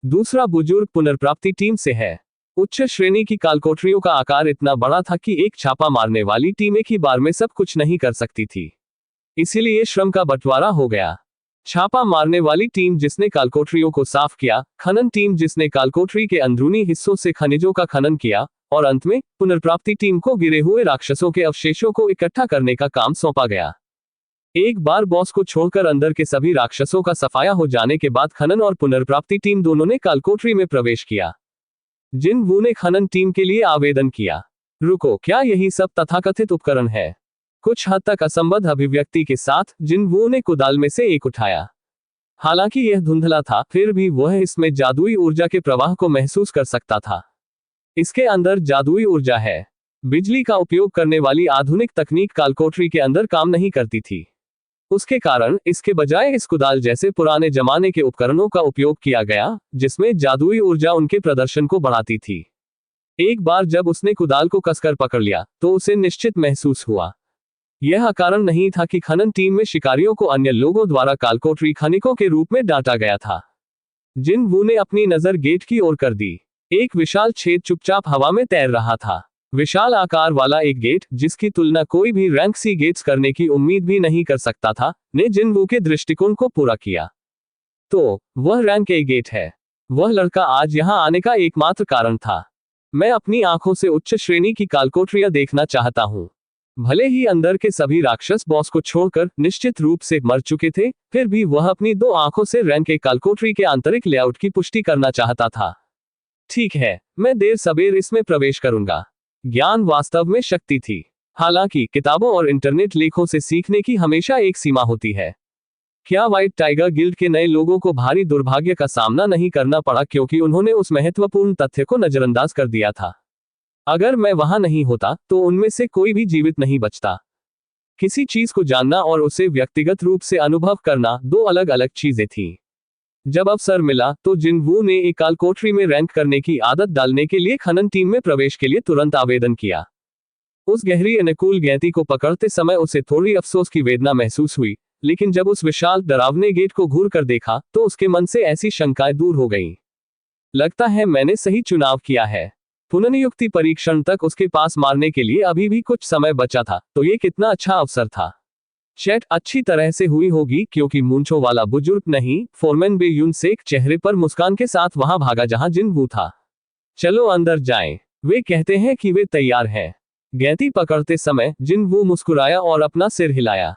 दूसरा बुजुर्ग पुनर्प्राप्ति टीम से है। उच्च श्रेणी की कालकोठरियों का आकार इतना बड़ा था कि एक छापा मारने वाली टीम एक ही बार में सब कुछ नहीं कर सकती थी। इसीलिए श्रम का बंटवारा हो गया। छापा मारने वाली टीम जिसने कालकोठरियों को साफ किया, खनन टीम जिसने कालकोठरी के अंदरूनी हिस्सों से खनिजों का खनन किया, और अंत में पुनर्प्राप्ति टीम को गिरे हुए राक्षसों के अवशेषों को इकट्ठा करने का काम सौंपा गया। एक बार बॉस को छोड़कर अंदर के सभी राक्षसों का सफाया हो जाने के बाद खनन और पुनर्प्राप्ति टीम दोनों ने कालकोठरी में प्रवेश किया। जिन वू ने खनन टीम के लिए आवेदन किया। रुको, क्या यही सब तथाकथित उपकरण है? कुछ हद तक असंबद्ध अभिव्यक्ति के साथ जिन वू ने कुदाल में से एक उठाया। हालांकि यह धुंधला था, फिर भी वह इसमें जादुई ऊर्जा के प्रवाह को महसूस कर सकता था। इसके अंदर जादुई ऊर्जा है। बिजली का उपयोग करने वाली आधुनिक तकनीक कालकोठरी के अंदर काम नहीं करती थी। उसके कारण इसके बजाय इस कुदाल जैसे पुराने जमाने के उपकरणों का उपयोग किया गया, जिसमें जादुई ऊर्जा उनके प्रदर्शन को बढ़ाती थी। एक बार जब उसने कुदाल को कसकर पकड़ लिया, तो उसे निश्चित महसूस हुआ। यह कारण नहीं था कि खनन टीम में शिकारियों को अन्य लोगों द्वारा कालकोठरी खनिकों के रूप में डांटा गया था। जिन वू ने अपनी नजर गेट की ओर कर दी। एक विशाल छेद चुपचाप हवा में तैर रहा था। विशाल आकार वाला एक गेट, जिसकी तुलना कोई भी रैंक सी गेट्स करने की उम्मीद भी नहीं कर सकता था, ने जिन वू के दृष्टिकोण को पूरा किया। तो वह रैंक ए गेट है। वह लड़का आज यहां आने का एकमात्र कारण था। मैं अपनी आंखों से उच्च श्रेणी की कालकोठरियां देखना चाहता हूं। भले ही अंदर के सभी राक्षस बॉस को छोड़कर निश्चित रूप से मर चुके थे, फिर भी वह अपनी 2 आंखों से रैंक ए कालकोठरी के आंतरिक लेआउट की पुष्टि करना चाहता था। ठीक है, मैं देर सबेर इसमें प्रवेश करूंगा। ज्ञान वास्तव में शक्ति थी। हालांकि किताबों और इंटरनेट लेखों से सीखने की हमेशा एक सीमा होती है। क्या व्हाइट टाइगर गिल्ड के नए लोगों को भारी दुर्भाग्य का सामना नहीं करना पड़ा क्योंकि उन्होंने उस महत्वपूर्ण तथ्य को नजरअंदाज कर दिया था? अगर मैं वहां नहीं होता, तो उनमें से कोई भी जीवित नहीं बचता। किसी चीज को जानना और उसे व्यक्तिगत रूप से अनुभव करना 2 अलग अलग चीजें थीं। जब अवसर मिला, तो जिन वू ने एक कालकोठरी में रैंक करने की आदत डालने के लिए खनन टीम में प्रवेश के लिए तुरंत आवेदन किया। उस गहरी अनुकूल गैती को पकड़ते समय उसे थोड़ी अफसोस की वेदना महसूस हुई, लेकिन जब उस विशाल डरावने गेट को घूर कर देखा, तो उसके मन से ऐसी शंकाएं दूर हो गईं। लगता है मैंने सही चुनाव किया है। पुनर्नियुक्ति परीक्षण तक उसके पास मारने के लिए अभी भी कुछ समय बचा था, तो ये कितना अच्छा अवसर था। चैट अच्छी तरह से हुई होगी क्योंकि मूंछों वाला बुजुर्ग नहीं, फोरमैन बे यून सेक चेहरे पर मुस्कान के साथ वहां भागा जहां जिन वू था। चलो अंदर जाएं। वे कहते हैं कि वे तैयार हैं। गैती पकड़ते समय जिन वो मुस्कुराया और अपना सिर हिलाया।